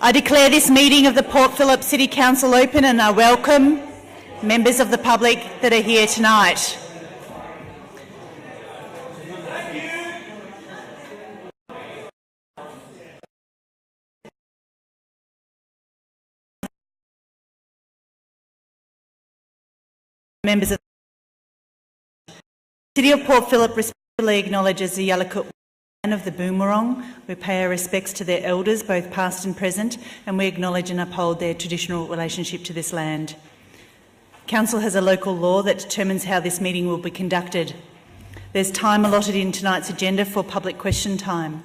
I declare this meeting of the Port Phillip City Council open, and I welcome members of the public that are here tonight. Members of the City of Port Phillip respectfully acknowledges the Yalukit and of the Boomerang. We pay our respects to their elders, both past and present, and we acknowledge and uphold their traditional relationship to this land. Council has a local law that determines how this meeting will be conducted. There's time allotted in tonight's agenda for public question time.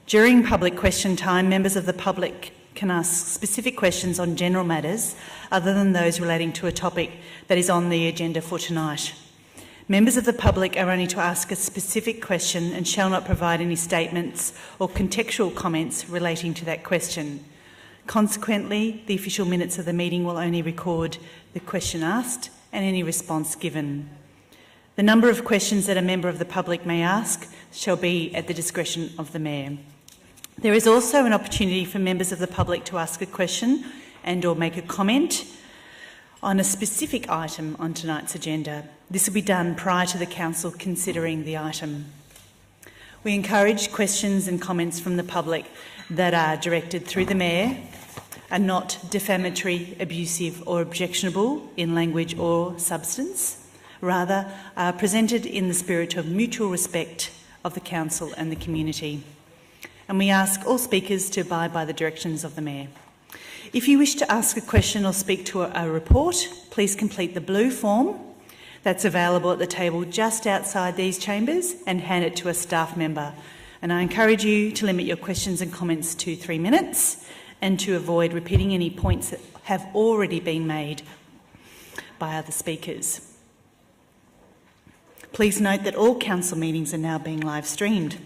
During public question time, members of the public can ask specific questions on general matters other than those relating to a topic that is on the agenda for tonight. Members of the public are only to ask a specific question and shall not provide any statements or contextual comments relating to that question. Consequently, the official minutes of the meeting will only record the question asked and any response given. The number of questions that a member of the public may ask shall be at the discretion of the Mayor. There is also an opportunity for members of the public to ask a question and/or make a comment on a specific item on tonight's agenda. This will be done prior to the Council considering the item. We encourage questions and comments from the public that are directed through the Mayor, are not defamatory, abusive or objectionable in language or substance, rather are presented in the spirit of mutual respect of the Council and the community. And we ask all speakers to abide by the directions of the Mayor. If you wish to ask a question or speak to a report, please complete the blue form that's available at the table just outside these chambers and hand it to a staff member. And I encourage you to limit your questions and comments to 3 minutes and to avoid repeating any points that have already been made by other speakers. Please note that all council meetings are now being live streamed.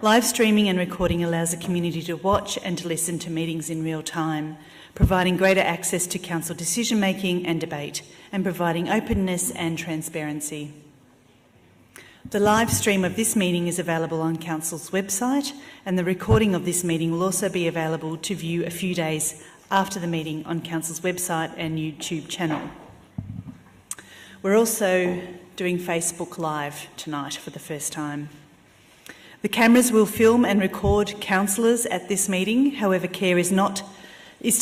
Live streaming and recording allows the community to watch and to listen to meetings in real time, providing greater access to council decision-making and debate, and providing openness and transparency. The live stream of this meeting is available on Council's website, and the recording of this meeting will also be available to view a few days after the meeting on Council's website and YouTube channel. We're also doing Facebook Live tonight for the first time. The cameras will film and record councillors at this meeting. However, care is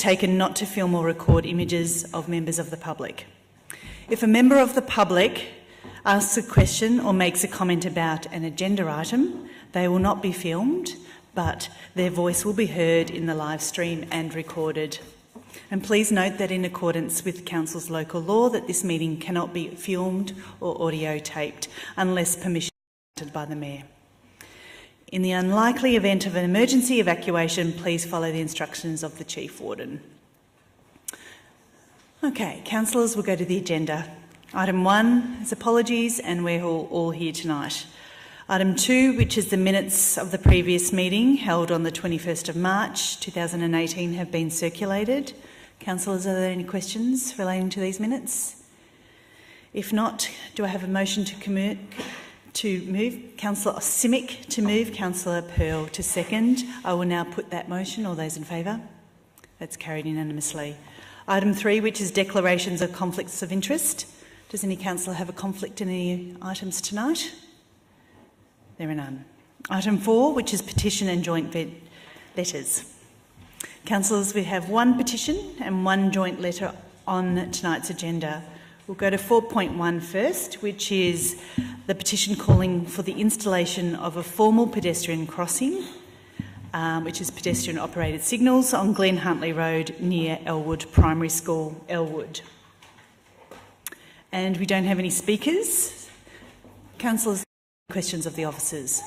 taken not to film or record images of members of the public. If a member of the public asks a question or makes a comment about an agenda item, they will not be filmed, but their voice will be heard in the live stream and recorded. And please note that in accordance with Council's local law that this meeting cannot be filmed or audio taped unless permission is granted by the Mayor. In the unlikely event of an emergency evacuation, please follow the instructions of the Chief Warden. Okay, councillors, we'll go to the agenda. Item 1 is apologies, and we're all here tonight. Item 2, which is the minutes of the previous meeting held on the 21st of March 2018, have been circulated. Councillors, are there any questions relating to these minutes? If not, do I have a motion to move? Councillor Simic to move, Councillor Pearl to second. I will now put that motion. All those in favour? That's carried unanimously. Item 3, which is declarations of conflicts of interest. Does any councillor have a conflict in any items tonight? There are none. Item 4, which is petition and joint letters. Councillors, we have one petition and one joint letter on tonight's agenda. We'll go to 4.1 first, which is the petition calling for the installation of a formal pedestrian crossing, which is pedestrian-operated signals on Glen Huntley Road near Elwood Primary School, Elwood. And we don't have any speakers. Councillors, questions of the officers?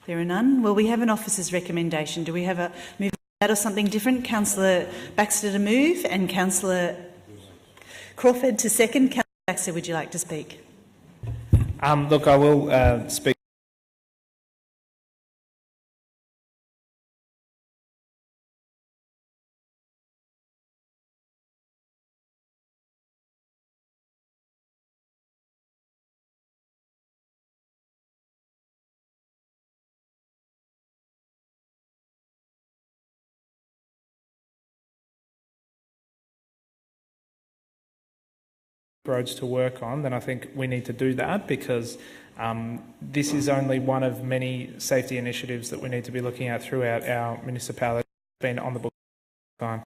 There are none. Well, we have an officer's recommendation. Do we have a move or something different? Councillor Baxter to move and Councillor Crawford to second. Councillor Baxter, would you like to speak? Look, I will speak. roads to work on, then I think we need to do that, because this is only one of many safety initiatives that we need to be looking at throughout our municipality. It's been on the book for a long time.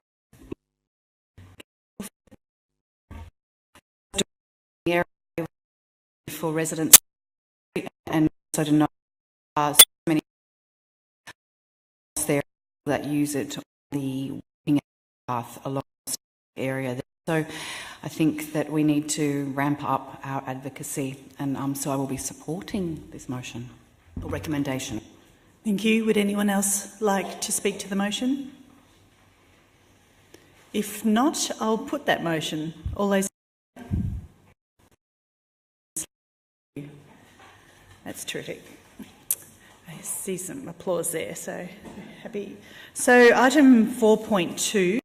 For residents and also to know so many there that use it on the walking path along the area. So I think that we need to ramp up our advocacy, and so I will be supporting this motion or recommendation. Thank you. Would anyone else like to speak to the motion? If not, I'll put that motion. All those. That's terrific. I see some applause there, so happy. So item 4.2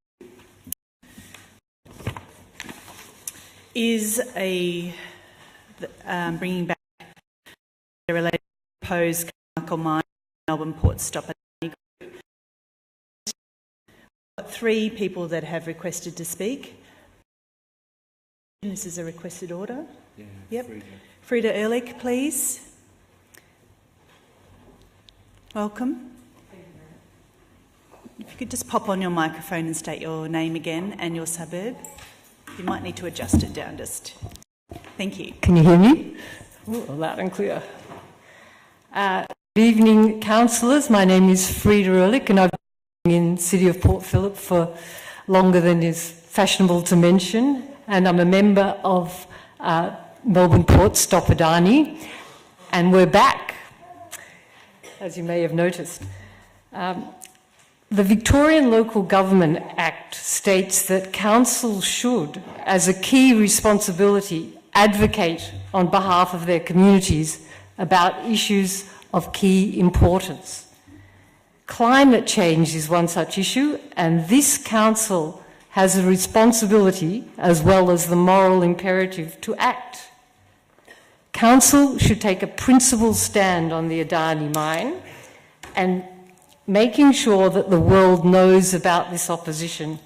is bringing back the related proposed Carmichael Mine Melbourne Port Stop. We've got 3 people that have requested to speak. This is a requested order. Yeah, yep. Frida Ehrlich, please. Welcome. If you could just pop on your microphone and state your name again and your suburb. You might need to adjust it down just. Thank you. Can you hear me? Ooh, loud and clear. Good evening, councillors. My name is Frida Ehrlich, and I've been in the City of Port Phillip for longer than is fashionable to mention, and I'm a member of Melbourne Port Stop Adani, and we're back, as you may have noticed. The Victorian Local Government Act states that council should, as a key responsibility, advocate on behalf of their communities about issues of key importance. Climate change is one such issue, and this council has a responsibility as well as the moral imperative to act. Council should take a principled stand on the Adani mine and making sure that the world knows about this opposition.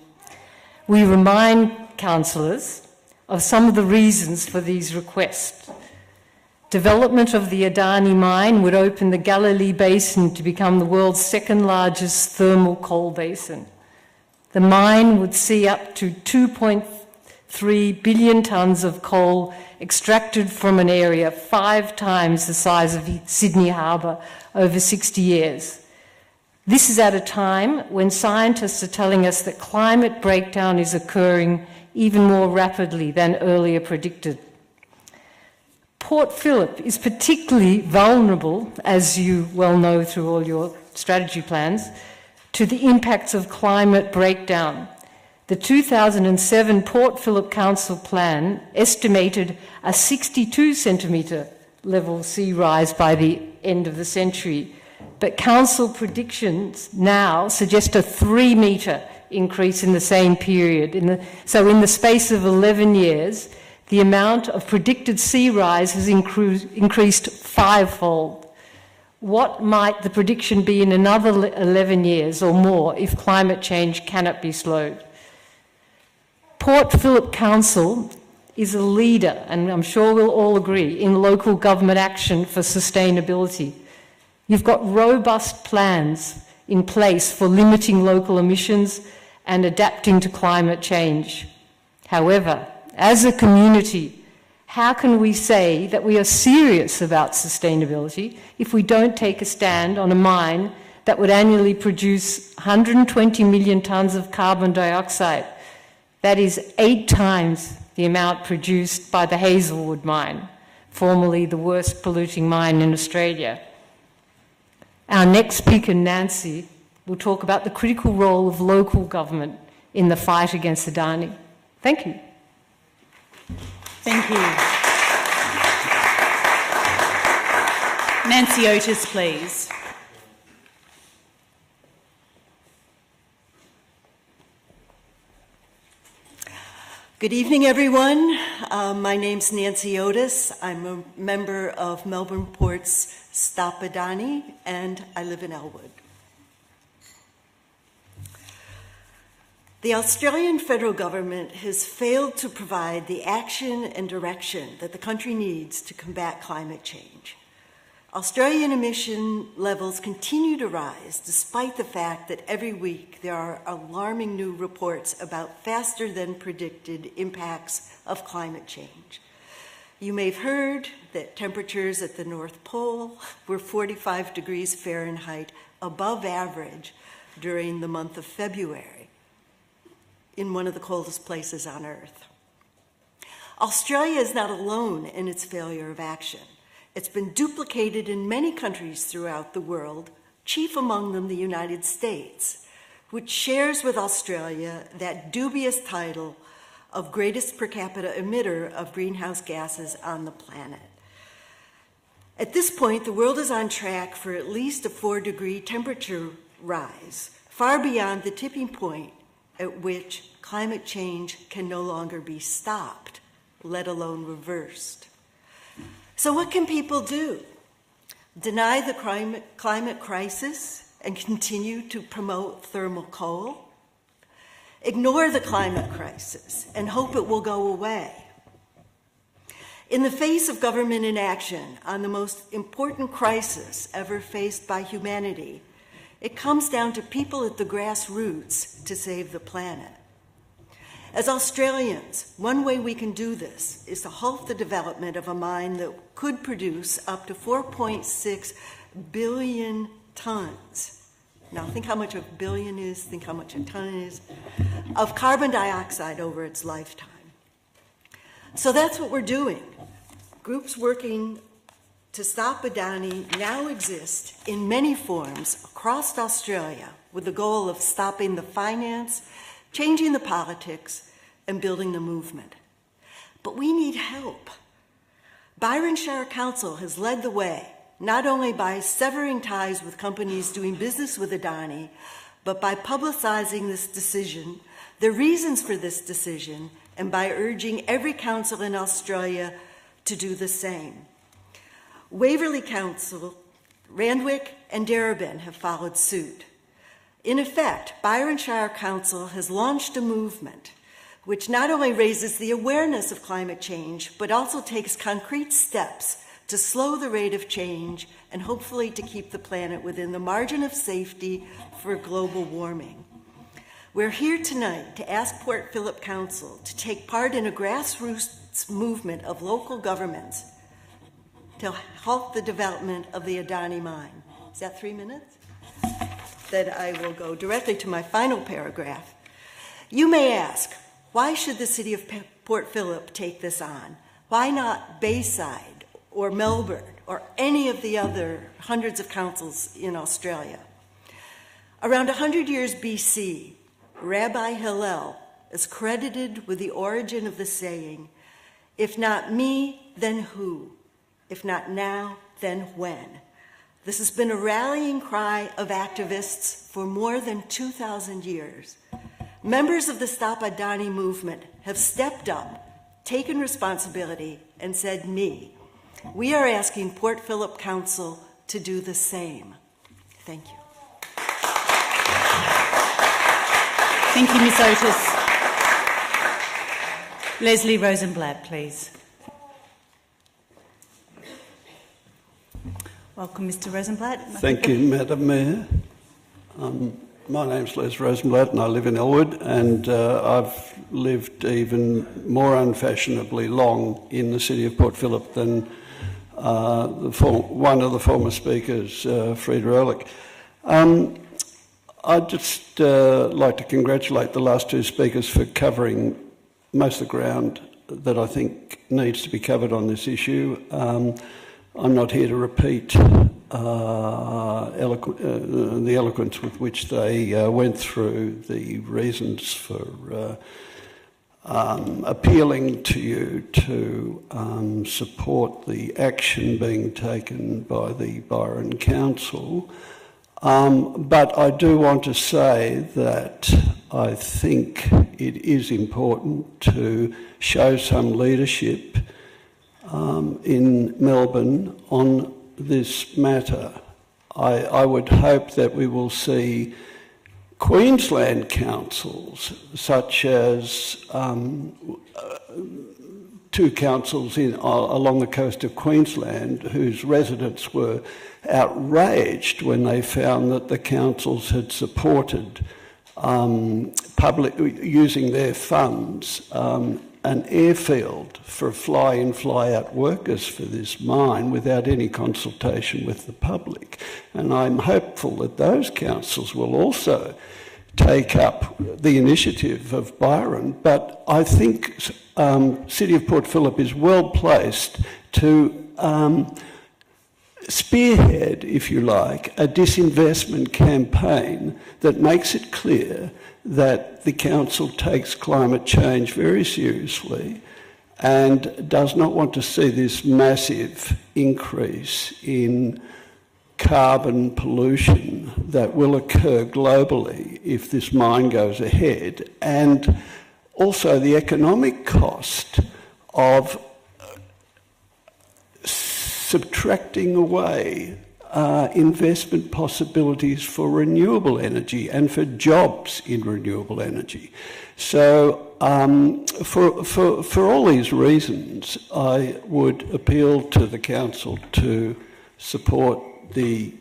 We remind councillors of some of the reasons for these requests. Development of the Adani mine would open the Galilee Basin to become the world's 2nd largest thermal coal basin. The mine would see up to 2.3 billion tonnes of coal extracted from an area 5 times the size of Sydney Harbour over 60 years. This is at a time when scientists are telling us that climate breakdown is occurring even more rapidly than earlier predicted. Port Phillip is particularly vulnerable, as you well know through all your strategy plans, to the impacts of climate breakdown. The 2007 Port Phillip Council plan estimated a 62 centimetre level sea rise by the end of the century, but council predictions now suggest a 3 metre increase in the same period. So in the space of 11 years, the amount of predicted sea rise has increased 5-fold. What might the prediction be in another 11 years or more if climate change cannot be slowed? Port Phillip Council is a leader, and I'm sure we'll all agree, in local government action for sustainability. You've got robust plans in place for limiting local emissions and adapting to climate change. However, as a community, how can we say that we are serious about sustainability if we don't take a stand on a mine that would annually produce 120 million tonnes of carbon dioxide? That is 8 times the amount produced by the Hazelwood mine, formerly the worst polluting mine in Australia. Our next speaker, Nancy, will talk about the critical role of local government in the fight against Adani. Thank you. Thank you. Nancy Otis, please. Good evening, everyone. My name's Nancy Otis. I'm a member of Melbourne Port's Stop Adani, and I live in Elwood. The Australian federal government has failed to provide the action and direction that the country needs to combat climate change. Australian emission levels continue to rise despite the fact that every week there are alarming new reports about faster than predicted impacts of climate change. You may have heard that temperatures at the North Pole were 45 degrees Fahrenheit above average during the month of February, in one of the coldest places on Earth. Australia is not alone in its failure of action. It's been duplicated in many countries throughout the world, chief among them the United States, which shares with Australia that dubious title of greatest per capita emitter of greenhouse gases on the planet. At this point, the world is on track for at least a 4-degree temperature rise, far beyond the tipping point at which climate change can no longer be stopped, let alone reversed. So what can people do? Deny the climate crisis and continue to promote thermal coal? Ignore the climate crisis and hope it will go away? In the face of government inaction on the most important crisis ever faced by humanity, it comes down to people at the grassroots to save the planet. As Australians, one way we can do this is to halt the development of a mine that could produce up to 4.6 billion tons. Now think how much a billion is, think how much a ton is, of carbon dioxide over its lifetime. So that's what we're doing. Groups working to stop Adani now exist in many forms across Australia with the goal of stopping the finance, changing the politics, and building the movement. But we need help. Byron Shire Council has led the way, not only by severing ties with companies doing business with Adani, but by publicizing this decision, the reasons for this decision, and by urging every council in Australia to do the same. Waverley Council, Randwick, and Darebin have followed suit. In effect, Byron Shire Council has launched a movement which not only raises the awareness of climate change, but also takes concrete steps to slow the rate of change and hopefully to keep the planet within the margin of safety for global warming. We're here tonight to ask Port Phillip Council to take part in a grassroots movement of local governments to halt the development of the Adani mine. Is that 3 minutes? Then I will go directly to my final paragraph. You may ask, why should the city of Port Phillip take this on? Why not Bayside or Melbourne or any of the other hundreds of councils in Australia? Around 100 years BC, Rabbi Hillel is credited with the origin of the saying, if not me, then who? If not now, then when? This has been a rallying cry of activists for more than 2,000 years. Members of the Stop Adani movement have stepped up, taken responsibility, and said me. We are asking Port Phillip Council to do the same. Thank you. Thank you, Ms. Otis. Leslie Rosenblatt, please. Welcome, Mr. Rosenblatt. Thank you, Madam Mayor. My name's Les Rosenblatt and I live in Elwood, and I've lived even more unfashionably long in the city of Port Phillip than one of the former speakers, Frieda Ehrlich. I'd just like to congratulate the last two speakers for covering most of the ground that I think needs to be covered on this issue. I'm not here to repeat the eloquence with which they went through the reasons for appealing to you to support the action being taken by the Byron Council. But I do want to say that I think it is important to show some leadership in Melbourne on this matter. I would hope that we will see Queensland councils, such as two councils along the coast of Queensland whose residents were outraged when they found that the councils had supported using their funds an airfield for fly-in, fly-out workers for this mine without any consultation with the public. And I'm hopeful that those councils will also take up the initiative of Byron, but I think City of Port Phillip is well placed to spearhead, if you like, a disinvestment campaign that makes it clear that the council takes climate change very seriously and does not want to see this massive increase in carbon pollution that will occur globally if this mine goes ahead, and also the economic cost of subtracting away investment possibilities for renewable energy and for jobs in renewable energy. So for all these reasons, I would appeal to the council to support the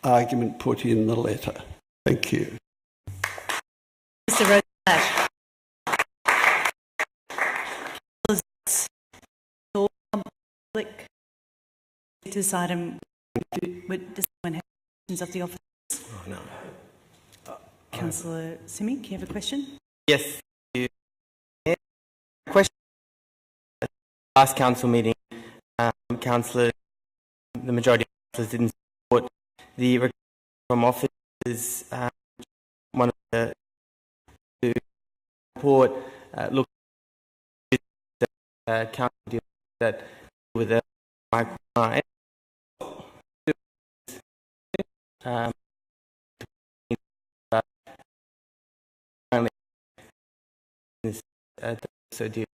argument put in the letter. Thank you. Mr. Rosash. Public. This item, does anyone have questions of the officers? Oh, no. Councillor Simic, you have a question? Yes. Question. Last council meeting, councillors, the majority of councillors didn't support the request from officers. One of the to report look council deal that with a microphone. So deal.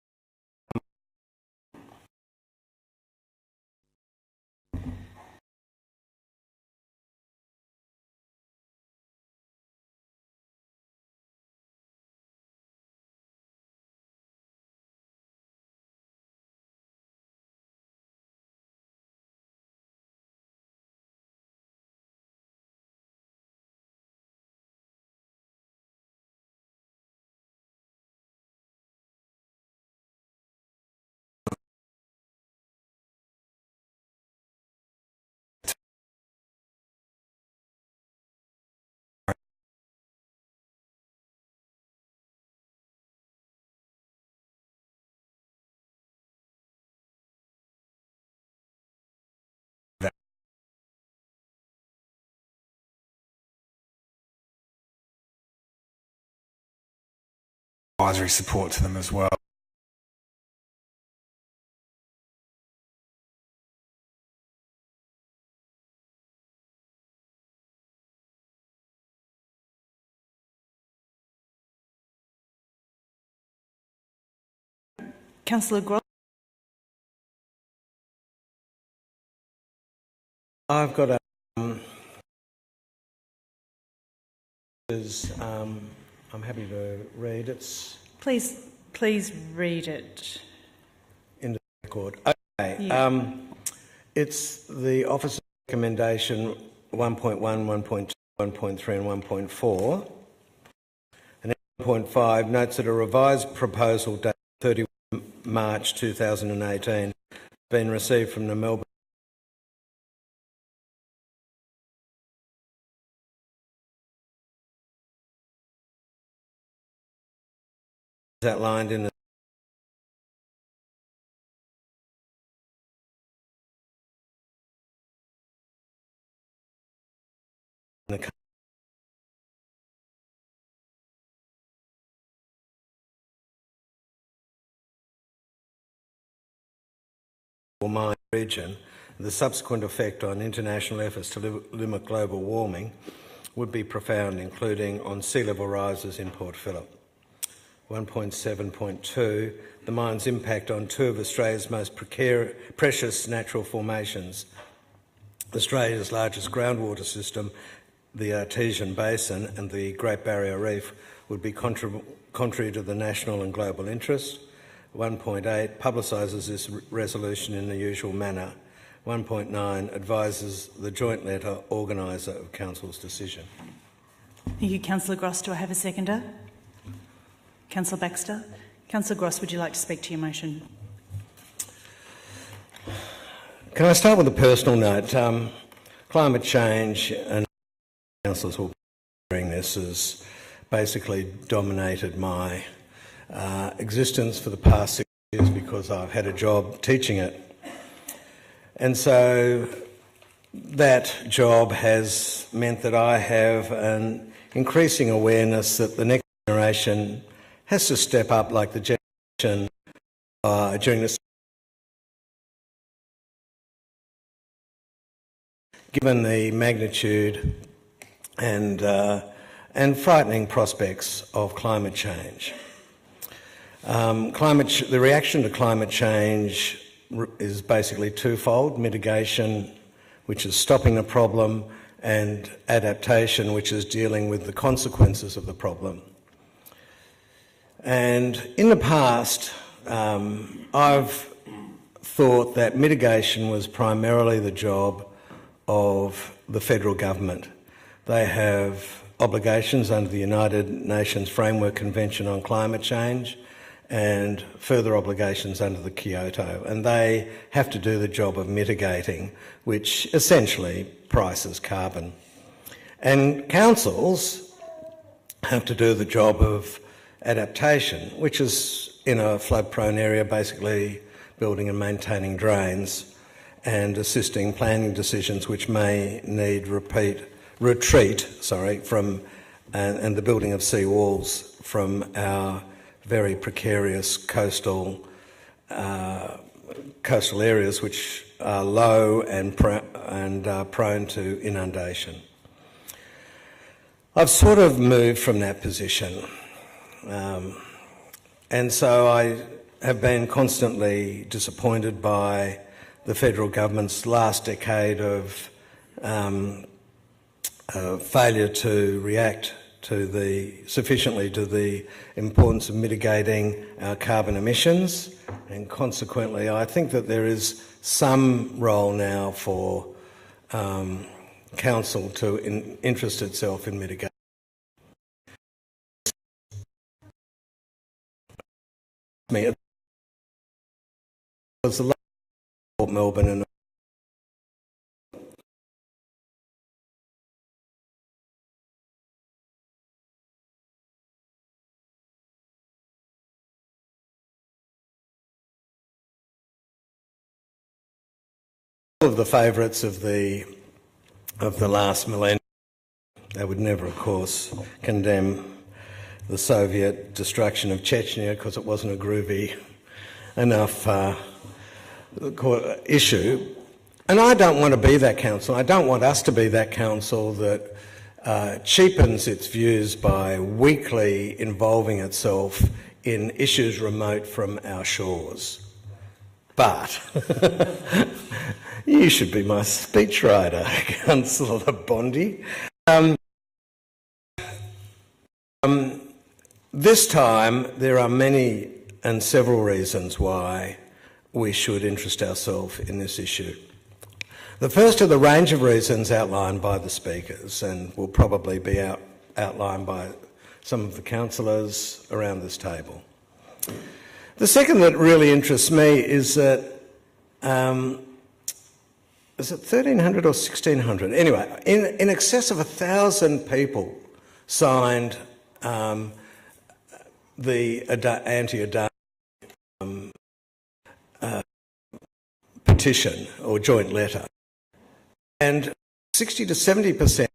Advisory support to them as well. Councillor Gross. I've got a I'm happy to read. It's Please read it. in the record. Okay. Yeah. It's the officer recommendation 1.1, 1.2, 1.3 and 1.4. And 1.5 notes that a revised proposal dated 31 March 2018 has been received from the Melbourne outlined in the mine region, the subsequent effect on international efforts to limit global warming would be profound, including on sea level rises in Port Phillip. 1.7.2, the mine's impact on two of Australia's most precious natural formations, Australia's largest groundwater system the Artesian Basin and the Great Barrier Reef would be contrary to the national and global interest. 1.8 publicises this resolution in the usual manner. 1.9 advises the joint letter organiser of Council's decision. Thank you, Councillor Gross. Do I have a seconder? Councillor Baxter. Councillor Gross, would you like to speak to your motion? Can I start with a personal note? Climate change, and councillors will be hearing this, has basically dominated my existence for the past 6 years because I've had a job teaching it. And so that job has meant that I have an increasing awareness that the next generation has to step up like the generation during this. Given the magnitude and frightening prospects of climate change. The reaction to climate change is basically twofold: mitigation, which is stopping the problem, and adaptation, which is dealing with the consequences of the problem. And in the past, I've thought that mitigation was primarily the job of the federal government. They have obligations under the United Nations Framework Convention on Climate Change and further obligations under the Kyoto, and they have to do the job of mitigating, which essentially prices carbon. And councils have to do the job of adaptation, which is in a flood-prone area, basically building and maintaining drains and assisting planning decisions which may need retreat from and the building of sea walls from our very precarious coastal areas, which are low and prone to inundation. I've sort of moved from that position, and so I have been constantly disappointed by the federal government's last decade of failure to react sufficiently to the importance of mitigating our carbon emissions, and consequently I think that there is some role now for council to interest itself in mitigation. Melbourne and of the favourites of the last millennium. They would never, of course, condemn the Soviet destruction of Chechnya because it wasn't a groovy enough issue. And I don't want to be that council. I don't want us to be that council that cheapens its views by weakly involving itself in issues remote from our shores. But you should be my speechwriter, Councillor Bondi. This time there are many and several reasons why we should interest ourselves in this issue. The first of the range of reasons outlined by the speakers, and will probably be outlined by some of the councillors around this table. The second that really interests me is that, is it 1,300 or 1,600? Anyway, in excess of 1,000 people signed the anti-Adani petition or joint letter, and 60 to 70%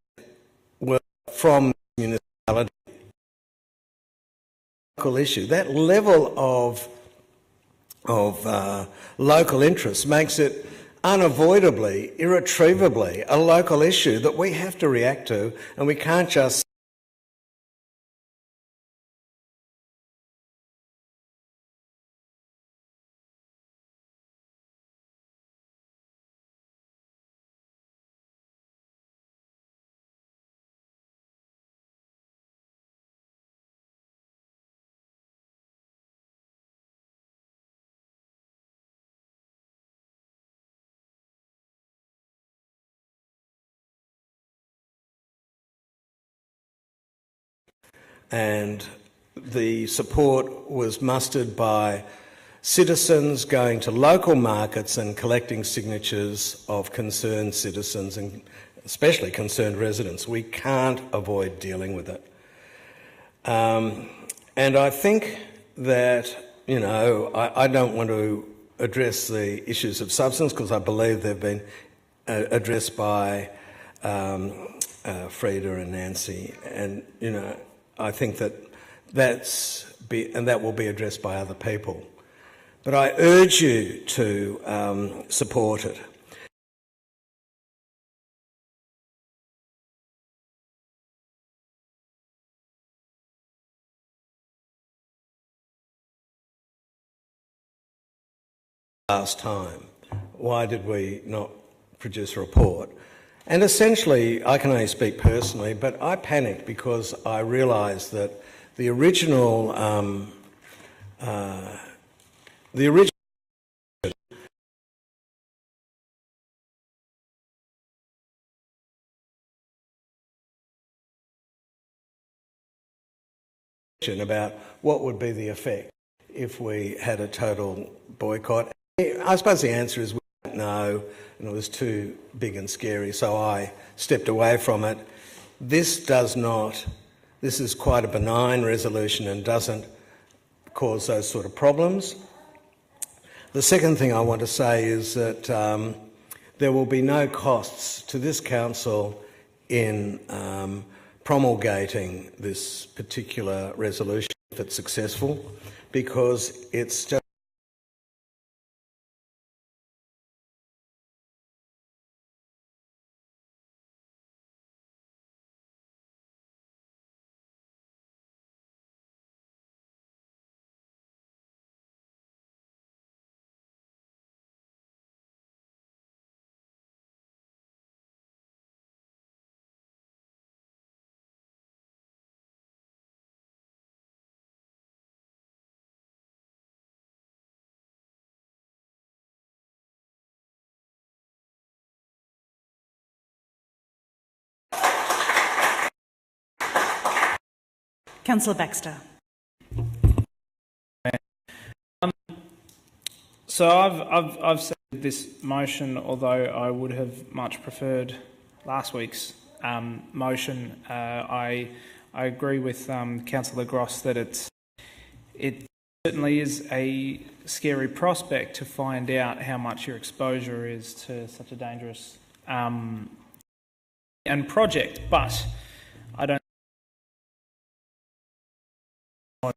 were from the municipality. Local issue. That level of local interest makes it unavoidably, irretrievably a local issue that we have to react to, and we can't just and the support was mustered by citizens going to local markets and collecting signatures of concerned citizens and especially concerned residents. We can't avoid dealing with it. And I think that, you know, I don't want to address the issues of substance because I believe they've been addressed by Frida and Nancy, and, you know, I think that that will be addressed by other people. But I urge you to support it. Last time, why did we not produce a report? And essentially, I can only speak personally, but I panicked because I realised that the original about what would be the effect if we had a total boycott. I suppose the answer is we don't know, and it was too big and scary, so I stepped away from it. This is quite a benign resolution and doesn't cause those sort of problems. The second thing I want to say is that there will be no costs to this council in promulgating this particular resolution if it's successful, because it's just Councillor Baxter. So I've said this motion, although I would have much preferred last week's motion. I agree with Councillor Gross that it certainly is a scary prospect to find out how much your exposure is to such a dangerous and project, but I don't know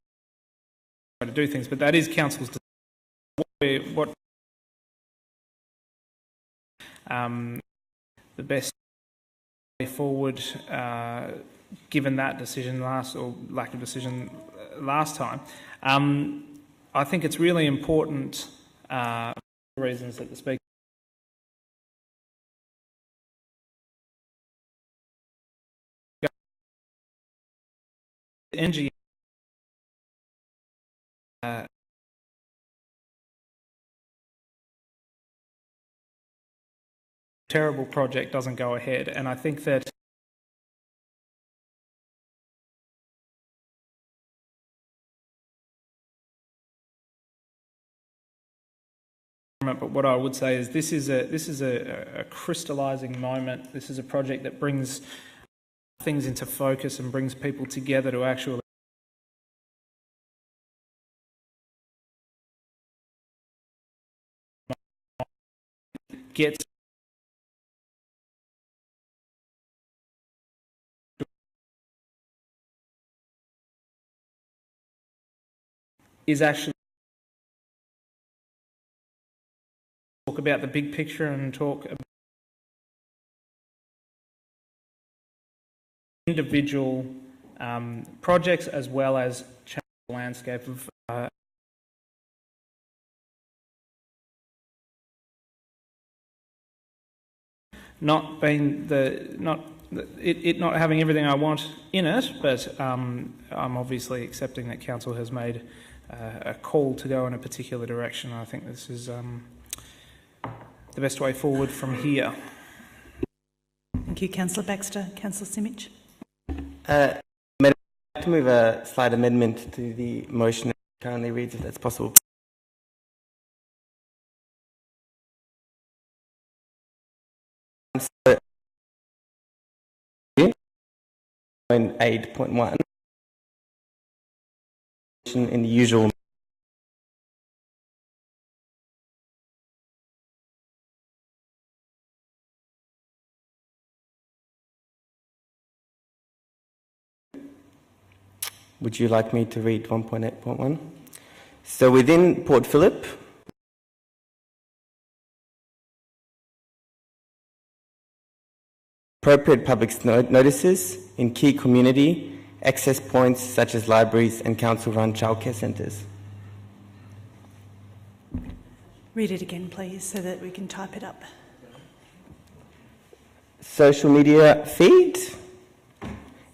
how to do things, but that is council's decision. What the best way forward, given that decision or lack of decision last time. I think it's really important for the reasons that the Speaker NG terrible project doesn't go ahead, and I think that but what I would say is this is a crystallising moment. This is a project that brings things into focus and brings people together to actually get is actually talk about the big picture and talk about individual projects as well as change the landscape of not being not having everything I want in it, but I'm obviously accepting that council has made a call to go in a particular direction. I think this is the best way forward from here. Thank you, Councillor Baxter. Councillor Simic. Madam, I'd like to to move a slight amendment to the motion as it currently reads, if that's possible. So, 8.1 in the usual. Would you like me to read 1.8.1? So within Port Phillip, appropriate public notices in key community access points such as libraries and council-run childcare centres. Read it again, please, so that we can type it up. Social media feed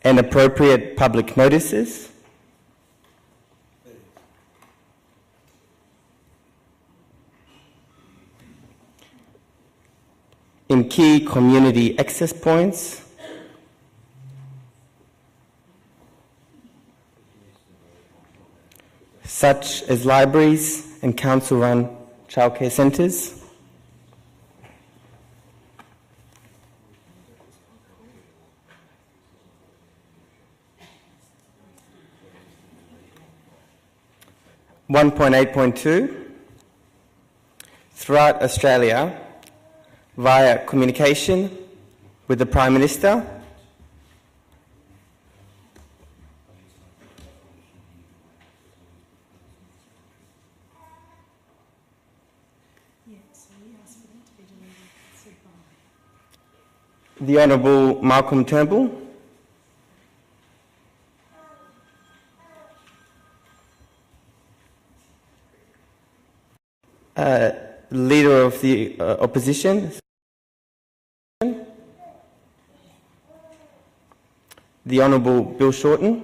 and appropriate public notices in key community access points such as libraries and council-run childcare centres. (1.8.2) Throughout Australia, via communication with the Prime Minister, the Honourable Malcolm Turnbull, Leader of the Opposition, the Honourable Bill Shorten,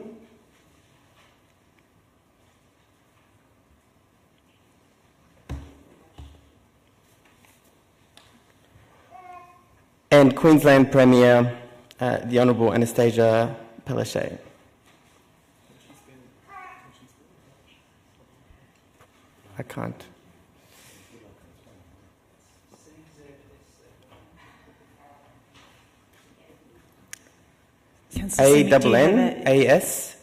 and Queensland Premier, the Honourable Anastasia Palaszczuk. I can't. ANNASTACIA.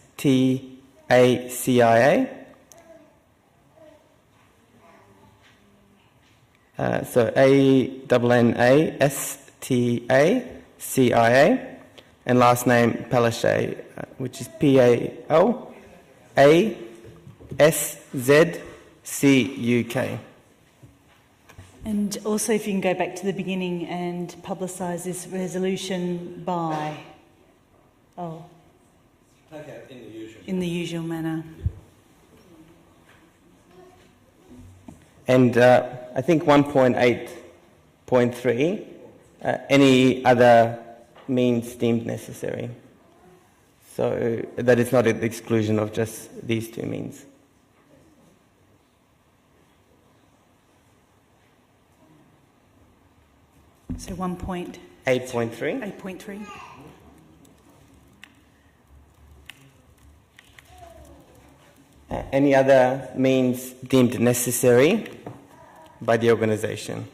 So ANNASTACIA, and last name Palaszczuk, which is PALASZCUK. And also, if you can go back to the beginning and publicise this resolution by... Oh. Okay, in the usual. In the usual manner. And I think 1.8.3, any other means deemed necessary. So that is not at the exclusion of just these two means. So 1.8.3. 8.3. Any other means deemed necessary by the organisation.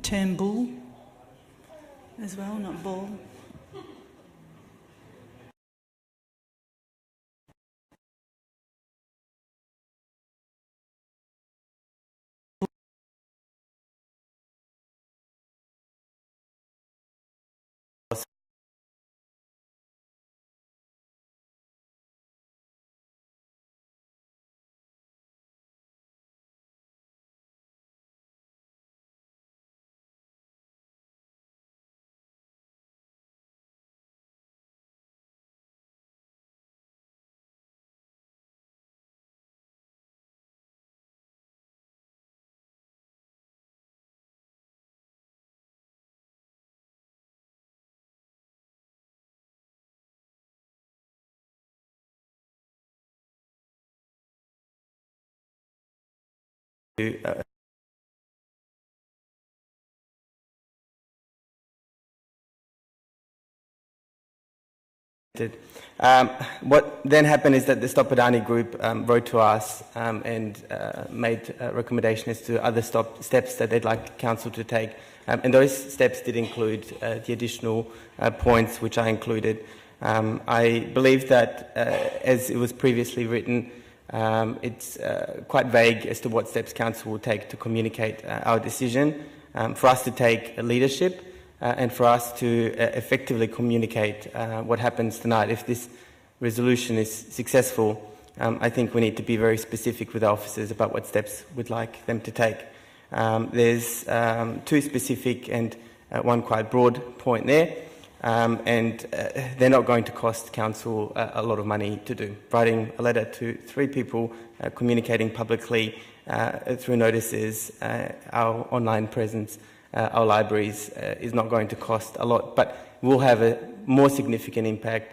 Turnbull as well, not ball. to what then happened is that the Stop Adani group wrote to us and made recommendations to other steps that they'd like council to take. And those steps did include the additional points which I included. I believe that, as it was previously written, it's quite vague as to what steps council will take to communicate our decision, for us to take leadership, and for us to effectively communicate what happens tonight. If this resolution is successful, I think we need to be very specific with our officers about what steps we'd like them to take. There's two specific and one quite broad point there, and they're not going to cost council a lot of money to do. Writing a letter to 3 people, communicating publicly through notices, our online presence, our libraries is not going to cost a lot, but will have a more significant impact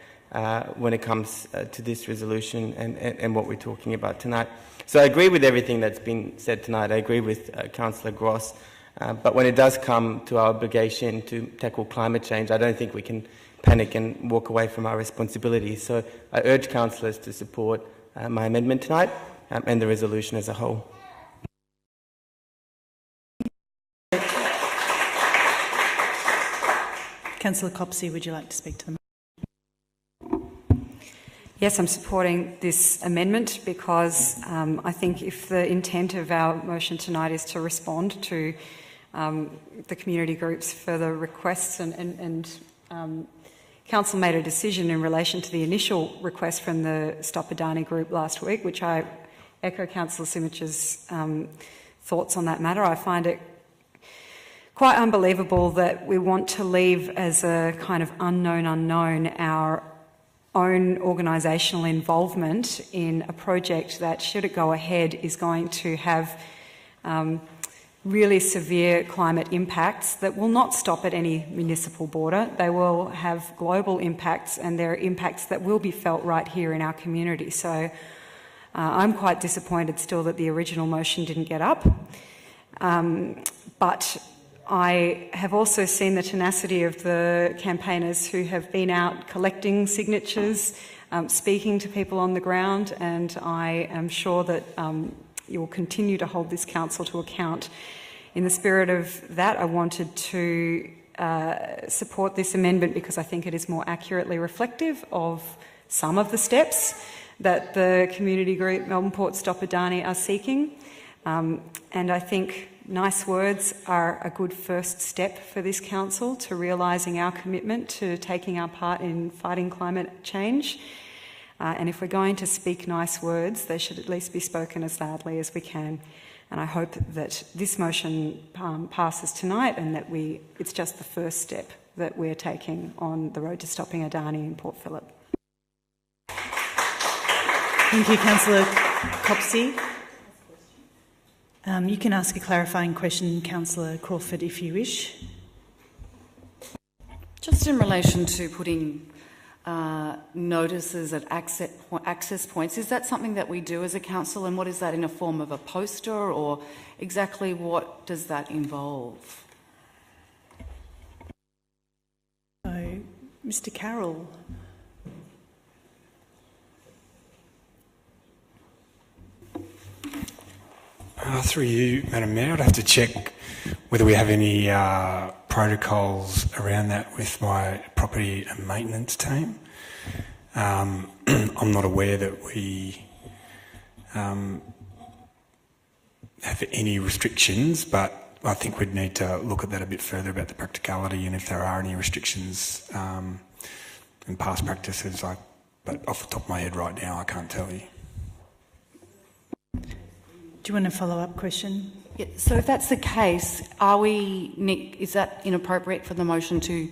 when it comes to this resolution and what we're talking about tonight. So I agree with everything that's been said tonight. I agree with Councillor Gross, but when it does come to our obligation to tackle climate change, I don't think we can panic and walk away from our responsibilities. So I urge councillors to support my amendment tonight and the resolution as a whole. Councillor Copsey, would you like to speak to them? Yes, I'm supporting this amendment because I think if the intent of our motion tonight is to respond to the community group's further requests and Council made a decision in relation to the initial request from the Stop Adani group last week, which I echo Councillor Simich's thoughts on that matter. I find it quite unbelievable that we want to leave as a kind of unknown our own organisational involvement in a project that, should it go ahead, is going to have really severe climate impacts that will not stop at any municipal border. They will have global impacts, and they're impacts that will be felt right here in our community. So I'm quite disappointed still that the original motion didn't get up. But I have also seen the tenacity of the campaigners who have been out collecting signatures, speaking to people on the ground, and I am sure that you will continue to hold this council to account. In the spirit of that, I wanted to support this amendment because I think it is more accurately reflective of some of the steps that the community group Melbourne Port Stop Adani are seeking. And I think nice words are a good first step for this council to realising our commitment to taking our part in fighting climate change. And if we're going to speak nice words, they should at least be spoken as loudly as we can. And I hope that this motion passes tonight and that it's just the first step that we're taking on the road to stopping Adani in Port Phillip. Thank you, Councillor Copsey. You can ask a clarifying question, Councillor Crawford, if you wish. Just in relation to putting notices at access points, is that something that we do as a council, and what is that, in a form of a poster, or exactly what does that involve? So, Mr. Carroll. Through you, Madam Mayor, I'd have to check whether we have any protocols around that with my property and maintenance team. I'm not aware that we have any restrictions, but I think we'd need to look at that a bit further about the practicality and if there are any restrictions in past practices. But off the top of my head right now, I can't tell you. Do you want a follow-up question? Yeah, so if that's the case, is that inappropriate for the motion to,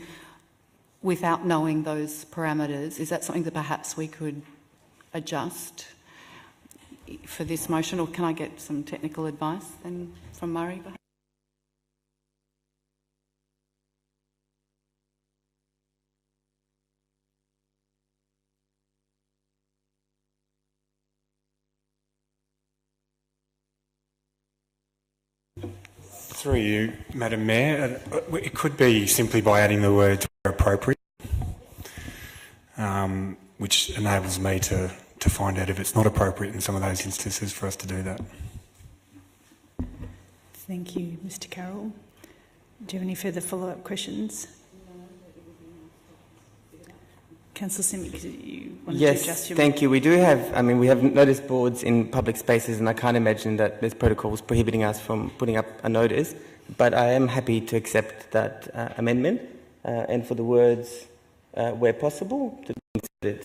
without knowing those parameters, is that something that perhaps we could adjust for this motion, or can I get some technical advice then from Murray? Through you, Madam Mayor, it could be simply by adding the words where appropriate, which enables me to find out if it's not appropriate in some of those instances for us to do that. Thank you, Mr Carroll. Do you have any further follow-up questions? Councillor Simic, you wanted to adjust Yes, your... thank you. We do have, we have notice boards in public spaces, and I can't imagine that there's protocols prohibiting us from putting up a notice, but I am happy to accept that amendment, and for the words where possible, to be considered.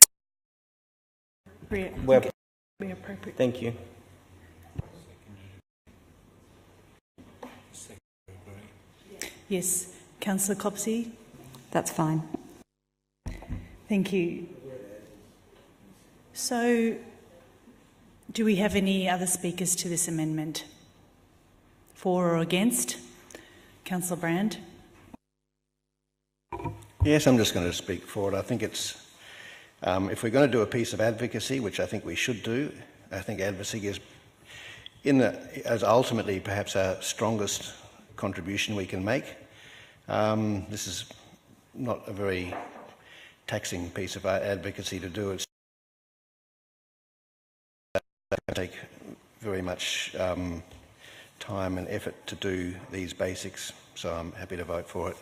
Where appropriate. Thank you. Yes, Councillor Copsey. That's fine. Thank you. So, do we have any other speakers to this amendment? For or against? Councillor Brand. Yes, I'm just going to speak for it. I think it's, if we're going to do a piece of advocacy, which I think we should do, I think advocacy is as ultimately perhaps our strongest contribution we can make. This is not a very taxing piece of advocacy to do. It's take very much time and effort to do these basics, so I'm happy to vote for it.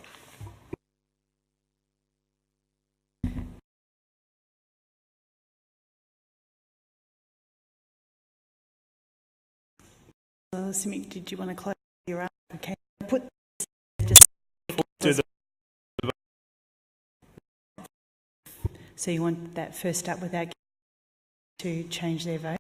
Simic, did you want to close your up? Okay. So you want that first up without to change their vote?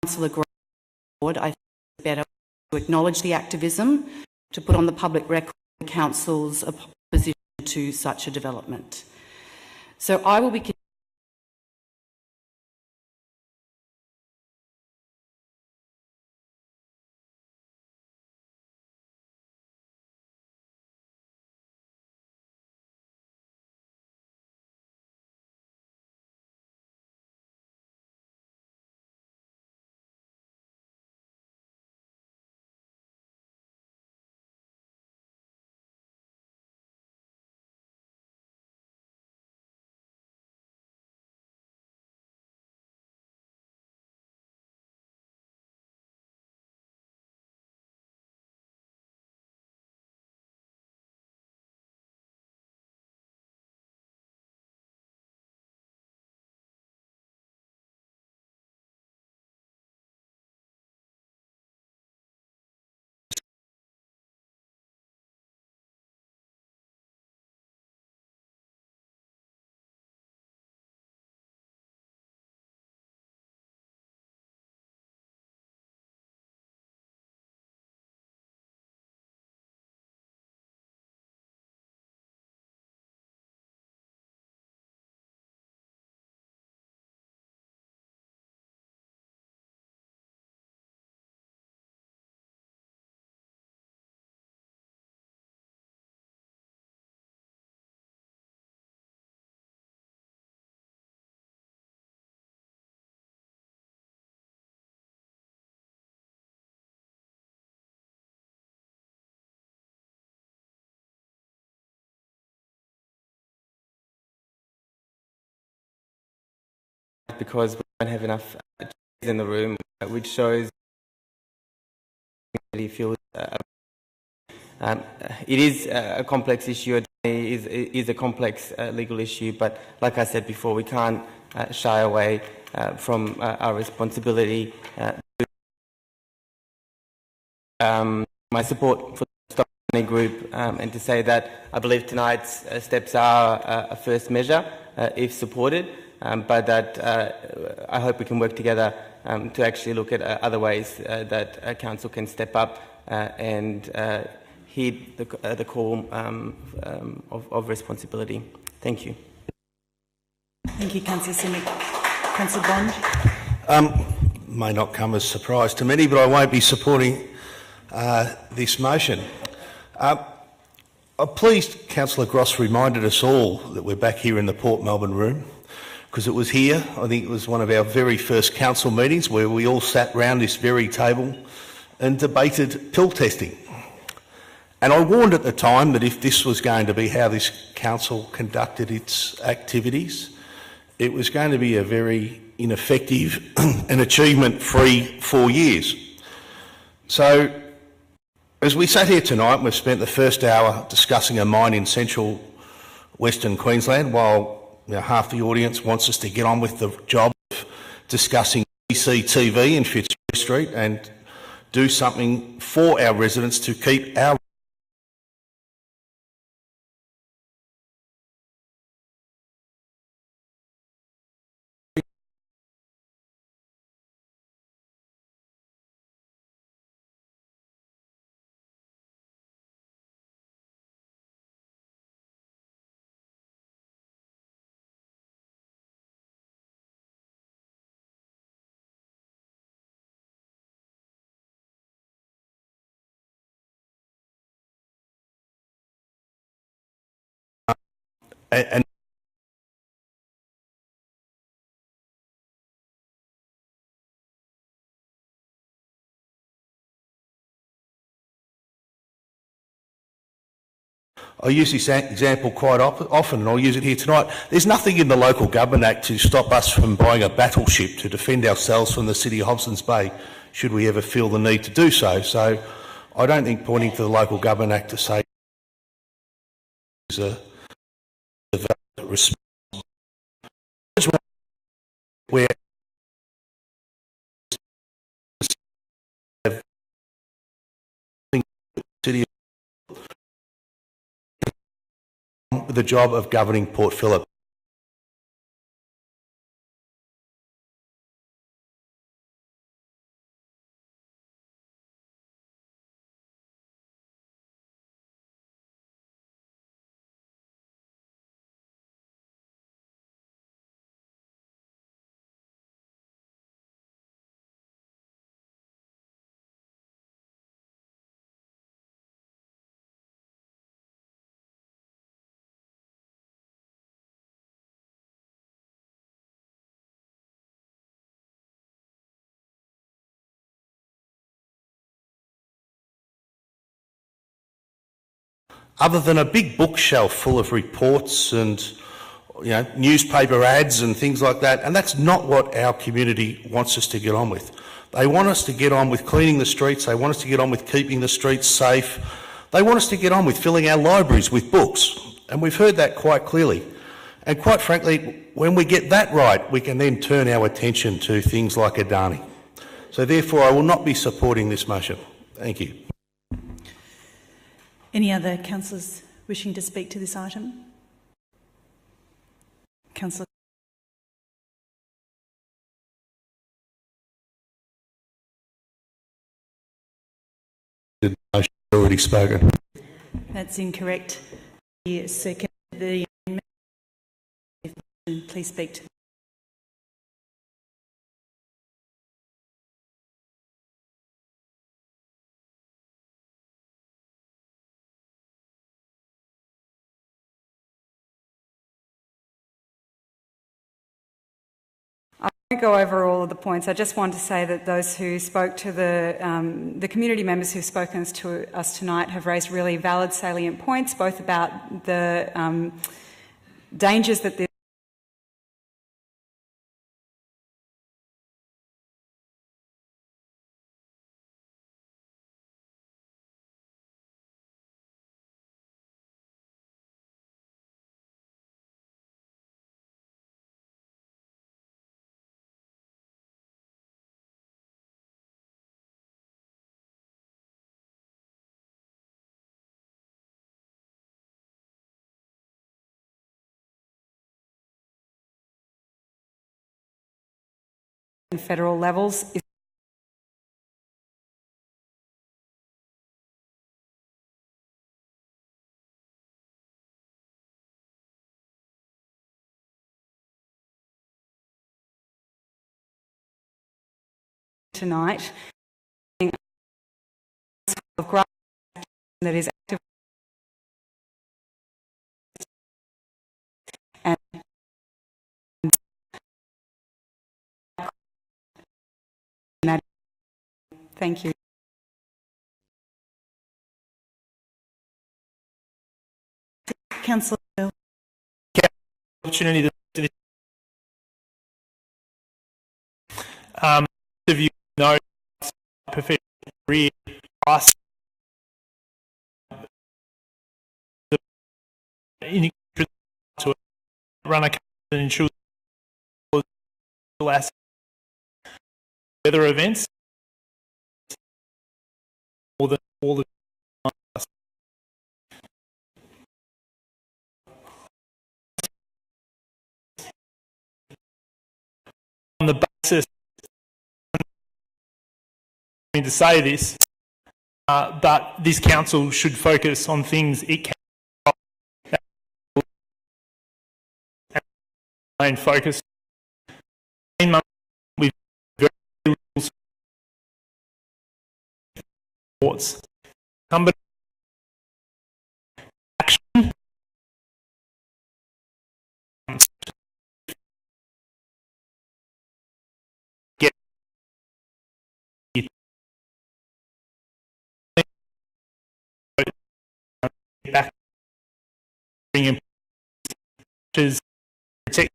Councillor Grant, I think it's better to acknowledge the activism, to put on the public record the Council's opposition to such a development. So I will be enough because we don't have enough chairs in the room, which shows he feels. It is a complex issue. It is a complex legal issue, but like I said before, we can't shy away from our responsibility. My support for the Stop Adani Group, and to say that I believe tonight's steps are a first measure, if supported, but that I hope we can work together to actually look at other ways that Council can step up and heed the call of responsibility. Thank you. Thank you, Councillor Simic. Councillor Bond. May not come as a surprise to many, but I won't be supporting this motion. I'm pleased Councillor Gross reminded us all that we're back here in the Port Melbourne room, because it was here, I think it was one of our very first council meetings where we all sat round this very table and debated pill testing. And I warned at the time that if this was going to be how this council conducted its activities, it was going to be a very ineffective and achievement-free 4 years. So, as we sat here tonight, we've spent the first hour discussing a mine in central Western Queensland, while half the audience wants us to get on with the job of discussing CCTV in Fitzroy Street and do something for our residents to keep our and I use this example quite often, and I'll use it here tonight. There's nothing in the Local Government Act to stop us from buying a battleship to defend ourselves from the City of Hobsons Bay, should we ever feel the need to do so. So I don't think pointing to the Local Government Act to say is a response where the job of governing Port Phillip. Other than a big bookshelf full of reports and newspaper ads and things like that, and that's not what our community wants us to get on with. They want us to get on with cleaning the streets, they want us to get on with keeping the streets safe, they want us to get on with filling our libraries with books, and we've heard that quite clearly. And quite frankly, when we get that right, we can then turn our attention to things like Adani. So therefore, I will not be supporting this motion. Thank you. Any other councillors wishing to speak to this item? Councillor. I've already spoken. That's incorrect. The second, the please speak to. I won't go over all of the points. I just want to say that those who spoke to the community members who've spoken to us tonight have raised really valid, salient points, both about the dangers that this and federal levels is tonight of grass that is active and thank you. Councillor Bell. Opportunity to of you know professional career us in to run a company that ensures weather events more than all the on the basis to say this, but this council should focus on things it can and focus with very little supports. Number action. Get back, bring in protect.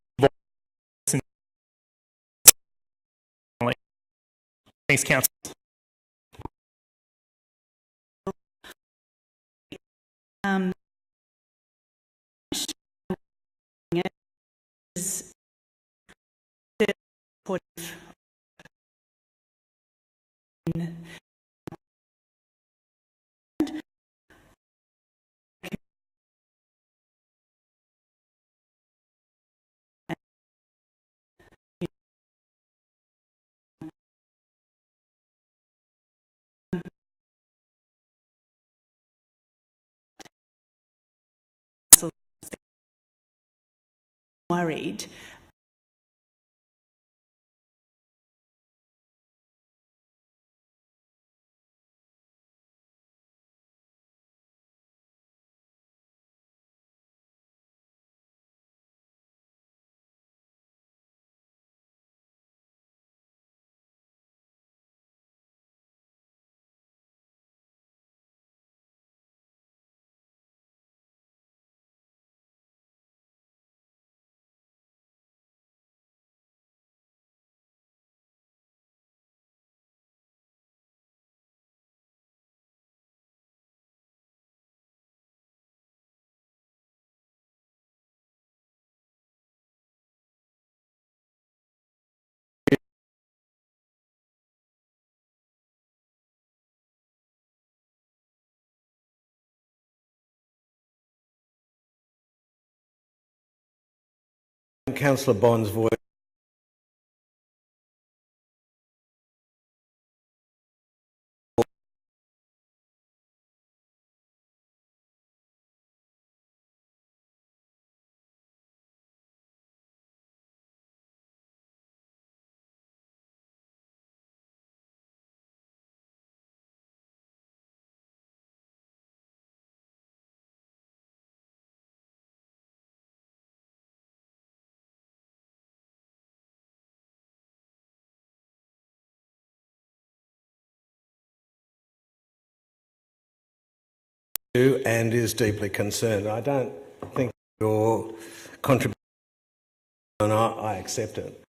Thanks, Council. Is worried Councillor Bond's voice. And is deeply concerned. I don't think your contribution, and I accept it.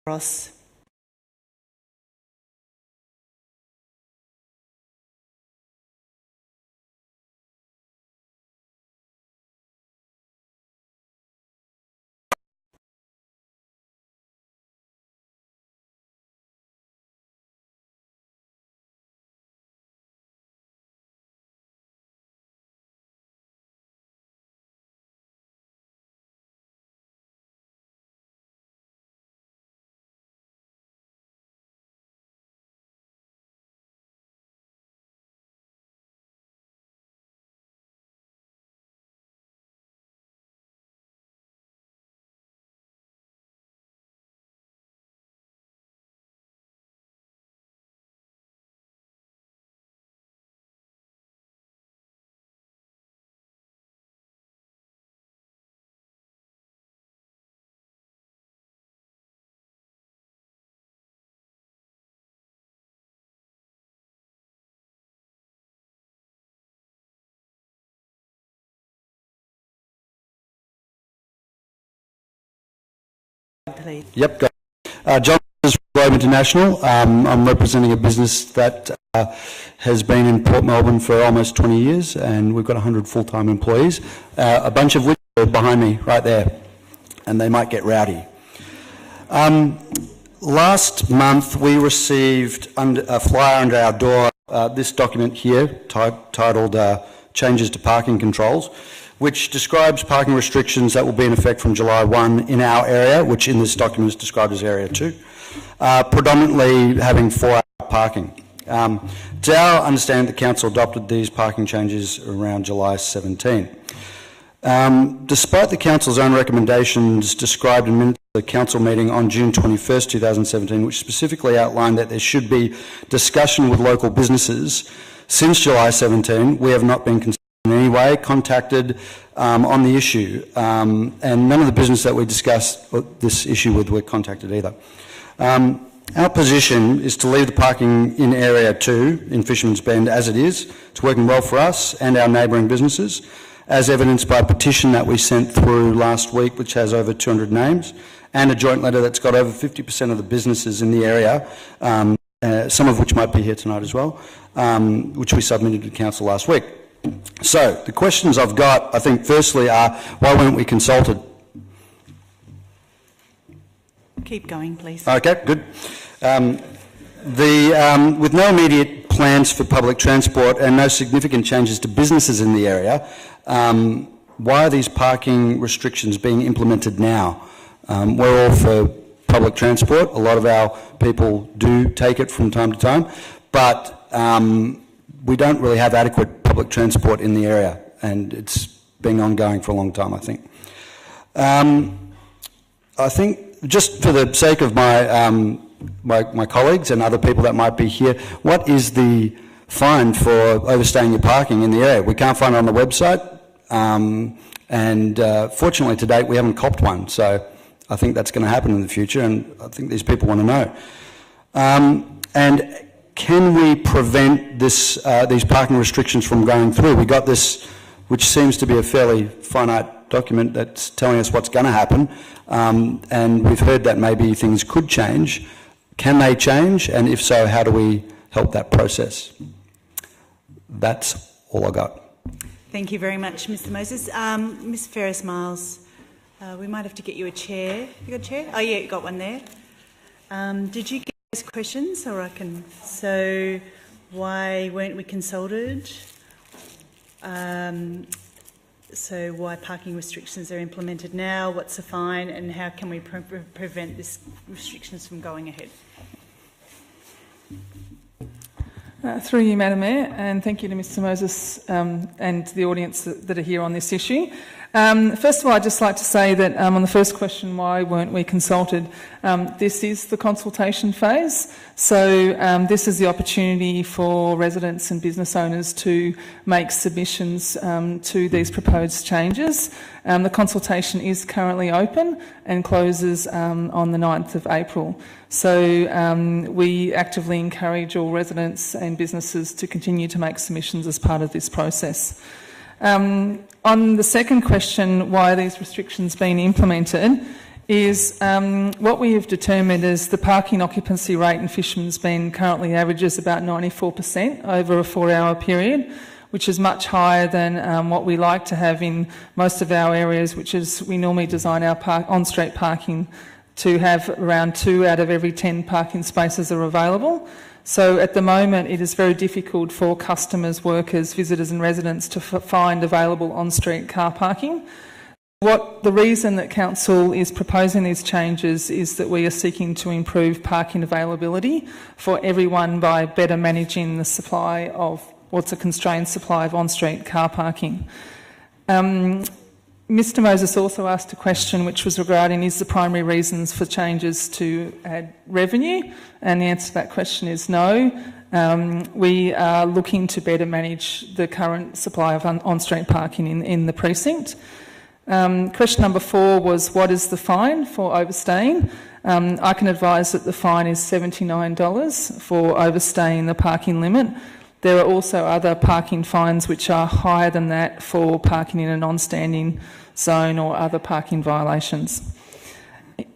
Ross. Please. Yep. John is Globe International. I'm representing a business that has been in Port Melbourne for almost 20 years, and we've got 100 full-time employees, a bunch of which are behind me right there, and they might get rowdy. Last month we received a flyer under our door, this document here titled Changes to Parking Controls, which describes parking restrictions that will be in effect from July 1 in our area, which in this document is described as Area 2, predominantly having 4-hour parking. It's our understanding the Council adopted these parking changes around July 17. Despite the Council's own recommendations described in minutes of the Council meeting on June 21st, 2017, which specifically outlined that there should be discussion with local businesses, since July 17, we have not been in any way contacted on the issue, and none of the business that we discussed this issue with were contacted either. Our position is to leave the parking in Area 2 in Fisherman's Bend as it is. It's working well for us and our neighbouring businesses, as evidenced by a petition that we sent through last week, which has over 200 names, and a joint letter that's got over 50% of the businesses in the area, some of which might be here tonight as well, which we submitted to Council last week. So, the questions I've got, I think, firstly are, why weren't we consulted? Keep going, please. Okay, good. With no immediate plans for public transport and no significant changes to businesses in the area, why are these parking restrictions being implemented now? We're all for public transport. A lot of our people do take it from time to time, but we don't really have adequate public transport in the area, and it's been ongoing for a long time, I think. I think, just for the sake of my colleagues and other people that might be here, what is the fine for overstaying your parking in the area? We can't find it on the website, and fortunately to date we haven't copped one, so I think that's going to happen in the future, and I think these people want to know. And can we prevent these parking restrictions from going through? We got this, which seems to be a fairly finite document that's telling us what's going to happen, and we've heard that maybe things could change. Can they change? And if so, how do we help that process? That's all I got. Thank you very much, Mr. Moses. Ms. Ferrars-Miles, we might have to get you a chair. You got a chair? Oh, yeah, you got one there. Did you get those questions, or I can? So, why weren't we consulted? So, why parking restrictions are implemented now? What's the fine, and how can we prevent these restrictions from going ahead? Through you, Madam Mayor, and thank you to Mr Moses and the audience that are here on this issue. First of all, I'd just like to say that on the first question, why weren't we consulted, this is the consultation phase. So this is the opportunity for residents and business owners to make submissions to these proposed changes. The consultation is currently open and closes on the 9th of April. So we actively encourage all residents and businesses to continue to make submissions as part of this process. On the second question, why are these restrictions being implemented, is what we have determined is the parking occupancy rate in Fisherman's Bend currently averages about 94% over a 4-hour period, which is much higher than what we like to have in most of our areas, which is we normally design our on-street parking to have around 2 out of every 10 parking spaces are available. So at the moment it is very difficult for customers, workers, visitors and residents to find available on-street car parking. The reason that Council is proposing these changes is that we are seeking to improve parking availability for everyone by better managing the supply of what's a constrained supply of on-street car parking. Mr Moses also asked a question which was regarding is the primary reasons for changes to add revenue, and the answer to that question is no. We are looking to better manage the current supply of on-street parking in the precinct. Question number 4 was what is the fine for overstaying? I can advise that the fine is $79 for overstaying the parking limit. There are also other parking fines which are higher than that for parking in a non-standing zone or other parking violations.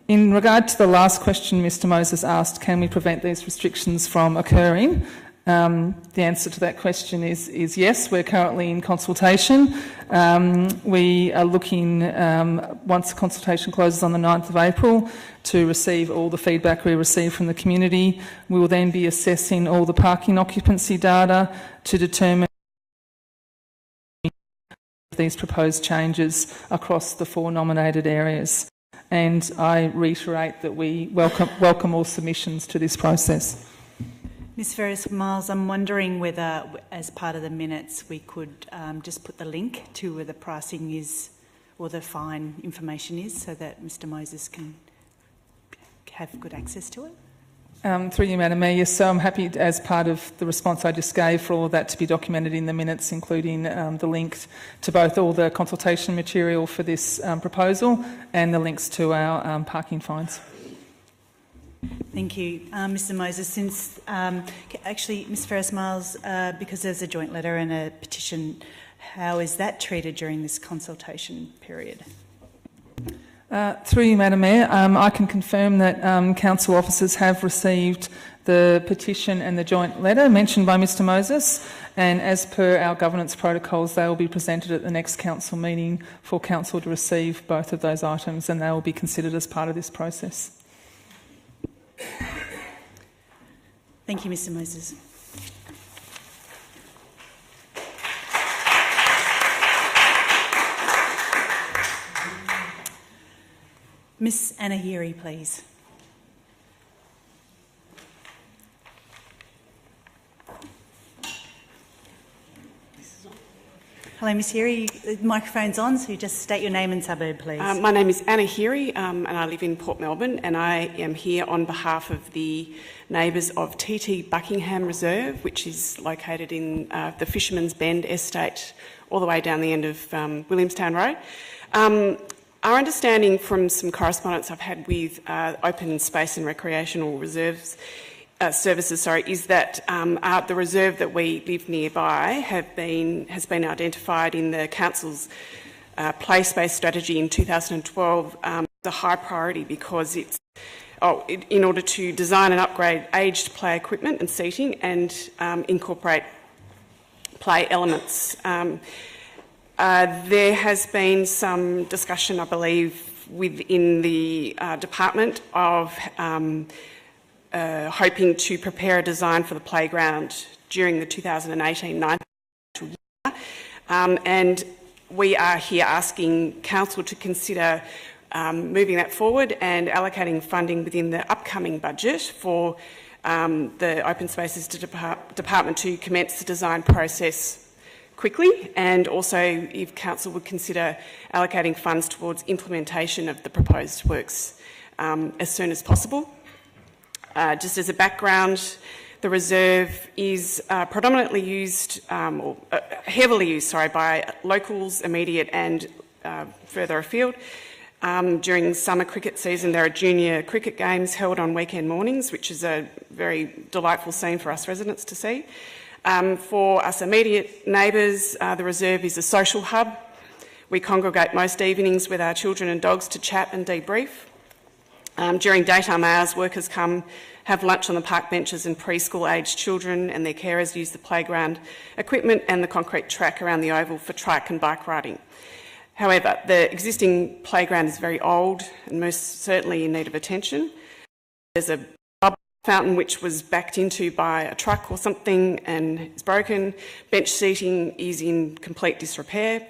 In regard to the last question Mr Moses asked, can we prevent these restrictions from occurring? The answer to that question is yes. We're currently in consultation. We are looking, once the consultation closes on the 9th of April, to receive all the feedback we receive from the community. We will then be assessing all the parking occupancy data to determine these proposed changes across the 4 nominated areas. And I reiterate that we welcome all submissions to this process. Ms Ferrars-Miles, I'm wondering whether, as part of the minutes, we could just put the link to where the pricing is or the fine information is so that Mr Moses can have good access to it? Through you, Madam Mayor, yes, so I'm happy, as part of the response I just gave, for all of that to be documented in the minutes, including the link to both all the consultation material for this proposal and the links to our parking fines. Thank you. Mr Moses, since actually, Ms Ferrars-Miles, because there's a joint letter and a petition, how is that treated during this consultation period? Through you, Madam Mayor, I can confirm that council officers have received the petition and the joint letter mentioned by Mr Moses, and as per our governance protocols, they will be presented at the next council meeting for council to receive both of those items, and they will be considered as part of this process. Thank you, Mr Moses. Ms Anna Heary, please. Hello, Ms Heary. The microphone's on, so you just state your name and suburb, please. My name is Anna Heary, and I live in Port Melbourne, and I am here on behalf of the neighbours of TT Buckingham Reserve, which is located in the Fisherman's Bend estate, all the way down the end of Williamstown Road. Our understanding from some correspondence I've had with Open Space and Recreational Reserves Services, is that the reserve that we live nearby has been identified in the council's play space strategy in 2012 as a high priority because it's in order to design and upgrade aged play equipment and seating and incorporate play elements. There has been some discussion, I believe, within the department of hoping to prepare a design for the playground during the 2018-19 year. And we are here asking council to consider moving that forward and allocating funding within the upcoming budget for the Open Spaces Department to commence the design process quickly, and also if council would consider allocating funds towards implementation of the proposed works as soon as possible. Just as a background, the reserve is predominantly used, heavily used, by locals, immediate and further afield. During summer cricket season, there are junior cricket games held on weekend mornings, which is a very delightful scene for us residents to see. For us immediate neighbours, the reserve is a social hub. We congregate most evenings with our children and dogs to chat and debrief. During daytime hours, workers come, have lunch on the park benches, and preschool-aged children and their carers use the playground equipment and the concrete track around the oval for trike and bike riding. However, the existing playground is very old and most certainly in need of attention. There's a bubble fountain which was backed into by a truck or something and is broken. Bench seating is in complete disrepair.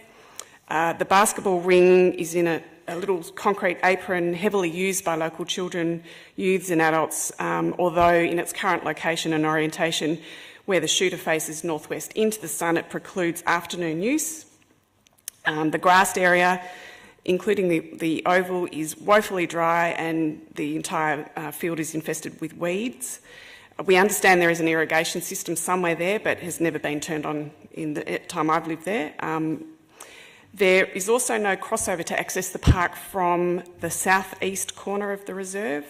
The basketball ring is in a little concrete apron heavily used by local children, youths and adults, although in its current location and orientation, where the shooter faces northwest into the sun, it precludes afternoon use. The grassed area, including the oval, is woefully dry and the entire field is infested with weeds. We understand there is an irrigation system somewhere there, but has never been turned on in the time I've lived there. There is also no crossover to access the park from the southeast corner of the reserve,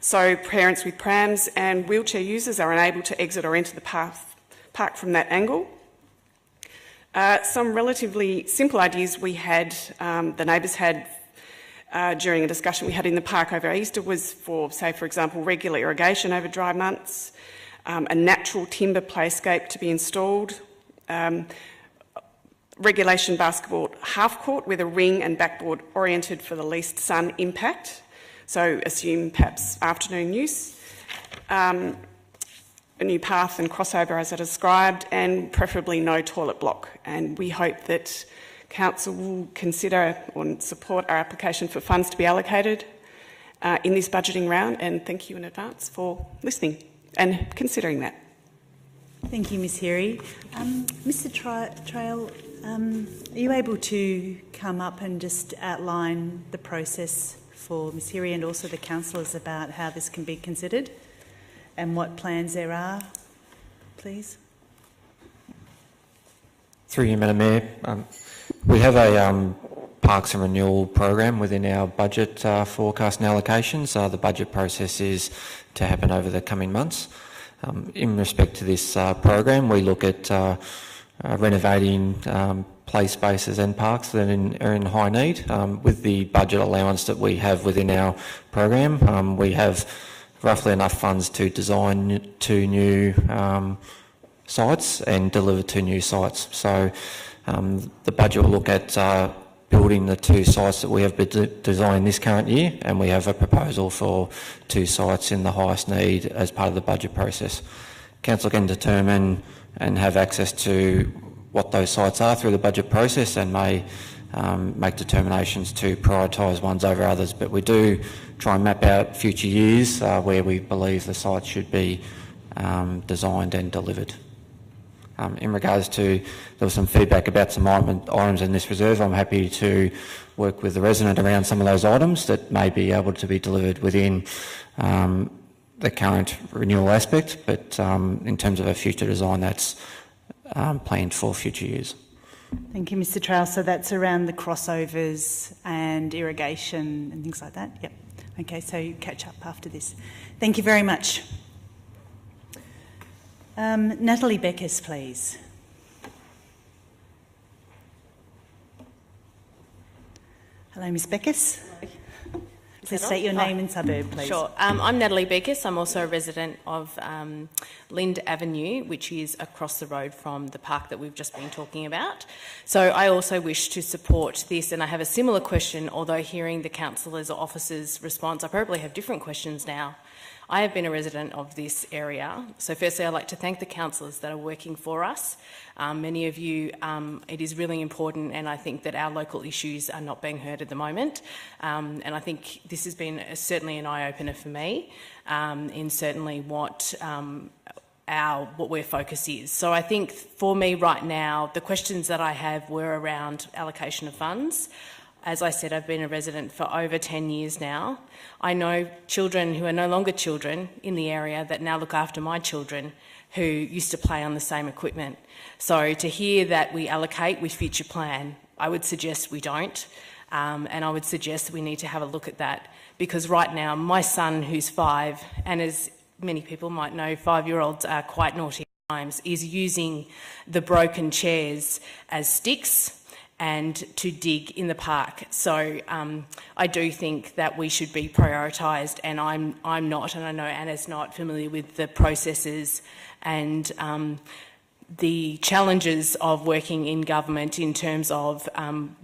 so parents with prams and wheelchair users are unable to exit or enter the park from that angle. Some relatively simple ideas we had, the neighbours had during a discussion we had in the park over Easter was for, say, for example, regular irrigation over dry months, a natural timber playscape to be installed, regulation basketball half court with a ring and backboard oriented for the least sun impact, so assume perhaps afternoon use, a new path and crossover as I described, and preferably no toilet block. And we hope that Council will consider or support our application for funds to be allocated in this budgeting round, and thank you in advance for listening and considering that. Thank you, Ms Heery. Mr Trail, are you able to come up and just outline the process for Ms Heery and also the councillors about how this can be considered and what plans there are, please? Through you, Madam Mayor. We have a Parks and Renewal program within our budget forecast and allocations. The budget process is to happen over the coming months. In respect to this program, we look at renovating play spaces and parks that are in high need. With the budget allowance that we have within our program, we have roughly enough funds to design 2 new sites and deliver 2 new sites. So the budget will look at building the 2 sites that we have designed this current year, and we have a proposal for 2 sites in the highest need as part of the budget process. Council can determine and have access to what those sites are through the budget process and may make determinations to prioritise ones over others, but we do try and map out future years where we believe the site should be designed and delivered. In regards to, there was some feedback about some items in this reserve. I'm happy to work with the resident around some of those items that may be able to be delivered within the current renewal aspect, but in terms of a future design, that's planned for future years. Thank you, Mr Trail. So that's around the crossovers and irrigation and things like that? Yep. Okay, so you catch up after this. Thank you very much. Natalie Beckes, please. Hello, Ms Beckes. Please state your name and suburb, please. Sure. I'm Natalie Beckes. I'm also a resident of Lind Avenue, which is across the road from the park that we've just been talking about. So I also wish to support this, and I have a similar question, although hearing the councillors' or officers' response, I probably have different questions now. I have been a resident of this area. So firstly, I'd like to thank the councillors that are working for us. Many of you, it is really important, and I think that our local issues are not being heard at the moment. And I think this has been certainly an eye-opener for me in certainly what where focus is. So I think for me right now, the questions that I have were around allocation of funds. As I said, I've been a resident for over 10 years now. I know children who are no longer children in the area that now look after my children who used to play on the same equipment. So to hear that we allocate with future plan, I would suggest we don't. And I would suggest we need to have a look at that, because right now my son, who's 5, and as many people might know, 5-year-olds are quite naughty at times, is using the broken chairs as sticks and to dig in the park. So I do think that we should be prioritised, and I'm not, and I know Anna's not familiar with the processes and the challenges of working in government in terms of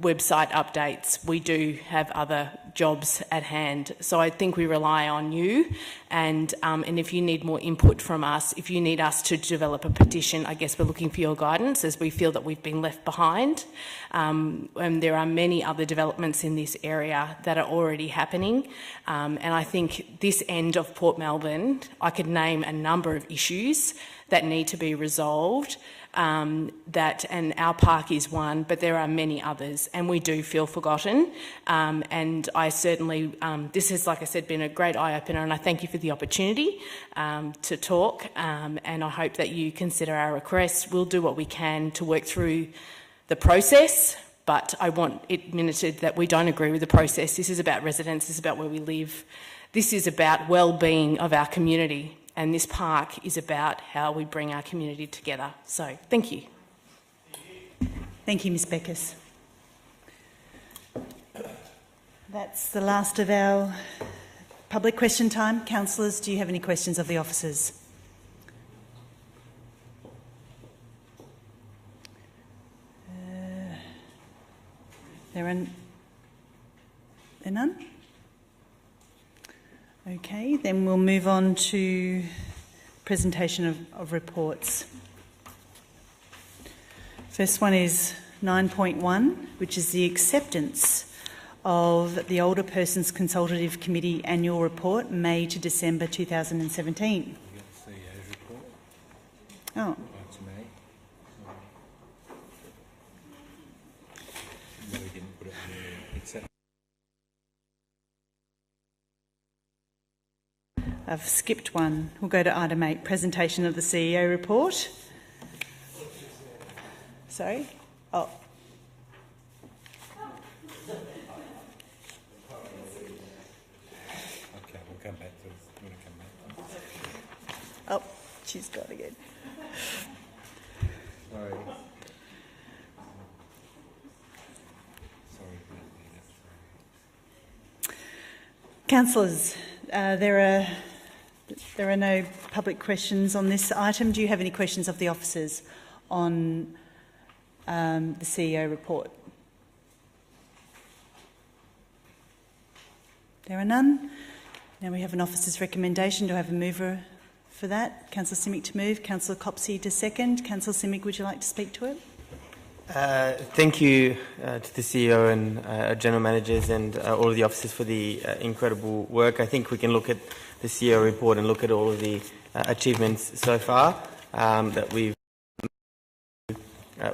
website updates. We do have other jobs at hand. So I think we rely on you, and if you need more input from us, if you need us to develop a petition, I guess we're looking for your guidance, as we feel that we've been left behind. And there are many other developments in this area that are already happening. And I think this end of Port Melbourne, I could name a number of issues that need to be resolved, and our park is one, but there are many others, and we do feel forgotten. And I certainly, this has, like I said, been a great eye-opener, and I thank you for the opportunity to talk, and I hope that you consider our requests. We'll do what we can to work through the process, but I want it minuted that we don't agree with the process. This is about residents, this is about where we live. This is about well-being of our community. And this park is about how we bring our community together. So, thank you. Thank you, Ms Beckes. That's the last of our public question time. Councillors, do you have any questions of the officers? There are none? Okay, then we'll move on to presentation of reports. First one is 9.1, which is the acceptance of the Older Persons Consultative Committee Annual Report, May to December 2017. Oh. I've skipped one. We'll go to item 8, presentation of the CEO report. Sorry? Oh. Okay, we'll come back to this. You want to come back? Oh, she's got again. Sorry. Councillors, there are no public questions on this item. Do you have any questions of the officers on the CEO report? There are none. Now we have an officer's recommendation. Do I have a mover for that? Councillor Simic to move, Councillor Copsey to second. Councillor Simic, would you like to speak to it? Thank you to the CEO and general managers and all of the officers for the incredible work. I think we can look at the CEO report and look at all of the achievements so far that we've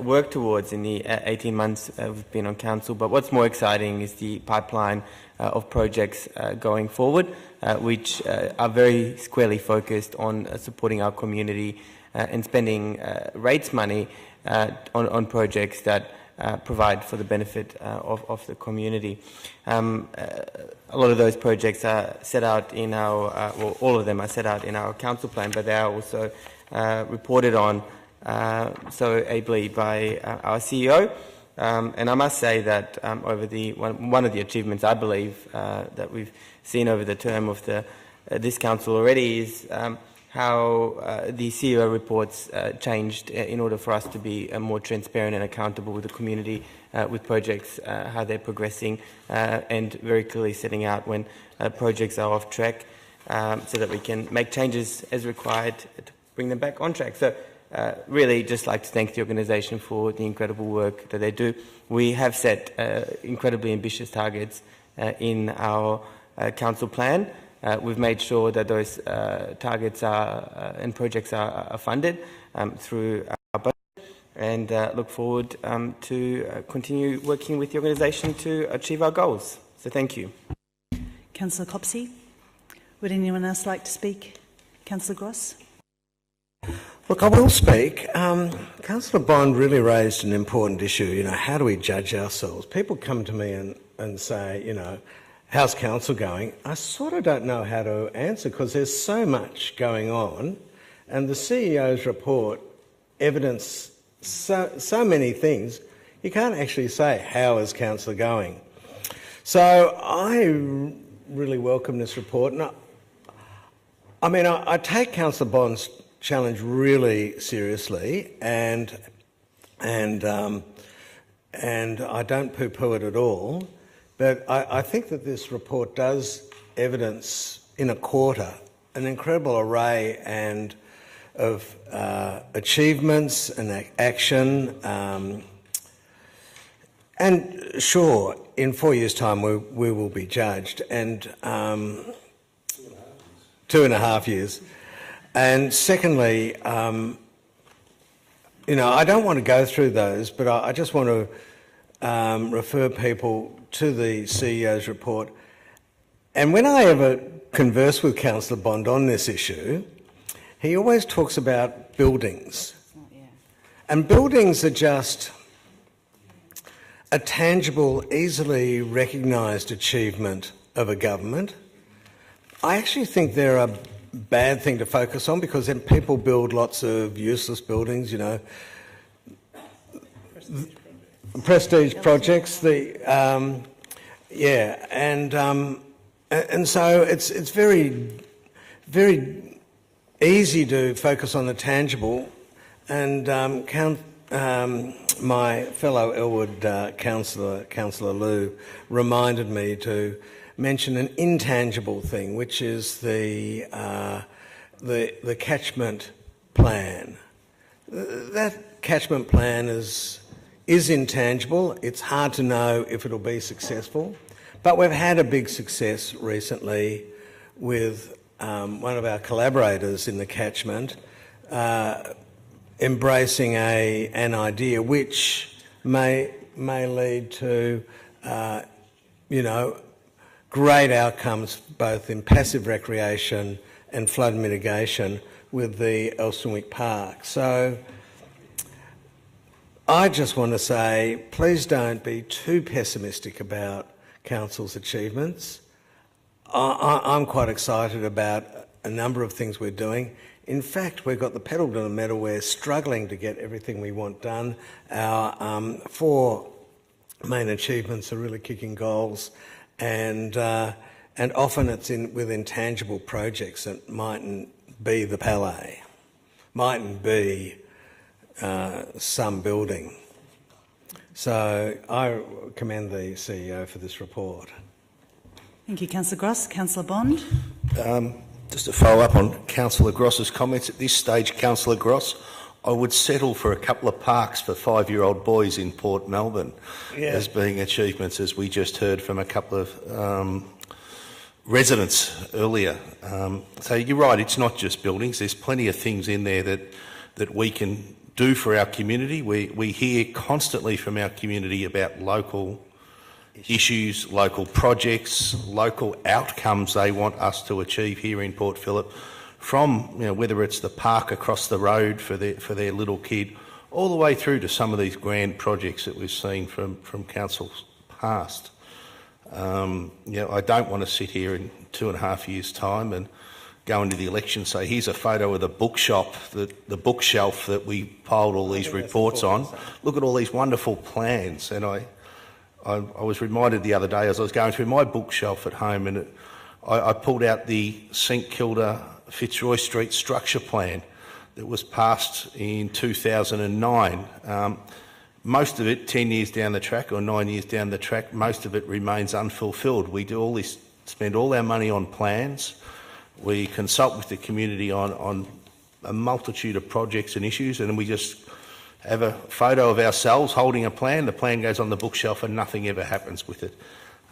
worked towards in the 18 months we've been on council. But what's more exciting is the pipeline of projects going forward, which are very squarely focused on supporting our community and spending rates money on projects that provide for the benefit of the community. A lot of those projects are set out in our, well, all of them are set out in our council plan, but they are also reported on so ably by our CEO. And I must say that over the one of the achievements I believe that we've seen over the term of this council already is how the CEO reports changed in order for us to be more transparent and accountable with the community, with projects, how they're progressing, and very clearly setting out when projects are off track so that we can make changes as required to bring them back on track. So really just like to thank the organisation for the incredible work that they do. We have set incredibly ambitious targets in our council plan. We've made sure that those targets are and projects are funded through our budget, and look forward to continue working with the organisation to achieve our goals. So thank you. Councillor Copsey. Would anyone else like to speak? Councillor Gross. Look, I will speak. Councillor Bond really raised an important issue. You know, how do we judge ourselves? People come to me and say, you know, how's council going? I sort of don't know how to answer because there's so much going on, and the CEO's report evidenced so many things. You can't actually say, how is council going? So I really welcome this report. And I take Councillor Bond's challenge really seriously, and I don't poo-poo it at all. But I think that this report does evidence in a quarter an incredible array of achievements and action. And sure, in 4 years' time we will be judged, and 2.5 years. And secondly, I don't want to go through those, but I just want to refer people to the CEO's report. And when I ever converse with Councillor Bond on this issue, he always talks about buildings. And buildings are just a tangible, easily recognised achievement of a government. I actually think they're a bad thing to focus on, because then people build lots of useless buildings, prestige projects. And so it's very, very easy to focus on the tangible. And my fellow Elwood Councillor Lou reminded me to mention an intangible thing, which is the Catchment Plan. That Catchment Plan is intangible. It's hard to know if it'll be successful, but we've had a big success recently with one of our collaborators in the catchment embracing an idea which may lead to great outcomes both in passive recreation and flood mitigation with the Elstonwick Park. So I just want to say, please don't be too pessimistic about council's achievements. I'm quite excited about a number of things we're doing. In fact, we've got the pedal to the metal. We're struggling to get everything we want done. Our 4 main achievements are really kicking goals, and often it's with intangible projects that mightn't be the Palais, mightn't be some building. So I commend the CEO for this report. Thank you, Councillor Gross. Councillor Bond. Just to follow up on Councillor Gross's comments, at this stage, Councillor Gross, I would settle for a couple of parks for 5-year-old boys in Port Melbourne as being achievements, as we just heard from a couple of residents earlier. So you're right, it's not just buildings. There's plenty of things in there that we can do for our community. We hear constantly from our community about local issues, local projects, local outcomes they want us to achieve here in Port Phillip, from whether it's the park across the road for their little kid, all the way through to some of these grand projects that we've seen from councils past. I don't want to sit here in 2.5 years' time and go into the election and say, here's a photo of the bookshop, the bookshelf that we piled all these reports on. Look at all these wonderful plans. And I was reminded the other day as I was going through my bookshelf at home, and I pulled out the St Kilda Fitzroy Street structure plan that was passed in 2009. Most of it, 10 years down the track or 9 years down the track, most of it remains unfulfilled. We do all this, spend all our money on plans. We consult with the community on a multitude of projects and issues, and then we just have a photo of ourselves holding a plan. The plan goes on the bookshelf and nothing ever happens with it.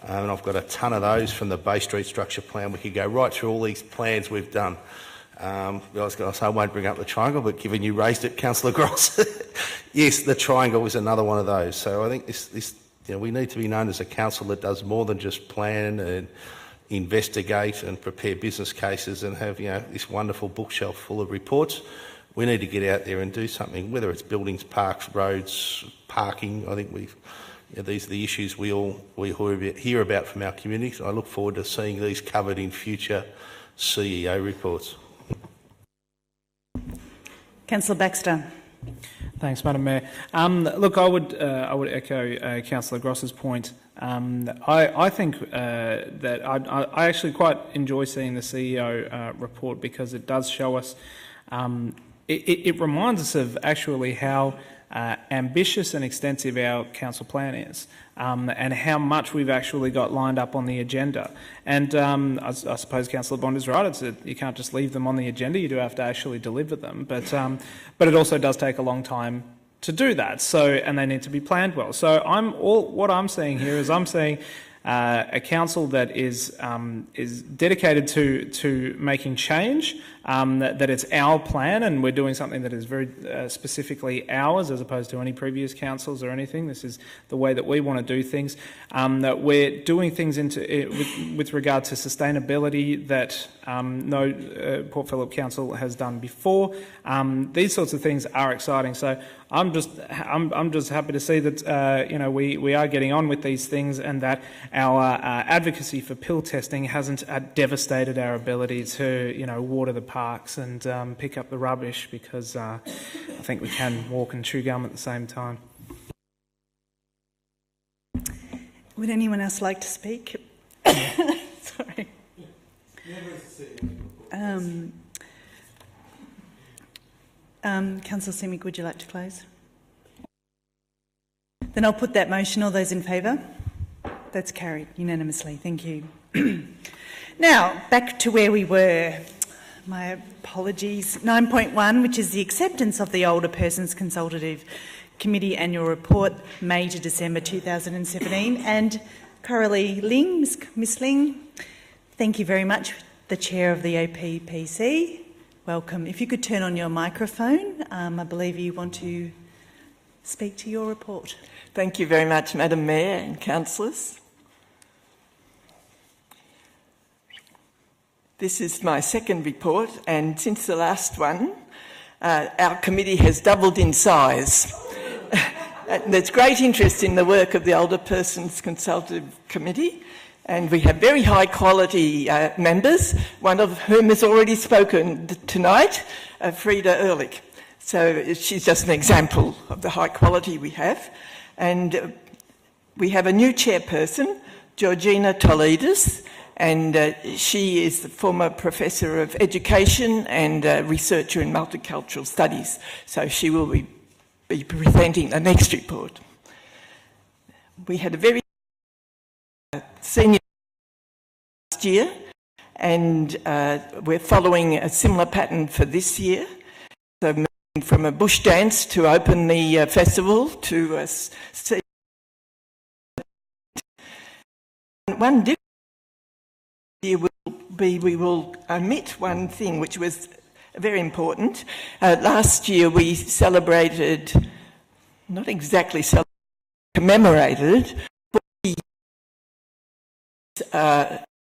And I've got a ton of those from the Bay Street structure plan. We could go right through all these plans we've done. I was going to say I won't bring up the triangle, but given you raised it, Councillor Gross, yes, the triangle was another one of those. So I think this we need to be known as a council that does more than just plan and investigate and prepare business cases and have this wonderful bookshelf full of reports. We need to get out there and do something, whether it's buildings, parks, roads, parking. I think these are the issues we hear about from our communities. I look forward to seeing these covered in future CEO reports. Councillor Baxter. Thanks, Madam Mayor. Look, I would echo Councillor Gross's point. I think that I actually quite enjoy seeing the CEO report because it does show us, it reminds us of actually how ambitious and extensive our council plan is, and how much we've actually got lined up on the agenda. And I suppose Councillor Bond is right. You can't just leave them on the agenda. You do have to actually deliver them. But it also does take a long time to do that. So, and they need to be planned well. So what I'm seeing here is I'm seeing a council that is dedicated to making change, that it's our plan, and we're doing something that is very specifically ours as opposed to any previous councils or anything. This is the way that we want to do things. That we're doing things with regard to sustainability that no Port Phillip Council has done before. These sorts of things are exciting. So I'm just happy to see that we are getting on with these things, and that our advocacy for pill testing hasn't devastated our ability to water the parks and pick up the rubbish, because I think we can walk and chew gum at the same time. Would anyone else like to speak? Sorry. Councillor Simic, would you like to close? Then I'll put that motion. All those in favour? That's carried unanimously. Thank you. Now, back to where we were. My apologies. 9.1, which is the acceptance of the Older Persons Consultative Committee Annual Report, May to December 2017. And Coralie Ling, Miss Ling, thank you very much, the Chair of the OPPC. Welcome. If you could turn on your microphone, I believe you want to speak to your report. Thank you very much, Madam Mayor and councillors. This is my second report, and since the last one, our committee has doubled in size. There's great interest in the work of the Older Persons Consultative Committee, and we have very high quality members, one of whom has already spoken tonight, Frida Ehrlich. So she's just an example of the high quality we have. And we have a new chairperson, Georgina Toledas, and she is the former Professor of Education and researcher in multicultural studies. So she will be presenting the next report. We had a very senior last year, and we're following a similar pattern for this year. So moving from a bush dance to open the festival to see one difference will be we will omit one thing which was very important. Last year we celebrated, not exactly celebrated, commemorated 40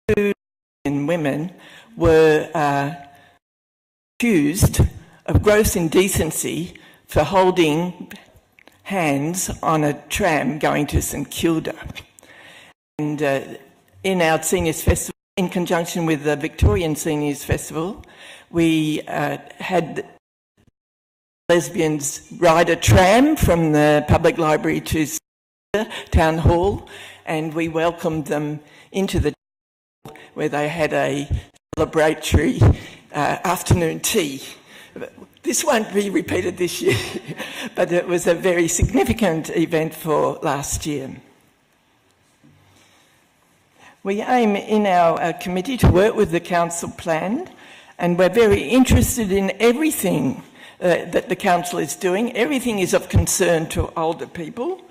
years and women were accused of gross indecency for holding hands on a tram going to St Kilda. And in our Seniors Festival, in conjunction with the Victorian Seniors Festival, we had lesbians ride a tram from the public library to Town Hall, and we welcomed them into the where they had a celebratory afternoon tea. This won't be repeated this year, but it was a very significant event for last year. We aim in our committee to work with the council plan, and we're very interested in everything that the council is doing. Everything is of concern to older people,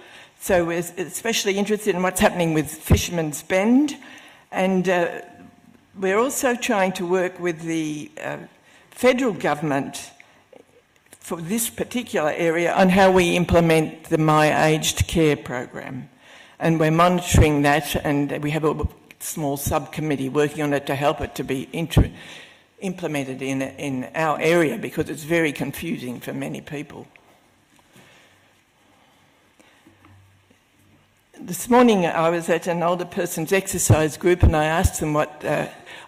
so we're especially interested in what's happening with Fisherman's Bend, and we're also trying to work with the federal government for this particular area on how we implement the My Aged Care program. And we're monitoring that, and we have a small subcommittee working on it to help it to be implemented in our area, because it's very confusing for many people. This morning I was at an older person's exercise group, and I asked them what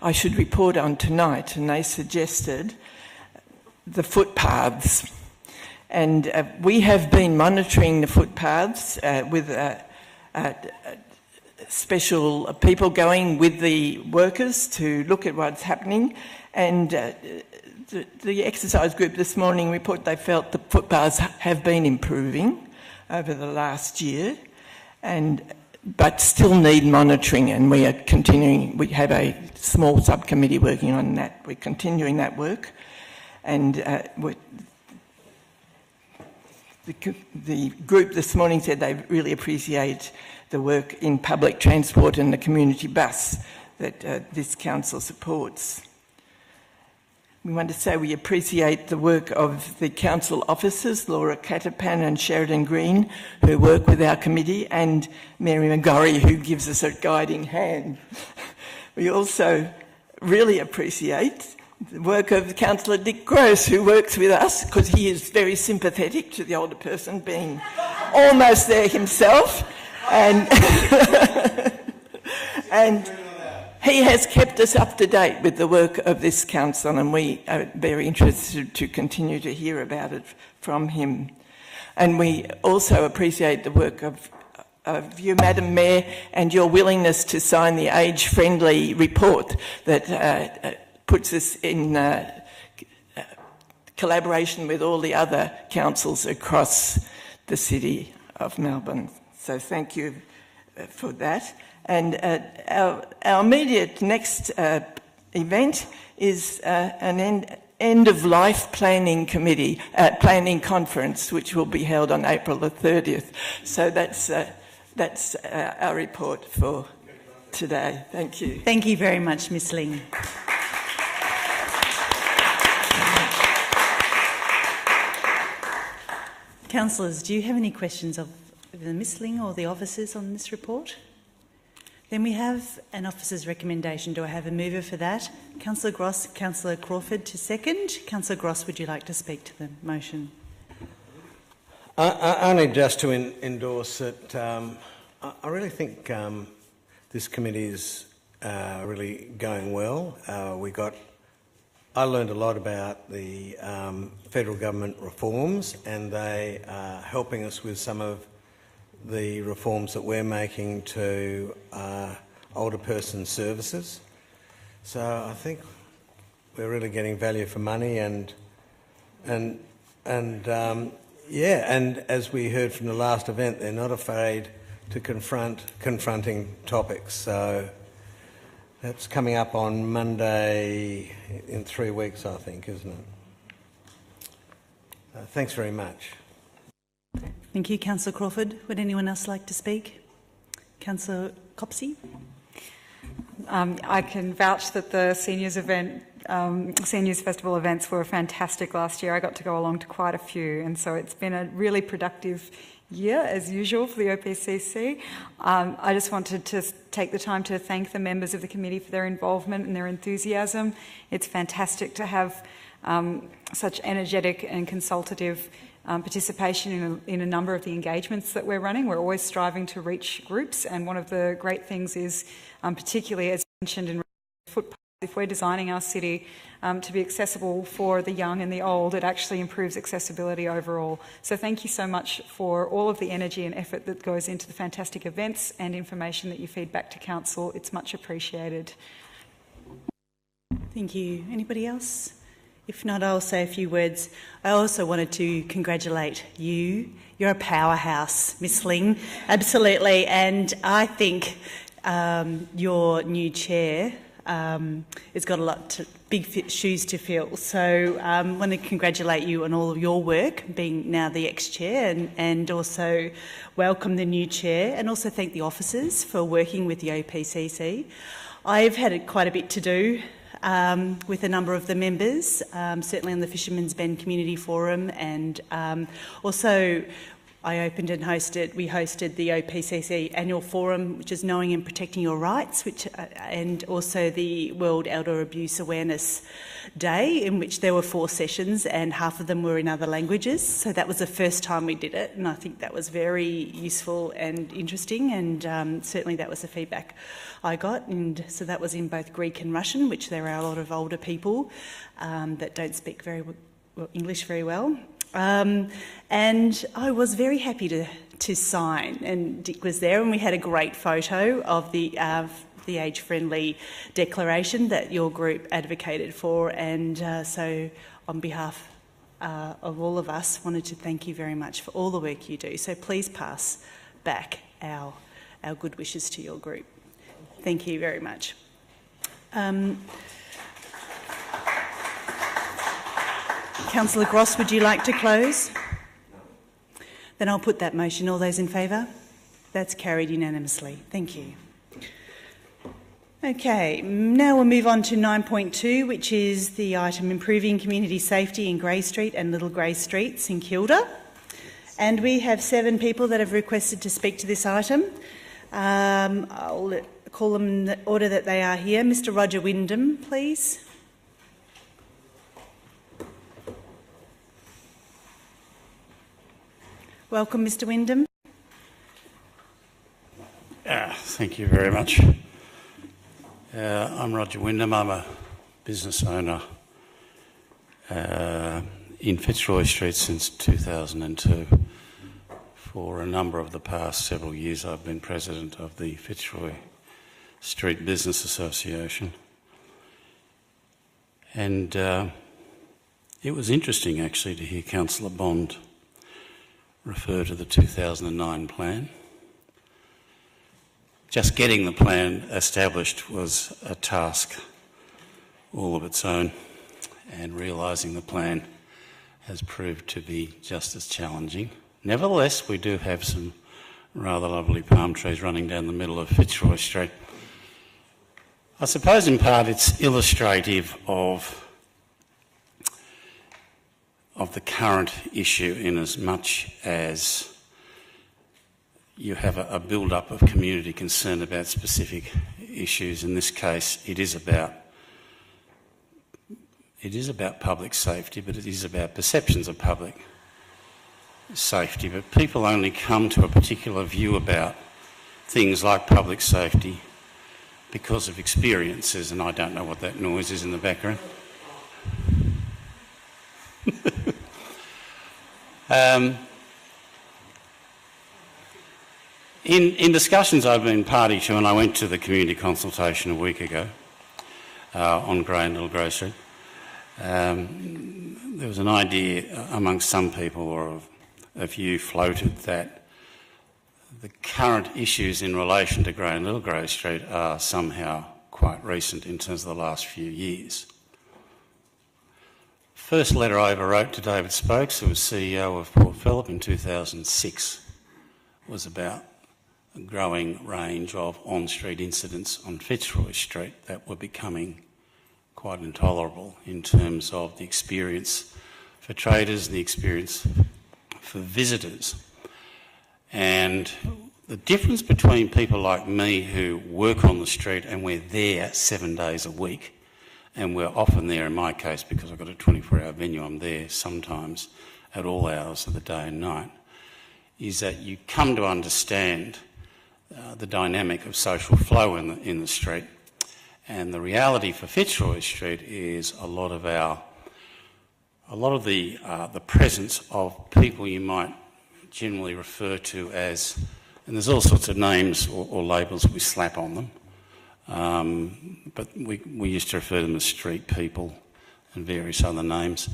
I should report on tonight, and they suggested the footpaths. And we have been monitoring the footpaths with special people going with the workers to look at what's happening. And the exercise group this morning report they felt the footpaths have been improving over the last year, but still need monitoring, and we are continuing. We have a small subcommittee working on that. We're continuing that work, and the group this morning said they really appreciate the work in public transport and the community bus that this council supports. We want to say we appreciate the work of the council officers, Laura Catapan and Sheridan Green, who work with our committee, and Mary McGorry, who gives us a guiding hand. We also really appreciate the work of Councillor Dick Gross, who works with us, because he is very sympathetic to the older person, being almost there himself. And he has kept us up to date with the work of this council, and we are very interested to continue to hear about it from him. And we also appreciate the work of you, Madam Mayor, and your willingness to sign the age-friendly report that puts us in collaboration with all the other councils across the city of Melbourne. So thank you for that. And our immediate next event is an end-of-life planning committee, planning conference, which will be held on April the 30th. So that's our report for today. Thank you. Thank you very much, Ms Ling. Councillors, do you have any questions of Ms Ling or the officers on this report? Then we have an officer's recommendation. Do I have a mover for that? Councillor Gross, Councillor Crawford to second. Councillor Gross, would you like to speak to the motion? Only just to endorse it. I really think this committee is really going well. I learned a lot about the federal government reforms, and they are helping us with some of the reforms that we're making to older person services. So I think we're really getting value for money, and as we heard from the last event, they're not afraid to confronting topics. So that's coming up on Monday in 3 weeks, I think, isn't it? Thanks very much. Thank you, Councillor Crawford. Would anyone else like to speak? Councillor Copsey? I can vouch that the Seniors Festival events were fantastic last year. I got to go along to quite a few, and so it's been a really productive year, as usual, for the OPCC. I just wanted to take the time to thank the members of the committee for their involvement and their enthusiasm. It's fantastic to have such energetic and consultative participation in a number of the engagements that we're running. We're always striving to reach groups, and one of the great things is, particularly as mentioned in footpaths, if we're designing our city to be accessible for the young and the old, it actually improves accessibility overall. So thank you so much for all of the energy and effort that goes into the fantastic events and information that you feed back to Council. It's much appreciated. Thank you. Anybody else? If not, I'll say a few words. I also wanted to congratulate you. You're a powerhouse, Miss Ling, absolutely. And I think your new chair has got big shoes to fill. So I want to congratulate you on all of your work, being now the ex-chair, and also welcome the new chair, and also thank the officers for working with the OPCC. I've had quite a bit to do with a number of the members, certainly on the Fisherman's Bend Community Forum, and also we hosted the OPCC annual forum, which is Knowing and Protecting Your Rights, and also the World Elder Abuse Awareness Day, in which there were 4 sessions and half of them were in other languages. So that was the first time we did it, and I think that was very useful and interesting, and certainly that was the feedback I got. And so that was in both Greek and Russian, which there are a lot of older people that don't speak English very well. And I was very happy to sign, and Dick was there, and we had a great photo of the age-friendly declaration that your group advocated for, and so on behalf of all of us, wanted to thank you very much for all the work you do. So please pass back our good wishes to your group. Thank you very much. Councillor Gross, would you like to close? Then I'll put that motion. All those in favour? That's carried unanimously. Thank you. Okay, now we'll move on to 9.2, which is the item improving community safety in Grey Street and Little Grey Streets in Kilda. And we have 7 people that have requested to speak to this item. I'll call them in the order that they are here. Mr. Roger Wyndham, please. Welcome, Mr. Wyndham. Thank you very much. I'm Roger Wyndham. I'm a business owner in Fitzroy Street since 2002. For a number of the past several years, I've been president of the Fitzroy Street Business Association. And it was interesting, actually, to hear Councillor Bond refer to the 2009 plan. Just getting the plan established was a task all of its own, and realising the plan has proved to be just as challenging. Nevertheless, we do have some rather lovely palm trees running down the middle of Fitzroy Street. I suppose in part it's illustrative of the current issue, in as much as you have a build-up of community concern about specific issues. In this case, it is about public safety, but it is about perceptions of public safety. But people only come to a particular view about things like public safety because of experiences, and I don't know what that noise is in the background. In discussions I've been party to, and I went to the community consultation a week ago on Grey and Little Grey Street, there was an idea amongst some people, or a view floated, that the current issues in relation to Grey and Little Grey Street are somehow quite recent in terms of the last few years. First letter I ever wrote to David Spokes, who was CEO of Port Phillip in 2006, was about a growing range of on-street incidents on Fitzroy Street that were becoming quite intolerable in terms of the experience for traders and the experience for visitors. And the difference between people like me who work on the street and we're there 7 days a week, and we're often there, in my case, because I've got a 24-hour venue, I'm there sometimes at all hours of the day and night, is that you come to understand the dynamic of social flow in the street. And the reality for Fitzroy Street is a lot of the presence of people you might generally refer to as, and there's all sorts of names or labels we slap on them, but we used to refer to them as street people and various other names.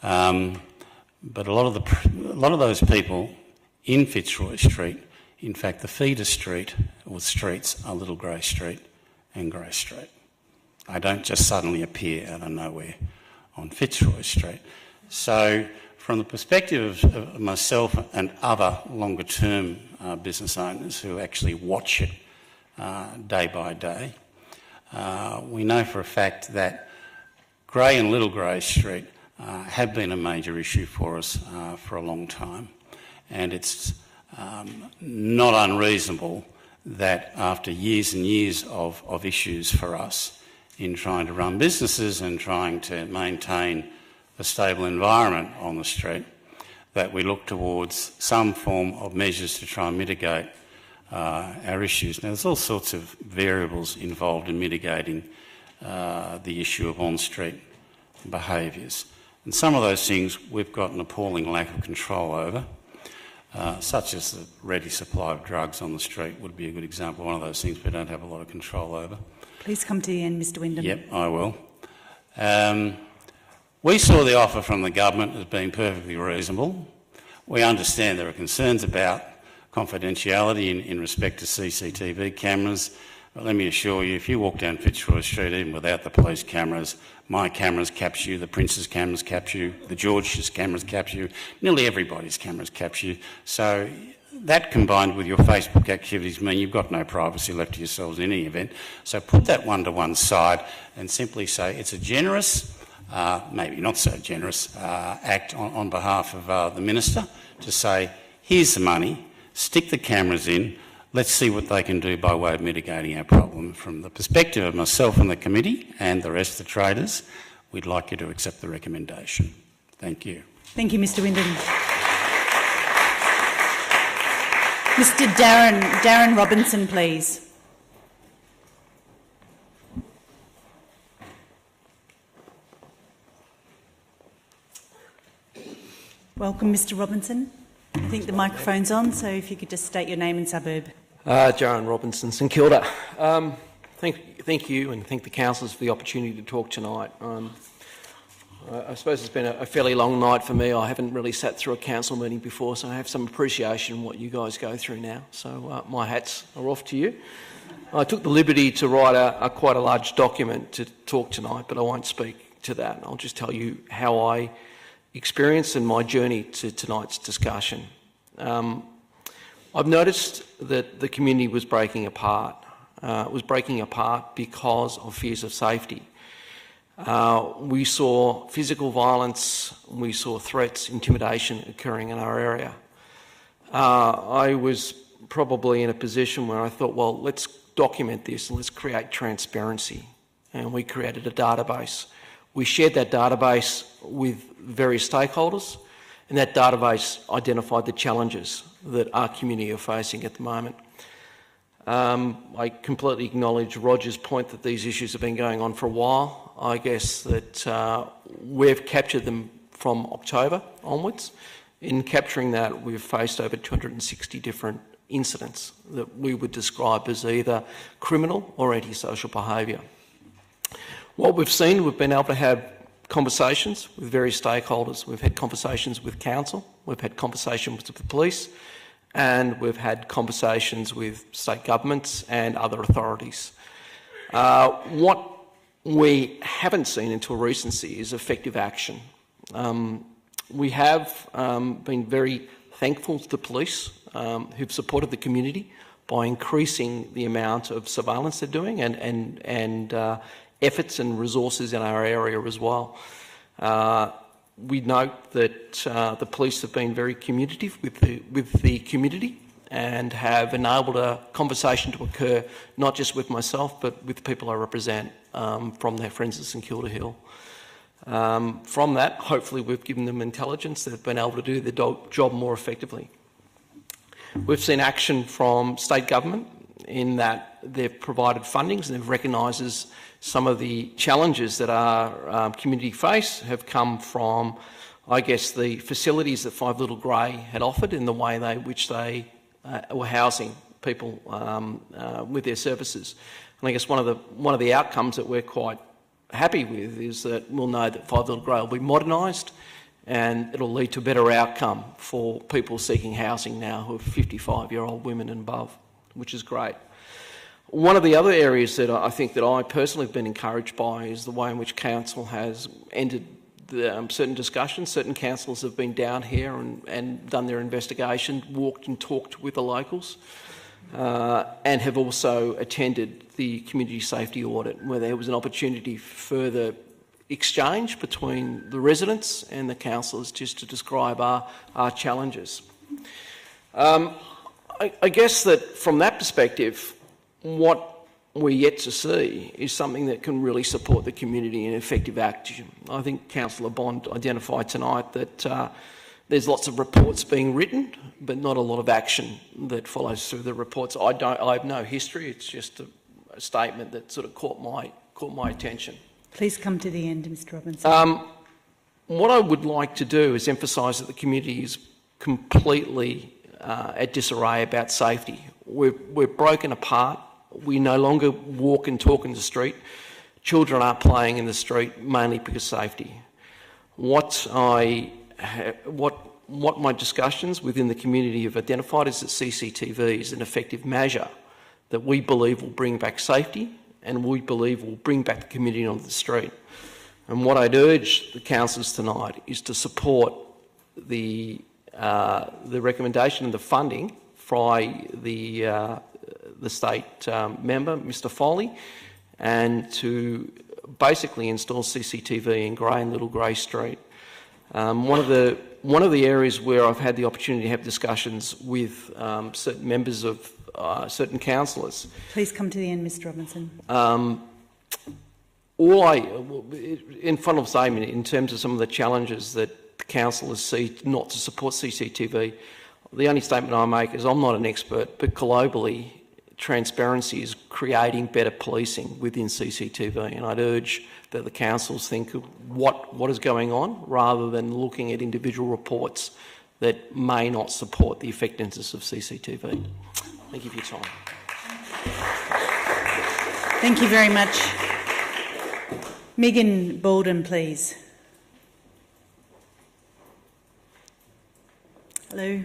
But a lot of those people in Fitzroy Street, in fact, the feeder street or streets are Little Grey Street and Grey Street. They don't just suddenly appear out of nowhere on Fitzroy Street. So, from the perspective of myself and other longer-term business owners who actually watch it day by day, we know for a fact that Grey and Little Grey Street have been a major issue for us for a long time, and it's not unreasonable that after years and years of issues for us in trying to run businesses and trying to maintain a stable environment on the street, that we look towards some form of measures to try and mitigate our issues. Now, there's all sorts of variables involved in mitigating the issue of on-street behaviours. And some of those things we've got an appalling lack of control over, such as the ready supply of drugs on the street would be a good example. One of those things we don't have a lot of control over. Please come to the end, Mr Wyndham. Yep, I will. We saw the offer from the government as being perfectly reasonable. We understand there are concerns about confidentiality in respect to CCTV cameras, but let me assure you, if you walk down Fitzroy Street, even without the police cameras, my cameras capture you, the Prince's cameras capture you, the George's cameras capture you, nearly everybody's cameras capture you. So that combined with your Facebook activities mean you've got no privacy left to yourselves in any event. So put that one to one side and simply say it's a generous, maybe not so generous, act on behalf of the Minister to say, here's the money, stick the cameras in, let's see what they can do by way of mitigating our problem. From the perspective of myself and the committee and the rest of the traders, we'd like you to accept the recommendation. Thank you. Thank you, Mr Wyndham. Mr Darren Robinson, please. Welcome, Mr Robinson. I think the microphone's on, so if you could just state your name and suburb. Darren Robinson, St Kilda. Thank you and thank the councillors for the opportunity to talk tonight. I suppose it's been a fairly long night for me. I haven't really sat through a council meeting before, so I have some appreciation of what you guys go through now. So my hats are off to you. I took the liberty to write quite a large document to talk tonight, but I won't speak to that. I'll just tell you how I experienced and my journey to tonight's discussion. I've noticed that the community was breaking apart. It was breaking apart because of fears of safety. We saw physical violence, we saw threats, intimidation occurring in our area. I was probably in a position where I thought, well, let's document this and let's create transparency. And we created a database. We shared that database with various stakeholders, and that database identified the challenges that our community are facing at the moment. I completely acknowledge Roger's point that these issues have been going on for a while. I guess that we've captured them from October onwards. In capturing that, we've faced over 260 different incidents that we would describe as either criminal or antisocial behaviour. What we've seen, we've been able to have conversations with various stakeholders. We've had conversations with council, we've had conversations with the police, and we've had conversations with state governments and other authorities. What we haven't seen until recency is effective action. We have been very thankful to the police who've supported the community by increasing the amount of surveillance they're doing and efforts and resources in our area as well. We note that the police have been very communicative with the community and have enabled a conversation to occur not just with myself but with people I represent from their friends at St Kilda Hill. From that, hopefully we've given them intelligence that they've been able to do their job more effectively. We've seen action from state government in that they've provided fundings and they've recognised some of the challenges that our community face have come from, I guess, the facilities that Five Little Grey had offered in the way which they were housing people with their services. And I guess one of the outcomes that we're quite happy with is that we'll know that Five Little Grey will be modernised and it'll lead to a better outcome for people seeking housing now who are 55-year-old women and above, which is great. One of the other areas that I think that I personally have been encouraged by is the way in which council has ended certain discussions. Certain councillors have been down here and done their investigation, walked and talked with the locals, and have also attended the community safety audit, where there was an opportunity for further exchange between the residents and the councillors just to describe our challenges. I guess that from that perspective, what we're yet to see is something that can really support the community in effective action. I think Councillor Bond identified tonight that there's lots of reports being written, but not a lot of action that follows through the reports. I have no history. It's just a statement that sort of caught my attention. Please come to the end, Mr Robinson. what I would like to do is emphasise that the community is completely at disarray about safety. We're broken apart. We no longer walk and talk in the street. Children are playing in the street mainly because of safety. What my discussions within the community have identified is that CCTV is an effective measure that we believe will bring back safety and we believe will bring back the community onto the street. And what I'd urge the councillors tonight is to support the recommendation and the funding by the state member, Mr Foley, and to basically install CCTV in Grey and Little Grey Street. One of the areas where I've had the opportunity to have discussions with certain members of certain councillors. Please come to the end, Mr Robinson. In front of Damien, in terms of some of the challenges that the councillors see not to support CCTV, the only statement I make is I'm not an expert, but globally, transparency is creating better policing within CCTV, and I'd urge that the councils think of what is going on rather than looking at individual reports that may not support the effectiveness of CCTV. Thank you for your time. Thank you very much. Megan Baldwin, please. Hello.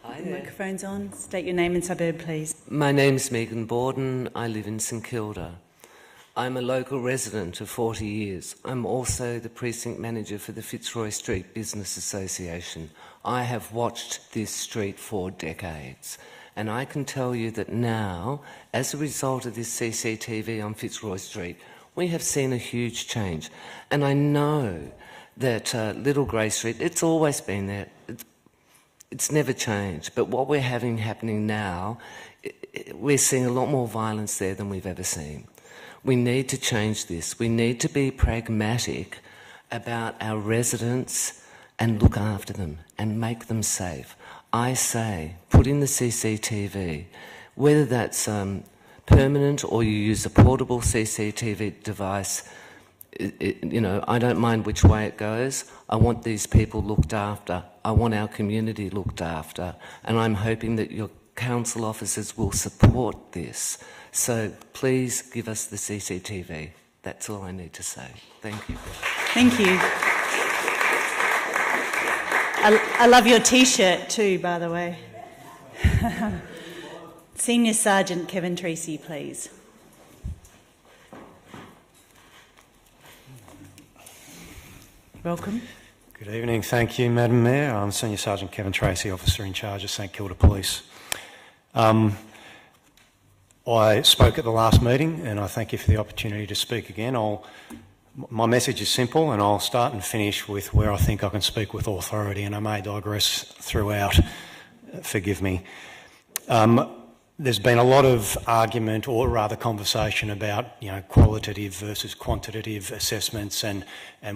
Hi The there. microphone's on. State your name and suburb, please. My name's Megan Borden. I live in St Kilda. I'm a local resident of 40 years. I'm also the precinct manager for the Fitzroy Street Business Association. I have watched this street for decades, and I can tell you that now, as a result of this CCTV on Fitzroy Street, we have seen a huge change. And I know that Little Grey Street, it's always been there. It's never changed. But what we're having happening now, we're seeing a lot more violence there than we've ever seen. We need to change this. We need to be pragmatic about our residents and look after them and make them safe. I say, put in the CCTV, whether that's permanent or you use a portable CCTV device, you know, I don't mind which way it goes. I want these people looked after. I want our community looked after. And I'm hoping that your council officers will support this. So please give us the CCTV. That's all I need to say. Thank you. Thank you. I love your T-shirt too, by the way. Senior Sergeant Kevin Treacy, please. Welcome. Good evening. Thank you, Madam Mayor. I'm Senior Sergeant Kevin Treacy, Officer in Charge of St Kilda Police. I spoke at the last meeting and I thank you for the opportunity to speak again. My message is simple and I'll start and finish with where I think I can speak with authority, and I may digress throughout. Forgive me. There's been a lot of argument, or rather conversation, about, you know, qualitative versus quantitative assessments and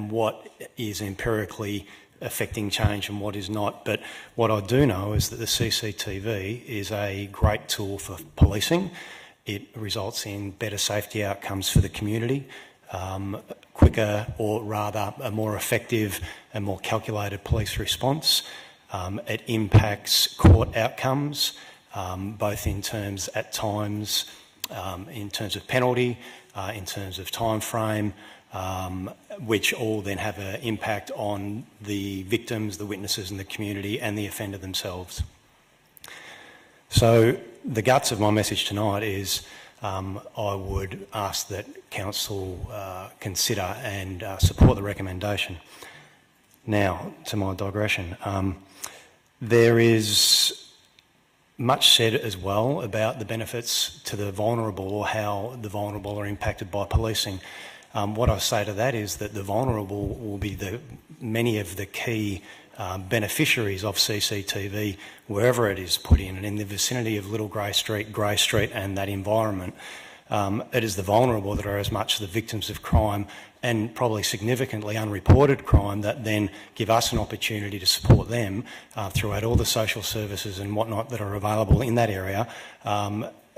what is empirically affecting change and what is not. But what I do know is that the CCTV is a great tool for policing. It results in better safety outcomes for the community, quicker, or rather a more effective and more calculated police response. It impacts court outcomes, both in terms at times, in terms of penalty, in terms of time frame, which all then have an impact on the victims, the witnesses and the community and the offender themselves. So the guts of my message tonight is I would ask that Council consider and support the recommendation. Now, to my digression. There is much said as well about the benefits to the vulnerable, or how the vulnerable are impacted by policing. What I say to that is that the vulnerable will be many of the key beneficiaries of CCTV wherever it is put in, and in the vicinity of Little Grey Street and that environment. It is the vulnerable that are as much the victims of crime, and probably significantly unreported crime, that then give us an opportunity to support them throughout all the social services and whatnot that are available in that area,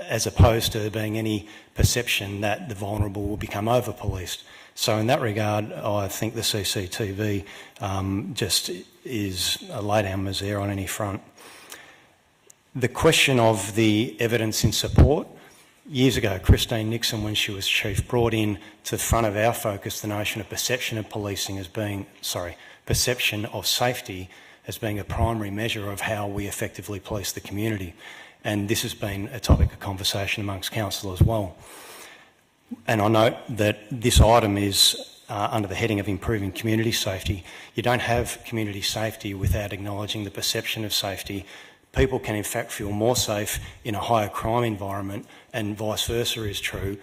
as opposed to being any perception that the vulnerable will become over-policed. So in that regard, I think the CCTV just is a lay-down misere on any front. The question of the evidence in support, years ago, Christine Nixon, when she was chief, brought in to the front of our focus the notion of perception of policing as being, perception of safety as being a primary measure of how we effectively police the community. And this has been a topic of conversation amongst council as well. And I note that this item is under the heading of improving community safety. You don't have community safety without acknowledging the perception of safety. People can in fact feel more safe in a higher crime environment, and vice versa is true,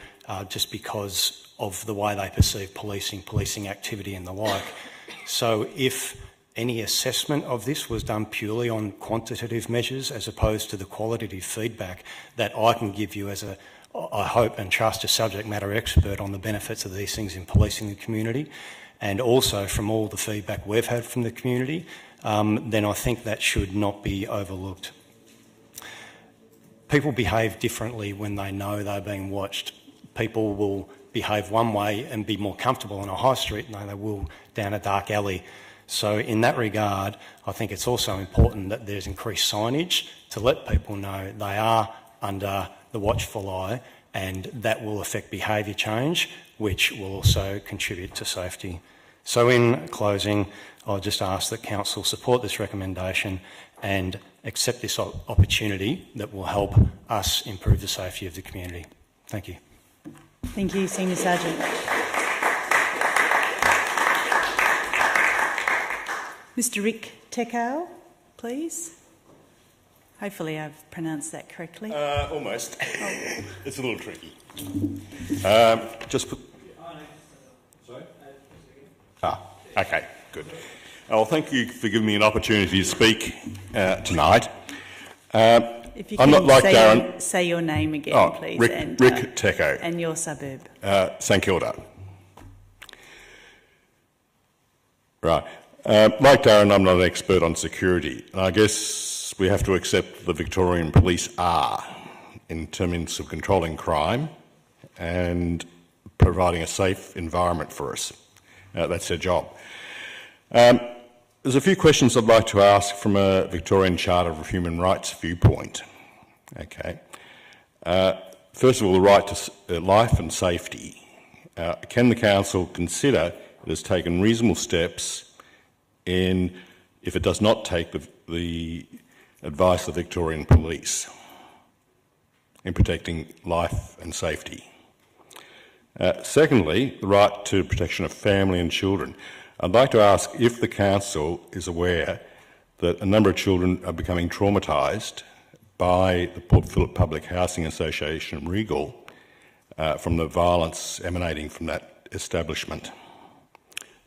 just because of the way they perceive policing activity and the like. So if any assessment of this was done purely on quantitative measures as opposed to the qualitative feedback that I can give you as a, I hope and trust, a subject matter expert on the benefits of these things in policing the community, and also from all the feedback we've had from the community, then I think that should not be overlooked. People behave differently when they know they're being watched. People will behave one way and be more comfortable on a high street than they will down a dark alley. So in that regard, I think it's also important that there's increased signage to let people know they are under the watchful eye, and that will affect behaviour change, which will also contribute to safety. So in closing, I'll just ask that Council support this recommendation and accept this opportunity that will help us improve the safety of the community. Thank you. Thank you, Senior Sergeant. Mr Rick Tekau, please. Hopefully I've pronounced that correctly. Almost. It's a little tricky. Just put... Sorry? Okay, good. Well, thank you for giving me an opportunity to speak tonight. If you I'm can not like Darren. Say your name again, please. Rick Tekau. And your suburb. St Kilda. Right. Like Darren, I'm not an expert on security, and I guess we have to accept the Victorian Police are in terms of controlling crime and providing a safe environment for us. That's their job. There's a few questions I'd like to ask from a Victorian Charter of Human Rights viewpoint. Okay. First of all, the right to life and safety. Can the Council consider it has taken reasonable steps if it does not take the advice of the Victorian Police in protecting life and safety? Secondly, the right to protection of family and children. I'd like to ask if the Council is aware that a number of children are becoming traumatised by the Port Phillip Public Housing Association, Regal, from the violence emanating from that establishment.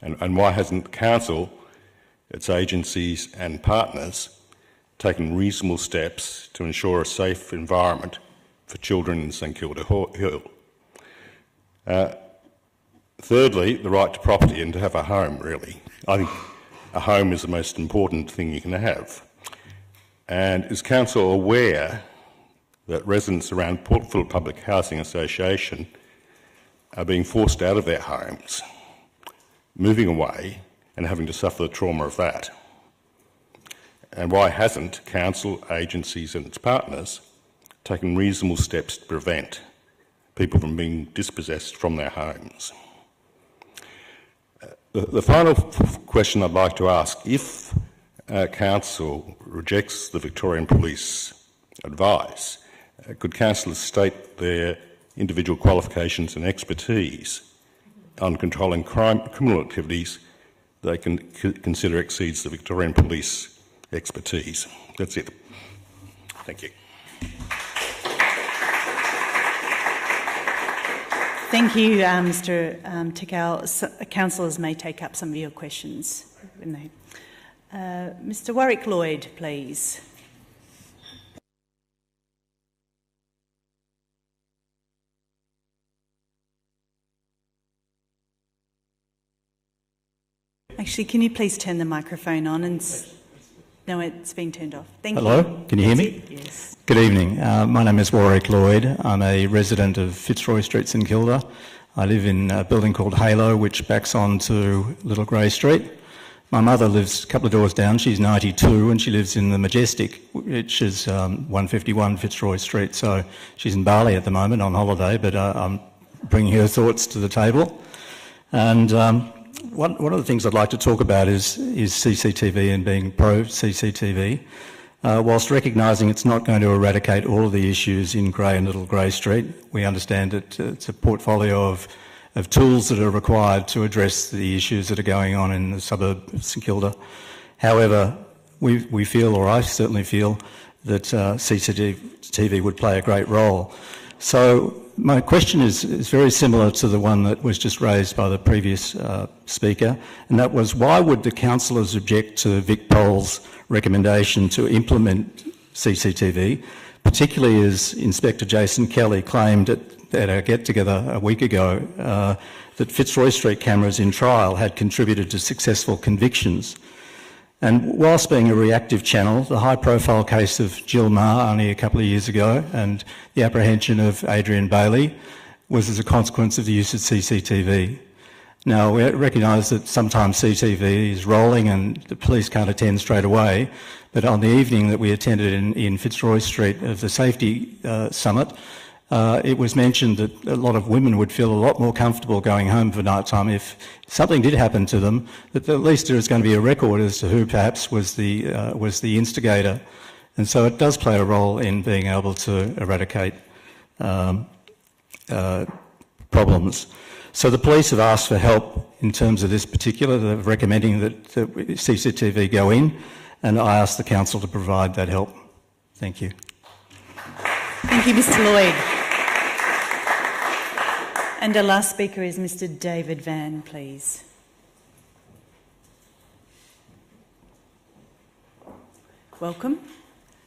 And why hasn't the Council, its agencies and partners, taken reasonable steps to ensure a safe environment for children in St Kilda Hill? Thirdly, the right to property and to have a home, really. I think a home is the most important thing you can have. And is Council aware that residents around Port Phillip Public Housing Association are being forced out of their homes, moving away and having to suffer the trauma of that? And why hasn't Council, agencies and its partners taken reasonable steps to prevent people from being dispossessed from their homes? The final question I'd like to ask, if Council rejects the Victorian Police advice, could councillors state their individual qualifications and expertise on controlling criminal activities they can consider exceeds the Victorian Police expertise? That's it. Thank you. Thank you, Mr Tekau. Councillors may take up some of your questions. Mr Warwick Lloyd, please. Actually, can you please turn the microphone on? And No, it's been turned off. Thank you. Hello, can you hear me? Yes. Good evening. My name is Warwick Lloyd. I'm a resident of Fitzroy Street in Kilda. I live in a building called Halo, which backs on to Little Grey Street. My mother lives a couple of doors down. She's 92 and she lives in the Majestic, which is 151 Fitzroy Street. So she's in Bali at the moment on holiday, but I'm bringing her thoughts to the table. And one of the things I'd like to talk about is CCTV and being pro-CCTV. Whilst recognising it's not going to eradicate all of the issues in Grey and Little Grey Street, we understand that it's a portfolio of tools that are required to address the issues that are going on in the suburb of St Kilda. However, we feel, or I certainly feel, that CCTV would play a great role. So my question is very similar to the one that was just raised by the previous speaker, and that was, why would the councillors object to Vic Poll's recommendation to implement CCTV, particularly as Inspector Jason Kelly claimed at our get-together a week ago that Fitzroy Street cameras in trial had contributed to successful convictions. And whilst being a reactive channel, the high-profile case of Jill Maher only a couple of years ago and the apprehension of Adrian Bailey was as a consequence of the use of CCTV. Now, we recognise that sometimes CCTV is rolling and the police can't attend straight away, but on the evening that we attended in Fitzroy Street of the Safety Summit, it was mentioned that a lot of women would feel a lot more comfortable going home for night time if something did happen to them, that at least there is going to be a record as to who perhaps was the instigator. And so it does play a role in being able to eradicate problems. So the police have asked for help in terms of this particular. They're recommending that CCTV go in, and I ask the council to provide that help. Thank you. Thank you, Mr Lloyd. And our last speaker is Mr David Van, please. Welcome.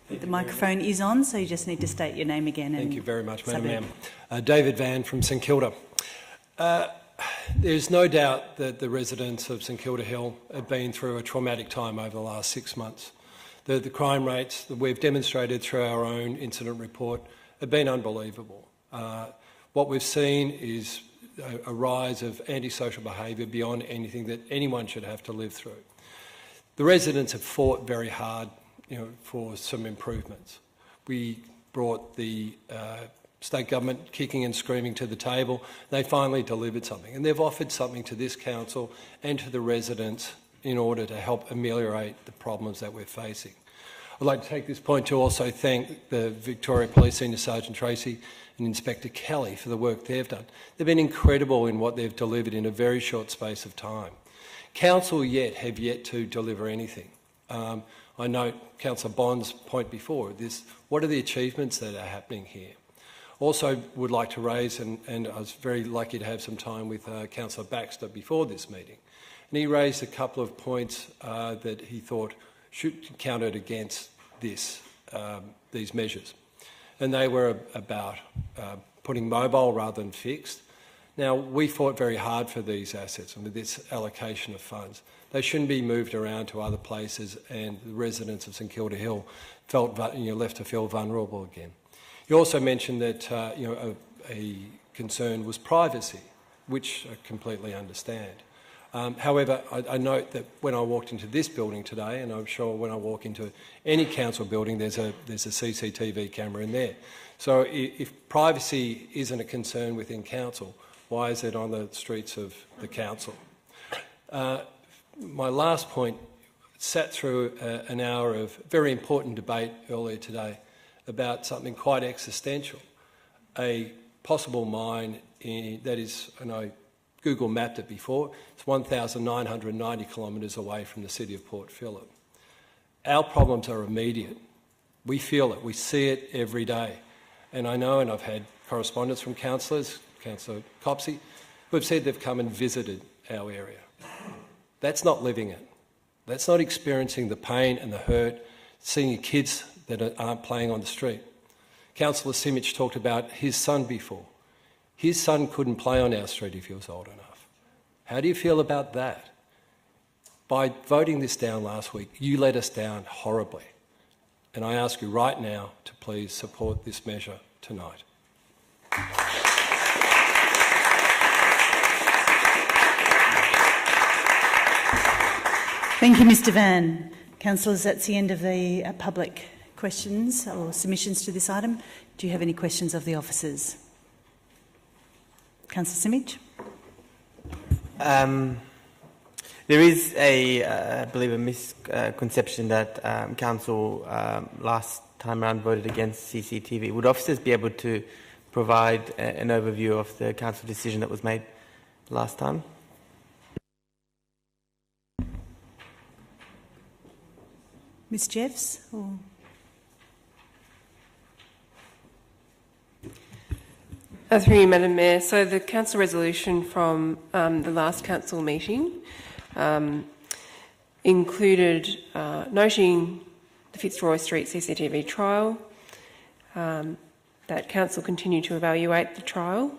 The microphone is on, so you just need to state your name again. Thank you very much, Madam Mayor. David Van from St Kilda. There's no doubt that the residents of St Kilda Hill have been through a traumatic time over the last 6 months. The crime rates that we've demonstrated through our own incident report have been unbelievable. What we've seen is a rise of antisocial behaviour beyond anything that anyone should have to live through. The residents have fought very hard, for some improvements. We brought the state government kicking and screaming to the table. They finally delivered something, and they've offered something to this council and to the residents in order to help ameliorate the problems that we're facing. I'd like to take this point to also thank the Victoria Police Senior Sergeant Tracy and Inspector Kelly for the work they've done. They've been incredible in what they've delivered in a very short space of time. Council have yet to deliver anything. I note Councillor Bond's point before this. What are the achievements that are happening here? Also would like to raise, and I was very lucky to have some time with Councillor Baxter before this meeting, and he raised a couple of points that he thought should counted against these measures. And they were about putting mobile rather than fixed. Now, we fought very hard for these assets and with this allocation of funds. They shouldn't be moved around to other places, and the residents of St Kilda Hill felt left to feel vulnerable again. You also mentioned that a concern was privacy, which I completely understand. However, I note that when I walked into this building today, and I'm sure when I walk into any council building, there's a CCTV camera in there. So if privacy isn't a concern within council, why is it on the streets of the council? My last point, sat through an hour of very important debate earlier today about something quite existential, a possible mine that is, and I Google mapped it before, it's 1,990 kilometres away from the city of Port Phillip. Our problems are immediate. We feel it, we see it every day. And I know, and I've had correspondence from councillors, Councillor Copsey, who have said they've come and visited our area. That's not living it. That's not experiencing the pain and the hurt, seeing kids that aren't playing on the street. Councillor Simic talked about his son before. His son couldn't play on our street if he was old enough. How do you feel about that? by voting this down last week, you let us down horribly. And I ask you right now to please support this measure tonight. Thank you, Mr Van. Councillors, that's the end of the public questions or submissions to this item. Do you have any questions of the officers? Councillor Simic? There is I believe, a misconception that Council last time around voted against CCTV. Would officers be able to provide an overview of the Council decision that was made last time? Ms Jeffs? Or... Through you, Madam Mayor. So the Council resolution from the last Council meeting included noting the Fitzroy Street CCTV trial, that Council continued to evaluate the trial,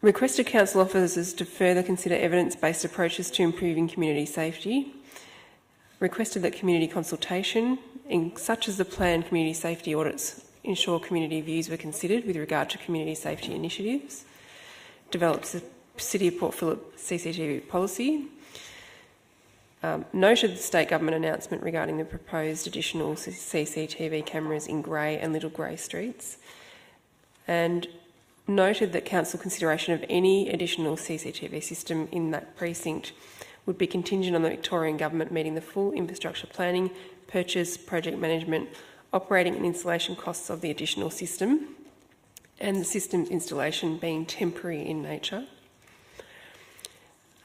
requested Council officers to further consider evidence-based approaches to improving community safety, requested that community consultation, such as the planned community safety audits, ensure community views were considered with regard to community safety initiatives, developed the City of Port Phillip CCTV policy, noted the state government announcement regarding the proposed additional CCTV cameras in Grey and Little Grey streets, and noted that Council consideration of any additional CCTV system in that precinct would be contingent on the Victorian Government meeting the full infrastructure planning, purchase, project management, operating and installation costs of the additional system, and the system's installation being temporary in nature.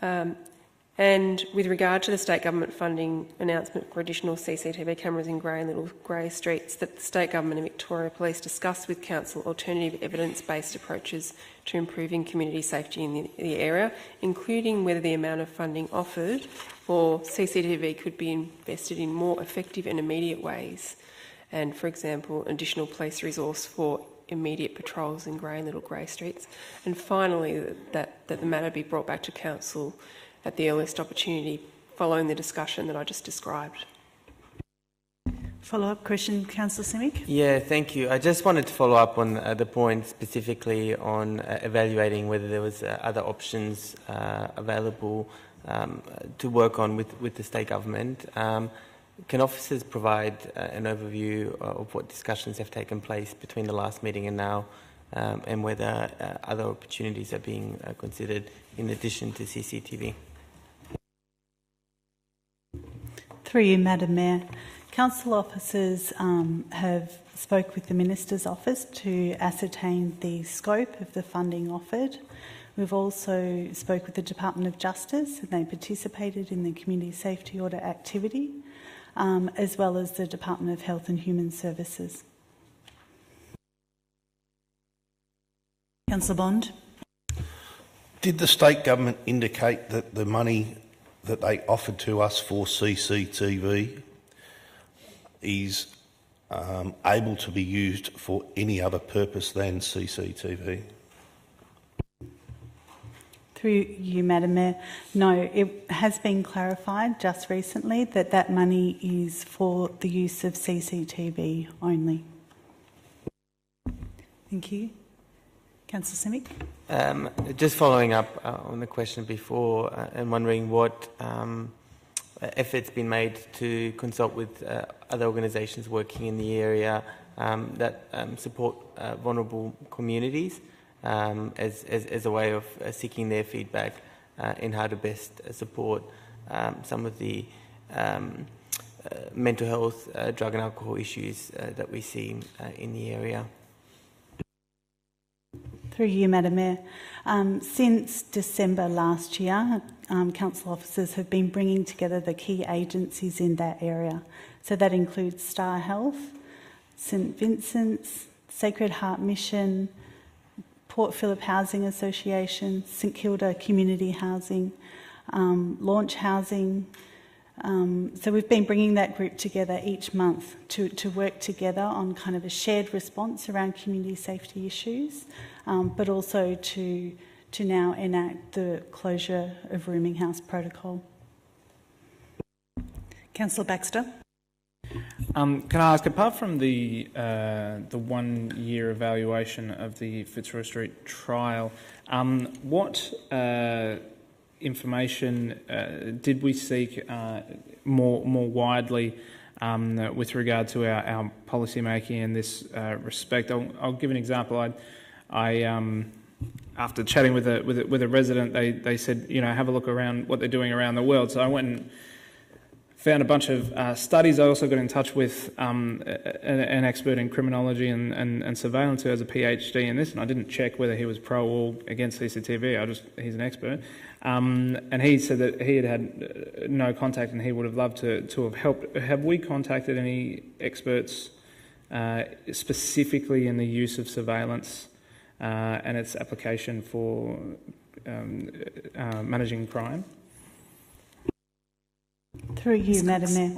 And with regard to the state government funding announcement for additional CCTV cameras in Grey and Little Grey streets, that the state government and Victoria Police discussed with Council alternative evidence-based approaches to improving community safety in the area, including whether the amount of funding offered for CCTV could be invested in more effective and immediate ways, and, for example, additional police resource for immediate patrols in Grey and Little Grey streets. And finally, that the matter be brought back to Council at the earliest opportunity following the discussion that I just described. Follow-up question, Councillor Simic? Yeah, thank you. I just wanted to follow up on the point specifically on evaluating whether there was other options available to work on with the state government. Can officers provide an overview of what discussions have taken place between the last meeting and now, and whether other opportunities are being considered in addition to CCTV? Through you, Madam Mayor. Council officers have spoke with the Minister's Office to ascertain the scope of the funding offered. We've also spoke with the Department of Justice, and they participated in the community safety audit activity, as well as the Department of Health and Human Services. Councillor Bond. Did the state government indicate that the money that they offered to us for CCTV is able to be used for any other purpose than CCTV? Through you, Madam Mayor. No, it has been clarified just recently that that money is for the use of CCTV only. Thank you. Councillor Simic? Just following up on the question before and wondering what efforts been made to consult with other organisations working in the area that support vulnerable communities as a way of seeking their feedback in how to best support some of the mental health, drug and alcohol issues that we see in the area. Through you, Madam Mayor. Since December last year, council officers have been bringing together the key agencies in that area. So that includes Star Health, St Vincent's, Sacred Heart Mission, Port Phillip Housing Association, St Kilda Community Housing, Launch Housing. So we've been bringing that group together each month to work together on kind of a shared response around community safety issues, but also to to now enact the closure of rooming house protocol. Councillor Baxter. Can I ask, apart from the 1 year evaluation of the Fitzroy Street trial, what information did we seek more widely with regard to our policy making in this respect? I'll give an example. I after chatting with a resident, they said, you know, have a look around what they're doing around the world. So I went and found a bunch of studies. I also got in touch with an expert in criminology and surveillance who has a PhD in this, and I didn't check whether he was pro or against CCTV. He's an expert. And he said that he had no contact and he would have loved to have helped. Have we contacted any experts specifically in the use of surveillance and its application for managing crime? Through you, Madam Mayor.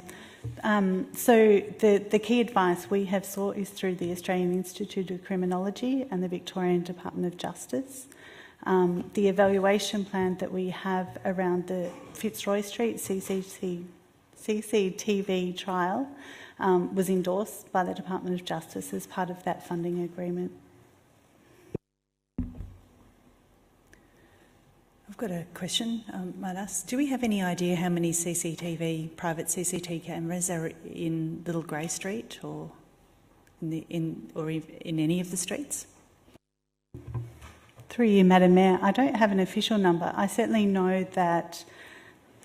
So the key advice we have sought is through the Australian Institute of Criminology and the Victorian Department of Justice. The evaluation plan that we have around the Fitzroy Street CCTV trial was endorsed by the Department of Justice as part of that funding agreement. I've got a question, might ask. Do we have any idea how many private CCTV cameras are in Little Grey Street or in any of the streets? Through you, Madam Mayor, I don't have an official number. I certainly know that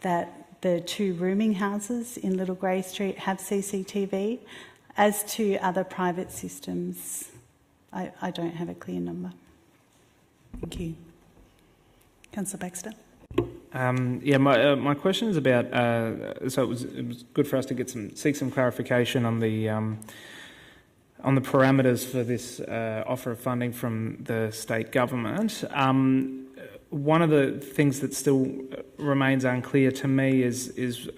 the 2 rooming houses in Little Grey Street have CCTV. As to other private systems, I don't have a clear number. Thank you. Councillor Baxter. My question is about. So it was good for us to seek some clarification on the parameters for this offer of funding from the state government. One of the things that still remains unclear to me is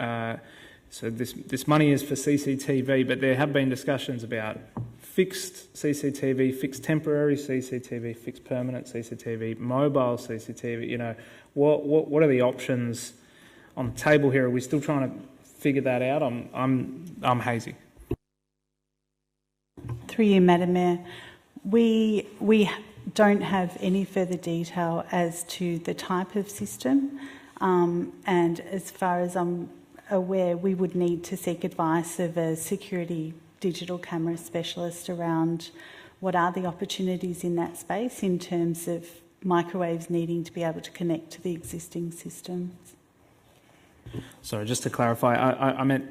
so this money is for CCTV, but there have been discussions about fixed CCTV, fixed temporary CCTV, fixed permanent CCTV, mobile CCTV. You know, what are the options on the table here? Are we still trying to figure that out? I'm hazy. Through you, Madam Mayor, we don't have any further detail as to the type of system, and as far as I'm aware, we would need to seek advice of a security digital camera specialist around what are the opportunities in that space in terms of microwaves needing to be able to connect to the existing systems. Sorry, just to clarify, I meant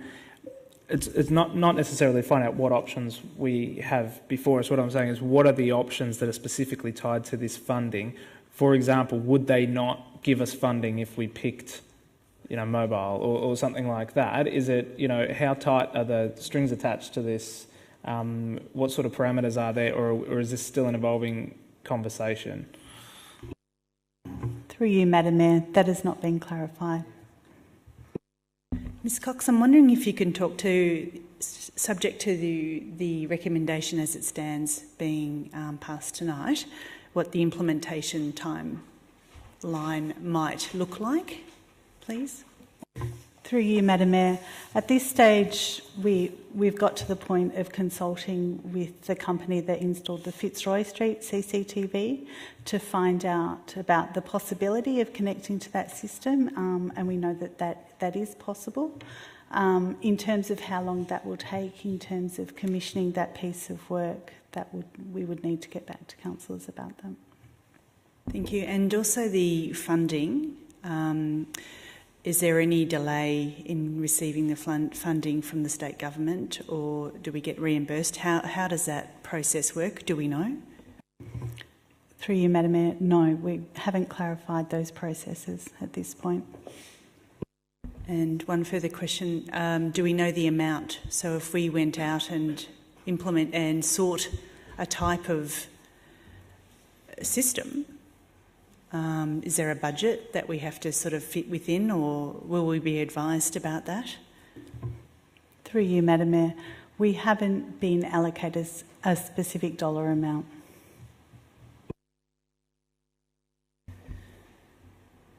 it's not necessarily find out what options we have before us. What I'm saying is, what are the options that are specifically tied to this funding? For example, would they not give us funding if we picked, mobile or something like that? Is it, how tight are the strings attached to this? What sort of parameters are there, or is this still an evolving conversation? Through you, Madam Mayor, that has not been clarified. Ms Cox, I'm wondering if you can talk to, subject to the recommendation as it stands being passed tonight, what the implementation timeline might look like, please. Through you, Madam Mayor, at this stage we've got to the point of consulting with the company that installed the Fitzroy Street CCTV to find out about the possibility of connecting to that system, and we know that is possible. In terms of how long that will take, in terms of commissioning that piece of work, we would need to get back to councillors about that. Thank you. And also the funding. Is there any delay in receiving the funding from the state government, or do we get reimbursed? How does that process work? Do we know? Through you, Madam Mayor, no, we haven't clarified those processes at this point. And one further question, do we know the amount? So if we went out and implement and sought a type of system, is there a budget that we have to sort of fit within, or will we be advised about that? Through you, Madam Mayor, we haven't been allocated a specific dollar amount.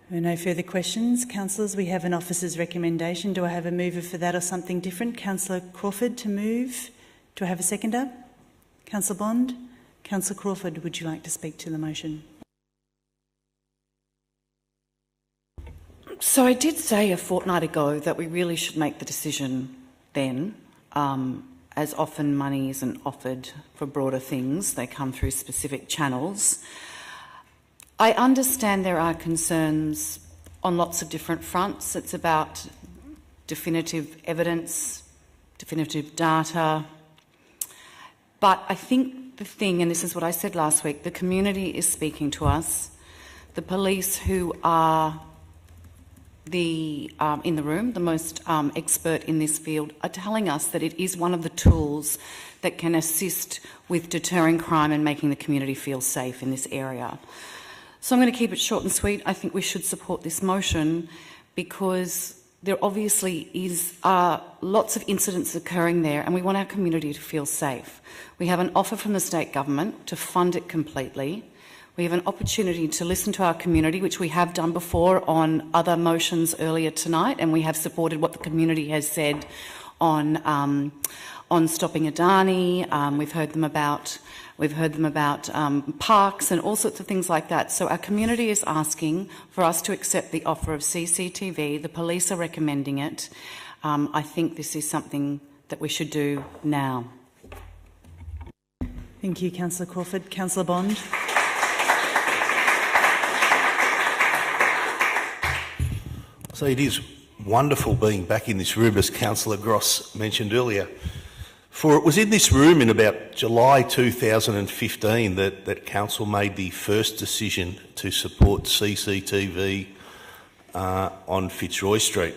There are no further questions. Councillors, we have an officer's recommendation. Do I have a mover for that or something different? Councillor Crawford to move. Do I have a seconder? Councillor Bond? Councillor Crawford, would you like to speak to the motion? So I did say a fortnight ago that we really should make the decision then. As often money isn't offered for broader things, they come through specific channels. I understand there are concerns on lots of different fronts. It's about definitive evidence, definitive data. But I think the thing, and this is what I said last week, the community is speaking to us. The police, who are in the room, the most expert in this field, are telling us that it is one of the tools that can assist with deterring crime and making the community feel safe in this area. So I'm going to keep it short and sweet. I think we should support this motion because there obviously is lots of incidents occurring there and we want our community to feel safe. We have an offer from the state government to fund it completely. We have an opportunity to listen to our community, which we have done before on other motions earlier tonight, and we have supported what the community has said on stopping Adani. We've heard them about parks and all sorts of things like that. So our community is asking for us to accept the offer of CCTV. The police are recommending it. I think this is something that we should do now. Thank you, Councillor Crawford. Councillor Bond. So it is wonderful being back in this room, as Councillor Gross mentioned earlier. For it was in this room in about July 2015 that Council made the first decision to support CCTV on Fitzroy Street.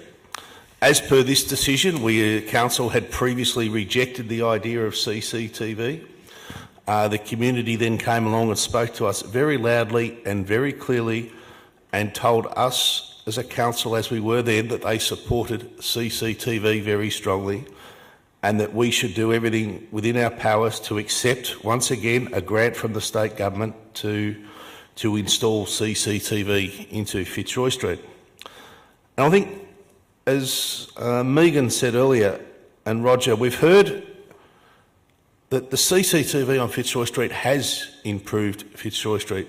As per this decision, Council had previously rejected the idea of CCTV. The community then came along and spoke to us very loudly and very clearly and told us as a council, as we were then, that they supported CCTV very strongly and that we should do everything within our powers to accept, once again, a grant from the state government to install CCTV into Fitzroy Street. And I think, as Megan said earlier, and Roger, we've heard that the CCTV on Fitzroy Street has improved Fitzroy Street.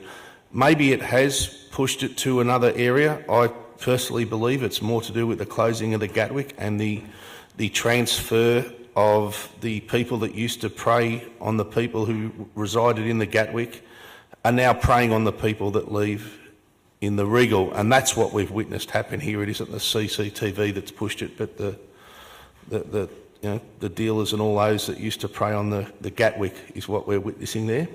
Maybe it has pushed it to another area. I personally believe it's more to do with the closing of the Gatwick and the transfer of the people that used to prey on the people who resided in the Gatwick are now preying on the people that live in the Regal, and that's what we've witnessed happen here. It isn't the CCTV that's pushed it, but the dealers and all those that used to prey on the Gatwick is what we're witnessing there.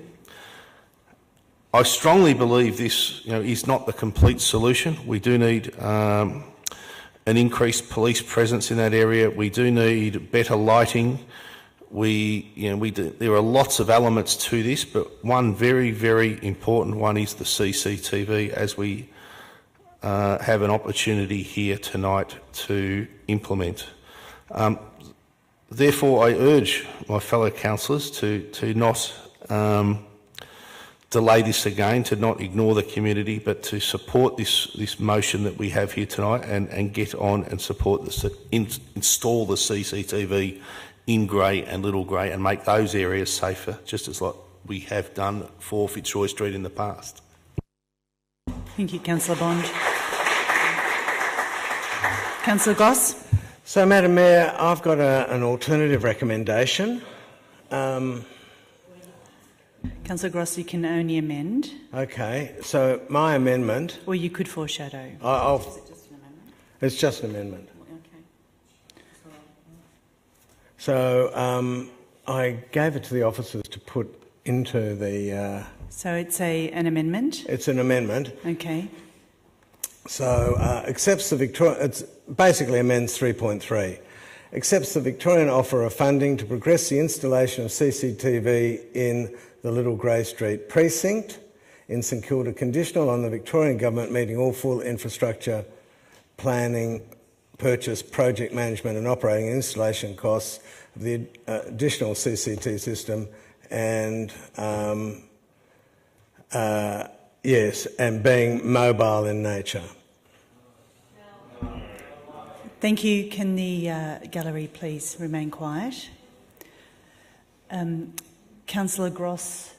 I strongly believe this is not the complete solution. We do need an increased police presence in that area. We do need better lighting. There are lots of elements to this, but one very, very important one is the CCTV, as we have an opportunity here tonight to implement. Therefore, I urge my fellow councillors to not delay this again, to not ignore the community, but to support this motion that we have here tonight and get on and support install the CCTV in Grey and Little Grey and make those areas safer, just as like we have done for Fitzroy Street in the past. Thank you, Councillor Bond. Councillor Goss. So, Madam Mayor, I've got an alternative recommendation. Councillor Gross, you can only amend. Okay, so my amendment... Or you could foreshadow. Is it just an amendment? It's just an amendment. Okay. So I gave it to the officers to put into the... So it's an amendment? It's an amendment. Okay. So accepts the Victorian... It basically amends 3.3. Accepts the Victorian offer of funding to progress the installation of CCTV in the Little Grey Street Precinct in St Kilda, conditional on the Victorian Government meeting all full infrastructure planning, purchase, project management and operating installation costs of the additional CCT system and and being mobile in nature. Thank you. Can the gallery please remain quiet? Councillor Gross,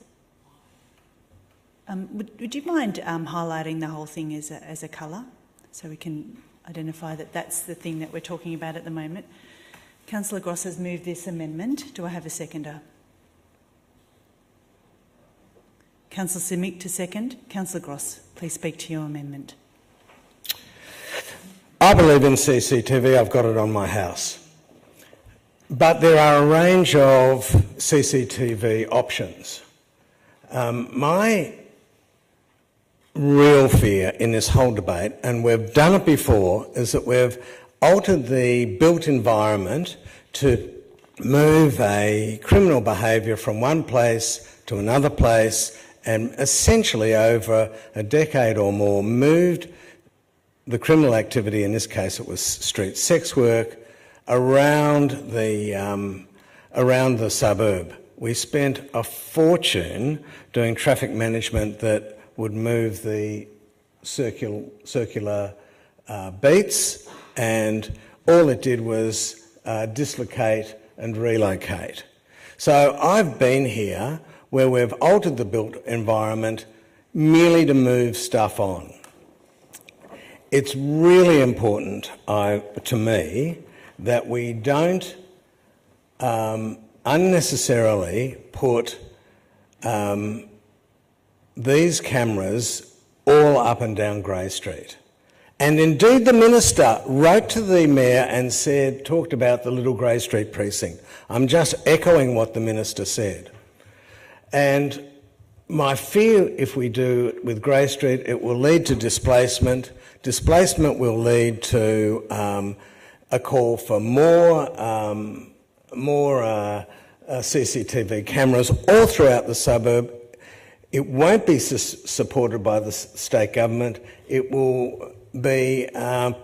would you mind highlighting the whole thing as a colour so we can identify that that's the thing that we're talking about at the moment? Councillor Gross has moved this amendment. Do I have a seconder? Councillor Simic to second. Councillor Gross, please speak to your amendment. I believe in CCTV. I've got it on my house. But there are a range of CCTV options. My real fear in this whole debate, and we've done it before, is that we've altered the built environment to move a criminal behaviour from one place to another place, and essentially over a decade or more moved the criminal activity, in this case it was street sex work, around the suburb. We spent a fortune doing traffic management that would move the circular beats, and all it did was dislocate and relocate. So I've been here where we've altered the built environment merely to move stuff on. It's really important to me that we don't unnecessarily put these cameras all up and down Grey Street. And indeed the Minister wrote to the Mayor and talked about the Little Grey Street precinct. I'm just echoing what the Minister said. And my fear, if we do it with Grey Street, it will lead to displacement. Displacement will lead to a call for more CCTV cameras all throughout the suburb. It won't be supported by the state government. It will be a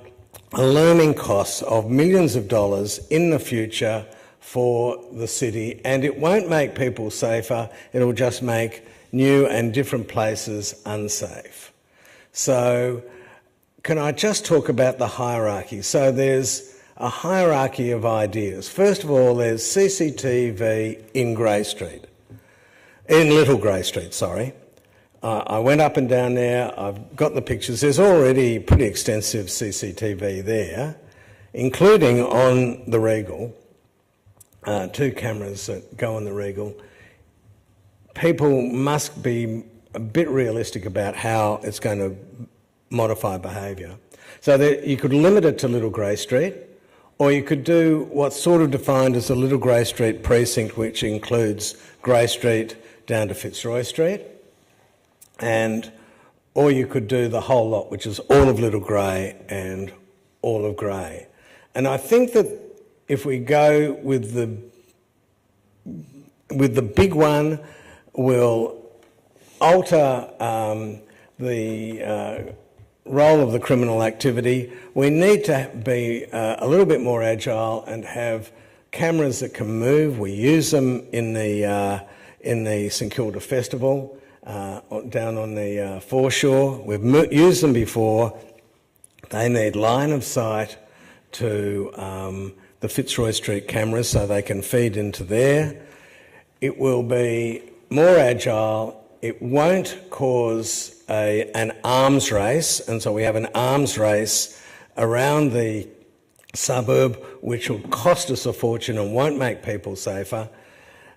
looming cost of millions of dollars in the future for the city, and it won't make people safer. It'll just make new and different places unsafe. So can I just talk about the hierarchy? So there's a hierarchy of ideas. First of all, there's CCTV in Grey Street, in Little Grey Street, sorry. I went up and down there, I've got the pictures. There's already pretty extensive CCTV there, including on the Regal, 2 cameras that go on the Regal. People must be a bit realistic about how it's going to modify behaviour. So that you could limit it to Little Grey Street, or you could do what's sort of defined as the Little Grey Street precinct, which includes Grey Street down to Fitzroy Street, or you could do the whole lot, which is all of Little Grey and all of Grey. And I think that if we go with the big one, we'll alter the role of the criminal activity. We need to be a little bit more agile and have cameras that can move. We use them in the St Kilda Festival down on the foreshore. We've used them before. They need line of sight to the Fitzroy Street cameras so they can feed into there. It will be more agile. It won't cause an arms race, and so we have an arms race around the suburb which will cost us a fortune and won't make people safer.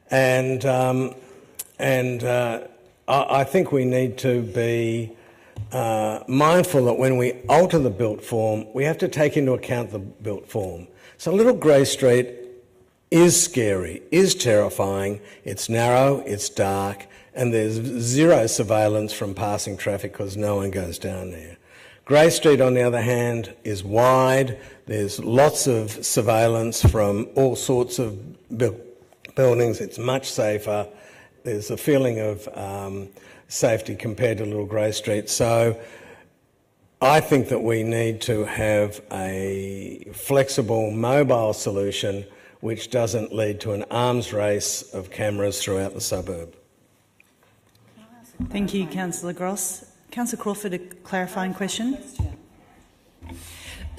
And I think we need to be mindful that when we alter the built form, we have to take into account the built form. So Little Grey Street is scary, is terrifying, it's narrow, it's dark, and there's zero surveillance from passing traffic because no one goes down there. Grey Street, on the other hand, is wide, there's lots of surveillance from all sorts of buildings, it's much safer, there's a feeling of safety compared to Little Grey Street. So I think that we need to have a flexible mobile solution which doesn't lead to an arms race of cameras throughout the suburb. Thank you, Councillor Gross. Councillor Crawford, a clarifying question.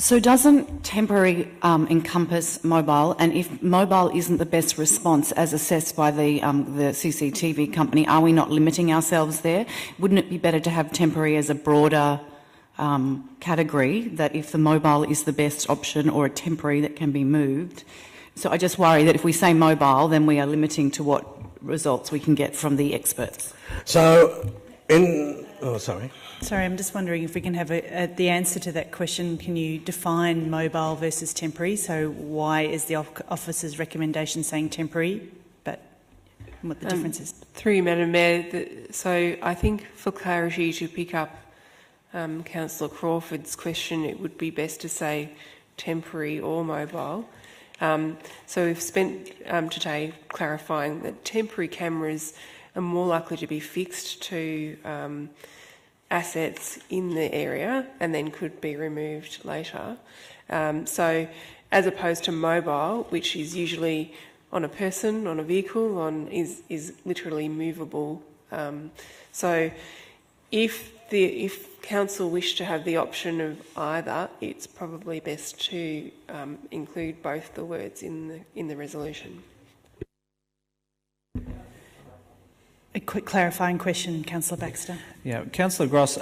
So doesn't temporary encompass mobile? And if mobile isn't the best response as assessed by the CCTV company, are we not limiting ourselves there? Wouldn't it be better to have temporary as a broader category, that if the mobile is the best option, or a temporary that can be moved? So I just worry that if we say mobile, then we are limiting to what results we can get from the experts. So, sorry. Sorry, I'm just wondering if we can have the answer to that question. Can you define mobile versus temporary? So why is the officer's recommendation saying temporary, but what the difference is? Through you, Madam Mayor, so I think for clarity, to pick up Councillor Crawford's question, it would be best to say temporary or mobile. So we've spent today clarifying that temporary cameras are more likely to be fixed to assets in the area and then could be removed later. So as opposed to mobile, which is usually on a person, on a vehicle, is literally movable. So if council wish to have the option of either, it's probably best to include both the words in the resolution. A quick clarifying question, Councillor Baxter. Yeah, Councillor Gross,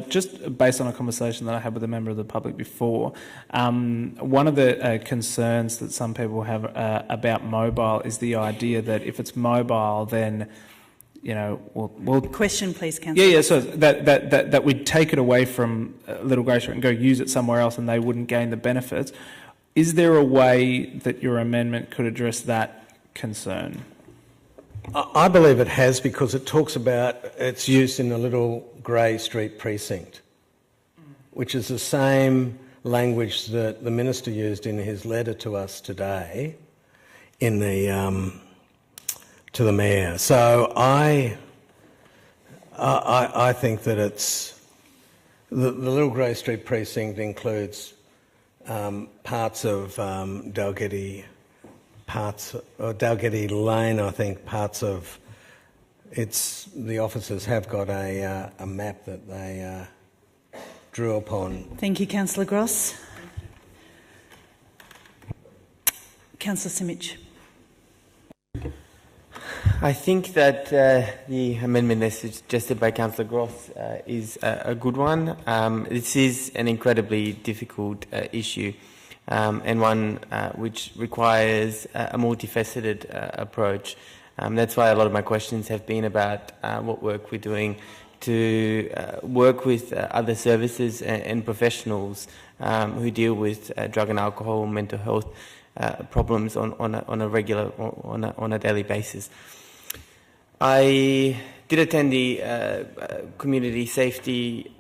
just based on a conversation that I had with a member of the public before, one of the concerns that some people have about mobile is the idea that if it's mobile, then, you know, we'll question, please, Councillor. Yeah. So that we'd take it away from Little Grey Street and go use it somewhere else, and they wouldn't gain the benefits. Is there a way that your amendment could address that concern? I believe it has, because it talks about its use in the Little Grey Street precinct, which is the same language that the Minister used in his letter to us today in the to the Mayor. So I think that it's the Little Grey Street precinct includes parts of Dalgety Lane, I think, parts of the officers have got a map that they drew upon. Thank you, Councillor Gross. Councillor Simic. I think that the amendment as suggested by Councillor Gross is a good one. This is an incredibly difficult issue. And one which requires a multifaceted approach. That's why a lot of my questions have been about what work we're doing to work with other services and professionals who deal with drug and alcohol and mental health problems on a daily basis. I did attend the community safety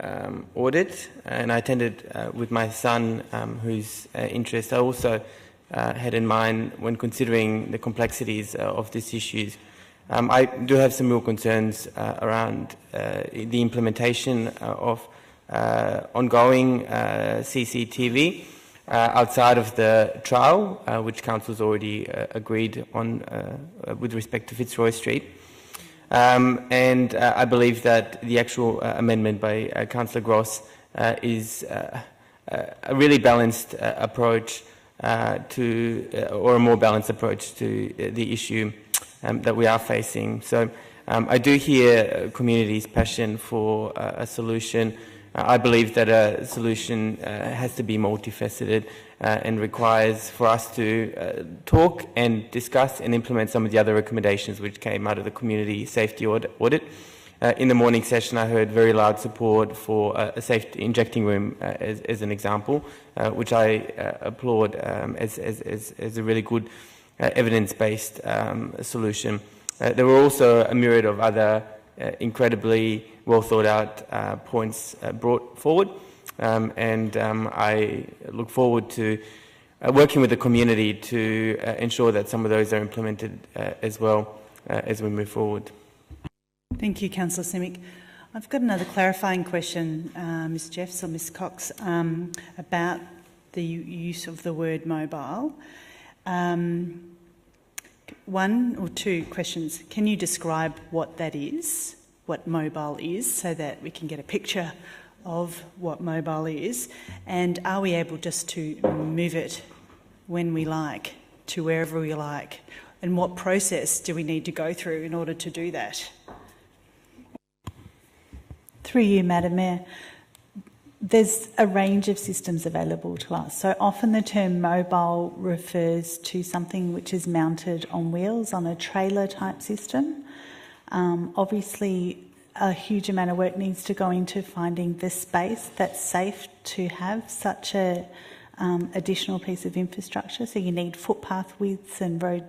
audit, and I attended with my son, whose interest I also had in mind when considering the complexities of these issues. I do have some real concerns around the implementation of ongoing CCTV outside of the trial, which Council's already agreed on with respect to Fitzroy Street. And I believe that the actual amendment by Councillor Gross is a really balanced approach or a more balanced approach to the issue that we are facing. So I do hear community's passion for a solution. I believe that a solution has to be multifaceted and requires for us to talk and discuss and implement some of the other recommendations which came out of the community safety audit. In the morning session, I heard very loud support for a safe injecting room as an example, which I applaud as a really good evidence-based solution. There were also a myriad of other incredibly well thought out points brought forward, and I look forward to working with the community to ensure that some of those are implemented as well as we move forward. Thank you, Councillor Simic. I've got another clarifying question, Ms Jeffs or Ms Cox, about the use of the word mobile. One or two questions. Can you describe what that is, what mobile is, so that we can get a picture of what mobile is, and are we able just to move it when we like to wherever we like, and what process do we need to go through in order to do that? Through you, Madam Mayor, there's a range of systems available to us. So often the term mobile refers to something which is mounted on wheels on a trailer type system. Obviously, a huge amount of work needs to go into finding the space that's safe to have such a additional piece of infrastructure. So you need footpath widths and road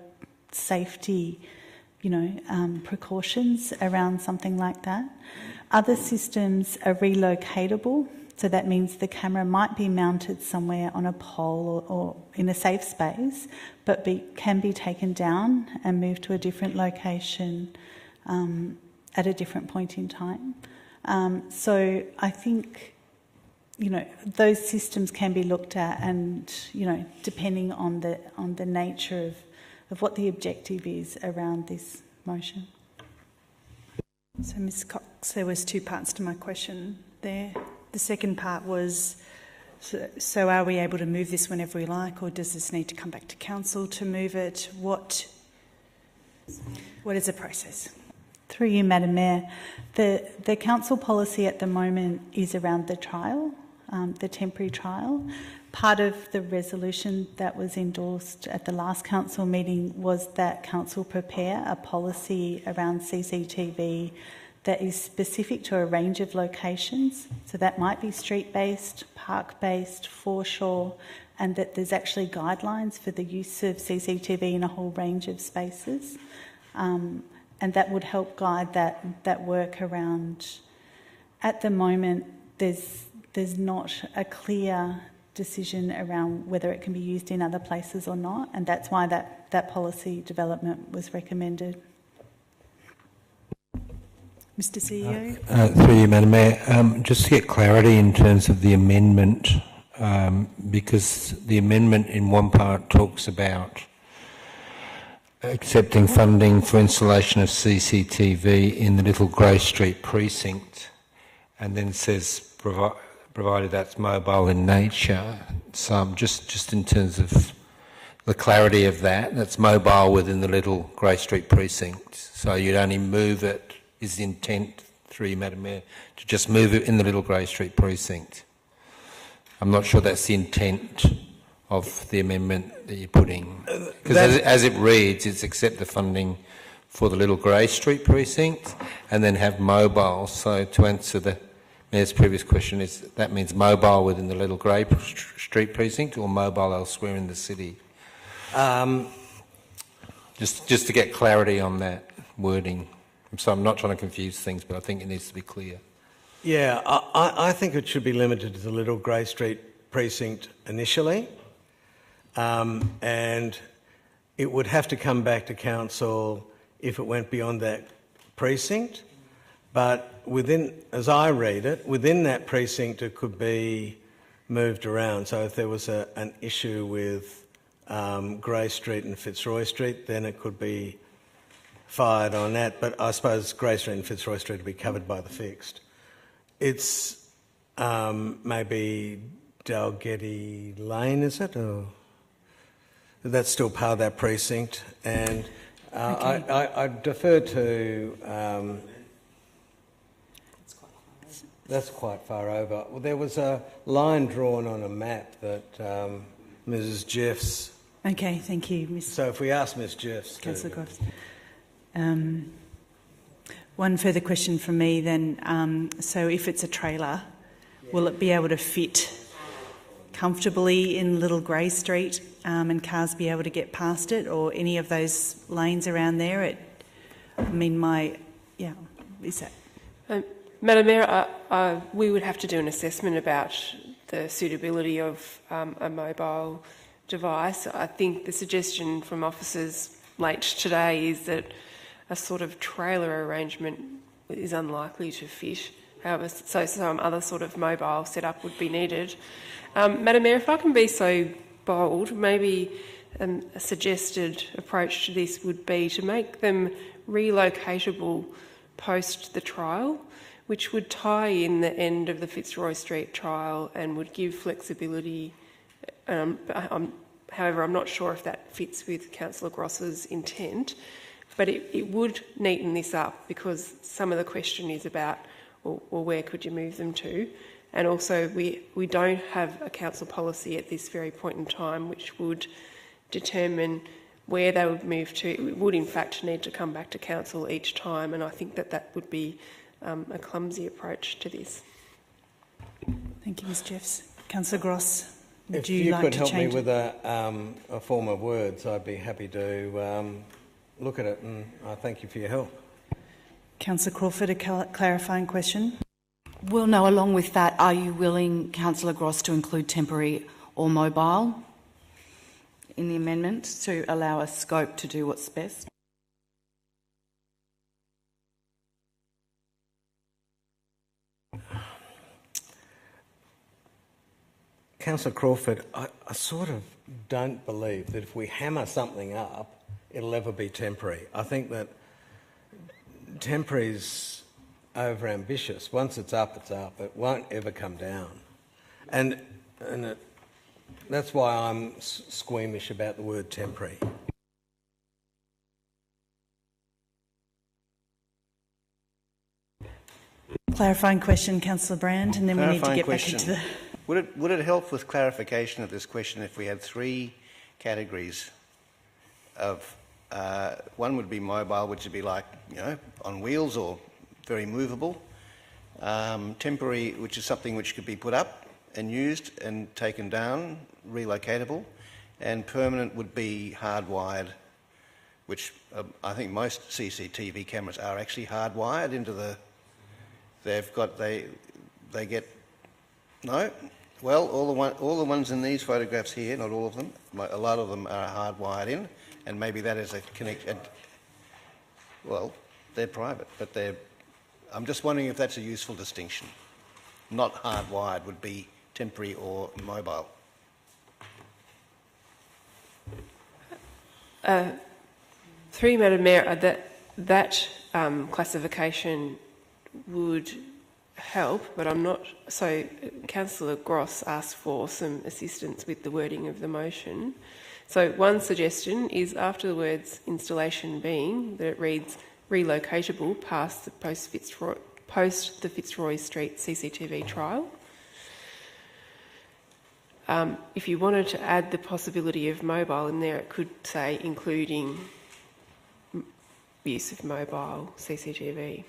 safety, precautions around something like that. Other systems are relocatable. So that means the camera might be mounted somewhere on a pole or in a safe space, but can be taken down and moved to a different location at a different point in time. So I think, those systems can be looked at, and depending on the nature of what the objective is around this motion. So, Ms Cox, there was two parts to my question there. The second part was, so are we able to move this whenever we like, or does this need to come back to council to move it? What is the process? Through you, Madam Mayor, the council policy at the moment is around the trial, the temporary trial. Part of the resolution that was endorsed at the last council meeting was that council prepare a policy around CCTV that is specific to a range of locations. So that might be street-based, park-based, foreshore, and that there's actually guidelines for the use of CCTV in a whole range of spaces. And that would help guide that work around. At the moment, there's not a clear decision around whether it can be used in other places or not, and that's why that policy development was recommended. Mr CEO? Through you, Madam Mayor, just to get clarity in terms of the amendment, because the amendment in one part talks about accepting funding for installation of CCTV in the Little Grey Street precinct, and then says provided that's mobile in nature. So just in terms of the clarity of that's mobile within the Little Grey Street precinct. So you'd only move it, is the intent, through you, Madam Mayor, to just move it in the Little Grey Street precinct. I'm not sure that's the intent of the amendment that you're putting. Because as it reads, it's accept the funding for the Little Grey Street precinct and then have mobile. So to answer the Mayor's previous question, that means mobile within the Little Grey Street precinct or mobile elsewhere in the city? Just to get clarity on that wording. So I'm not trying to confuse things, but I think it needs to be clear. Yeah, I think it should be limited to the Little Grey Street precinct initially, and it would have to come back to council if it went beyond that precinct. But as I read it, within that precinct it could be moved around. So if there was an issue with Grey Street and Fitzroy Street, then it could be fired on that, but I suppose Grey Street and Fitzroy Street would be covered by the fixed. It's maybe Dalgety Lane, is it? Or that's still part of that precinct. And I defer to... that's quite far over. Well, there was a line drawn on a map that Mrs Jeffs... Okay, thank you, Ms. So if we ask Ms Jeffs... Councillor Gross. One further question from me then. So if it's a trailer, will it be able to fit comfortably in Little Grey Street and cars be able to get past it, or any of those lanes around there? Is that... Madam Mayor, we would have to do an assessment about the suitability of a mobile device. I think the suggestion from officers late today is that a sort of trailer arrangement is unlikely to fit. However, so some other sort of mobile setup would be needed. Madam Mayor, if I can be so bold, maybe a suggested approach to this would be to make them relocatable post the trial. which would tie in the end of the Fitzroy Street trial and would give flexibility. However, I'm not sure if that fits with Councillor Gross's intent, but it would neaten this up, because some of the question is about, well, where could you move them to? And also we don't have a council policy at this very point in time which would determine where they would move to. It would in fact need to come back to council each time, and I think that would be a clumsy approach to this. Thank you, Ms Jeffs. Councillor Gross, would if you like could to help me change with a form of words, I'd be happy to look at it, and I thank you for your help. Councillor Crawford, a clarifying question. Well, no, along with that, are you willing, Councillor Gross, to include temporary or mobile in the amendment to allow us scope to do what's best? Councillor Crawford, I sort of don't believe that if we hammer something up, it'll ever be temporary. I think that temporary's over-ambitious. Once it's up, it's up. It won't ever come down. And that's why I'm squeamish about the word temporary. Clarifying question, Councillor Brand, and then we need to get back into the... Would it help with clarification of this question if we had three categories of... one would be mobile, which would be like, on wheels or very movable. Temporary, which is something which could be put up and used and taken down, relocatable. And permanent would be hardwired, which I think most CCTV cameras are actually hardwired into the... They get... No? Well, all the ones in these photographs here, not all of them, a lot of them are hardwired in, and maybe that is a connection. Well, they're private, but they're... I'm just wondering if that's a useful distinction. Not hardwired would be temporary or mobile. Through you, Madam Mayor, that classification would help, but I'm not... So Councillor Gross asked for some assistance with the wording of the motion. So one suggestion is after the words installation being, that it reads relocatable past the post the Fitzroy Street CCTV trial. If you wanted to add the possibility of mobile in there, it could say including use of mobile CCTV.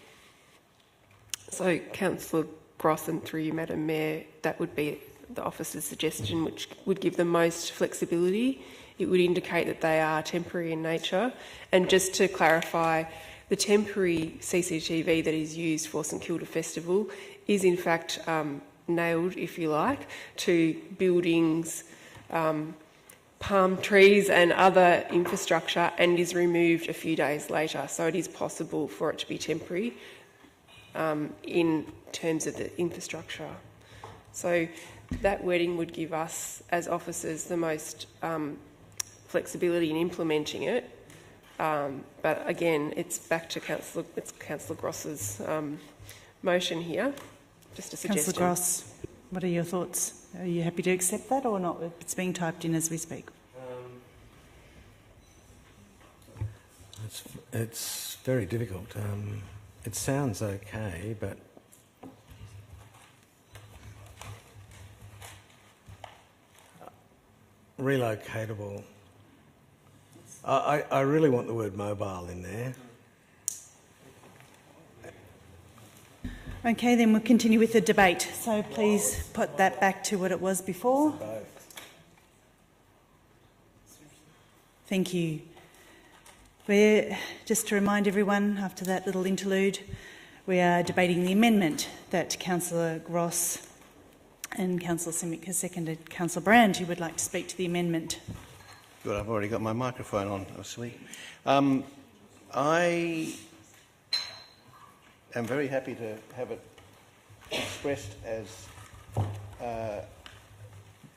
So, Councillor Gross, and through you, Madam Mayor, that would be the officer's suggestion, which would give the most flexibility. It would indicate that they are temporary in nature. And just to clarify, the temporary CCTV that is used for St Kilda Festival is in fact nailed, if you like, to buildings, palm trees and other infrastructure, and is removed a few days later. So it is possible for it to be temporary in terms of the infrastructure. So that wording would give us, as officers, the most flexibility in implementing it. But again, it's back to Councillor Gross's motion here. Just a suggestion. Councillor Gross, what are your thoughts? Are you happy to accept that or not? It's being typed in as we speak. It's very difficult. It sounds okay, but relocatable. I really want the word mobile in there. Okay, then we'll continue with the debate. So please put that back to what it was before. Thank you. Just to remind everyone, after that little interlude, we are debating the amendment that Councillor Gross and Councillor Simic has seconded. Councillor Brand, you would like to speak to the amendment. Good, I've already got my microphone on, obviously. I am very happy to have it expressed as the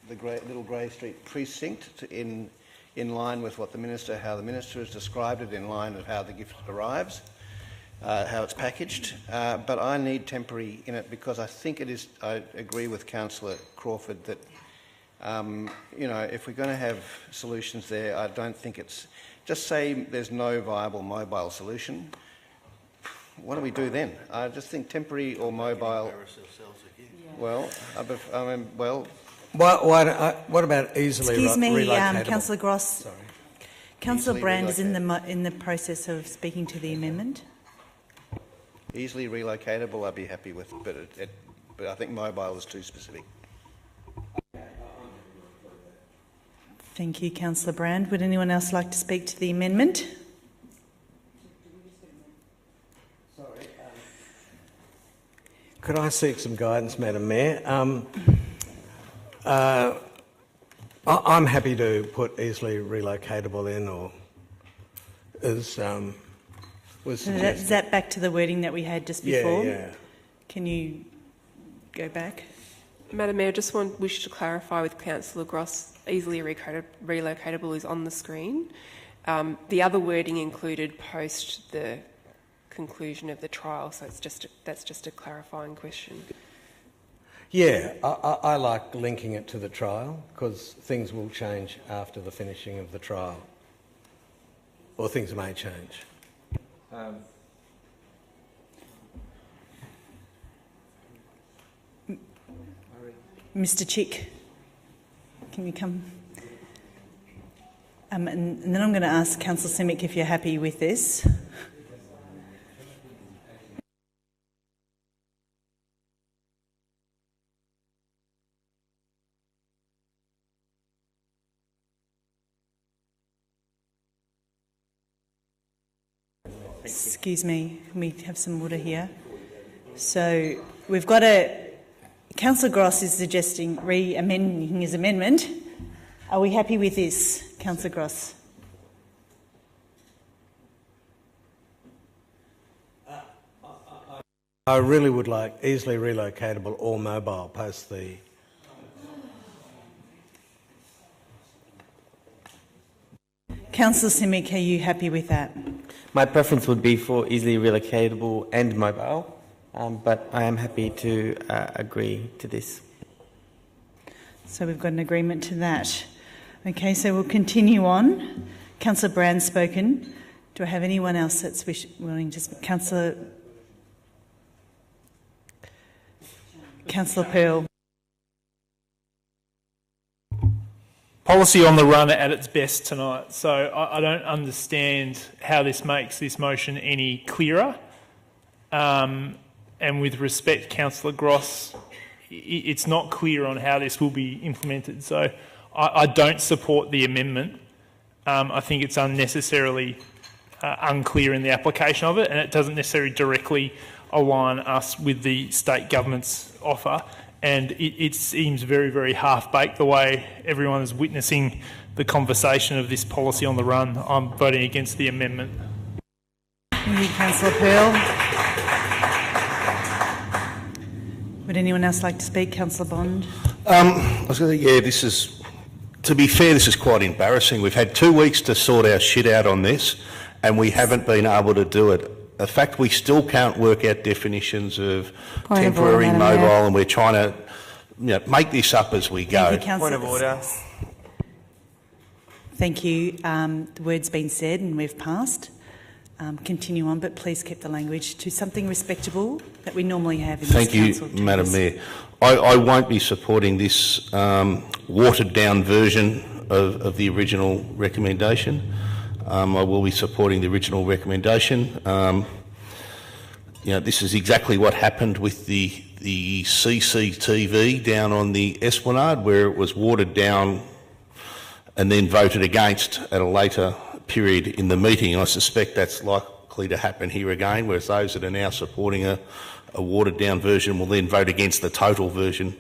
Little Grey Street Precinct in line with what how the Minister has described it, in line with how the gift arrives. how it's packaged, but I need temporary in it because I think it is. I agree with Councillor Crawford that if we're going to have solutions there, I don't think it's just say there's no viable mobile solution. What do we do then? I just think temporary or mobile. Well, What about easily Excuse me, relocatable? Councillor Gross. Sorry. Councillor Easily Brand is in the process of speaking to the amendment. Easily relocatable, I'd be happy with, but I think mobile is too specific. Thank you, Councillor Brand. Would anyone else like to speak to the amendment? Could I seek some guidance, Madam Mayor? I'm happy to put easily relocatable in, or as was suggested. Is that back to the wording that we had just before? Yeah. Can you go back? Madam Mayor, I just wish to clarify with Councillor Gross, easily relocatable is on the screen. The other wording included post the conclusion of the trial, so that's just a clarifying question. Yeah, I like linking it to the trial because things will change after the finishing of the trial, or things may change. Mr. Chick, can you come? And then I'm going to ask Councillor Simic if you're happy with this. Excuse me, can we have some water here? So we've got Councillor Gross is suggesting re-amending his amendment. Are we happy with this, Councillor Gross? I really would like easily relocatable or mobile post the... Councillor Simic, are you happy with that? My preference would be for easily relocatable and mobile, but I am happy to agree to this. So we've got an agreement to that. Okay, so we'll continue on. Councillor Brand spoken. Do I have anyone else that's willing to speak? Councillor Pearl. Policy on the run at its best tonight, so I don't understand how this makes this motion any clearer. And with respect, Councillor Gross, it's not clear on how this will be implemented. So I don't support the amendment. I think it's unnecessarily unclear in the application of it, and it doesn't necessarily directly align us with the state government's offer. And it seems very, very half-baked the way everyone is witnessing the conversation of this policy on the run. I'm voting against the amendment. Thank you, Councillor Pearl. Would anyone else like to speak? Councillor Bond. I was going to say, this is, to be fair, this is quite embarrassing. We've had 2 weeks to sort our shit out on this, and we haven't been able to do it. In fact, we still can't work out definitions of temporary, mobile, and we're trying to make this up as we go. Thank you, Point of order. Thank you. The word's been said and we've passed. Continue on, but please keep the language to something respectable that we normally have in this council. Thank you, Madam Mayor. I won't be supporting this watered-down version of the original recommendation. I will be supporting the original recommendation. This is exactly what happened with the CCTV down on the Esplanade, where it was watered down and then voted against at a later period in the meeting. I suspect that's likely to happen here again, whereas those that are now supporting a watered-down version will then vote against the total version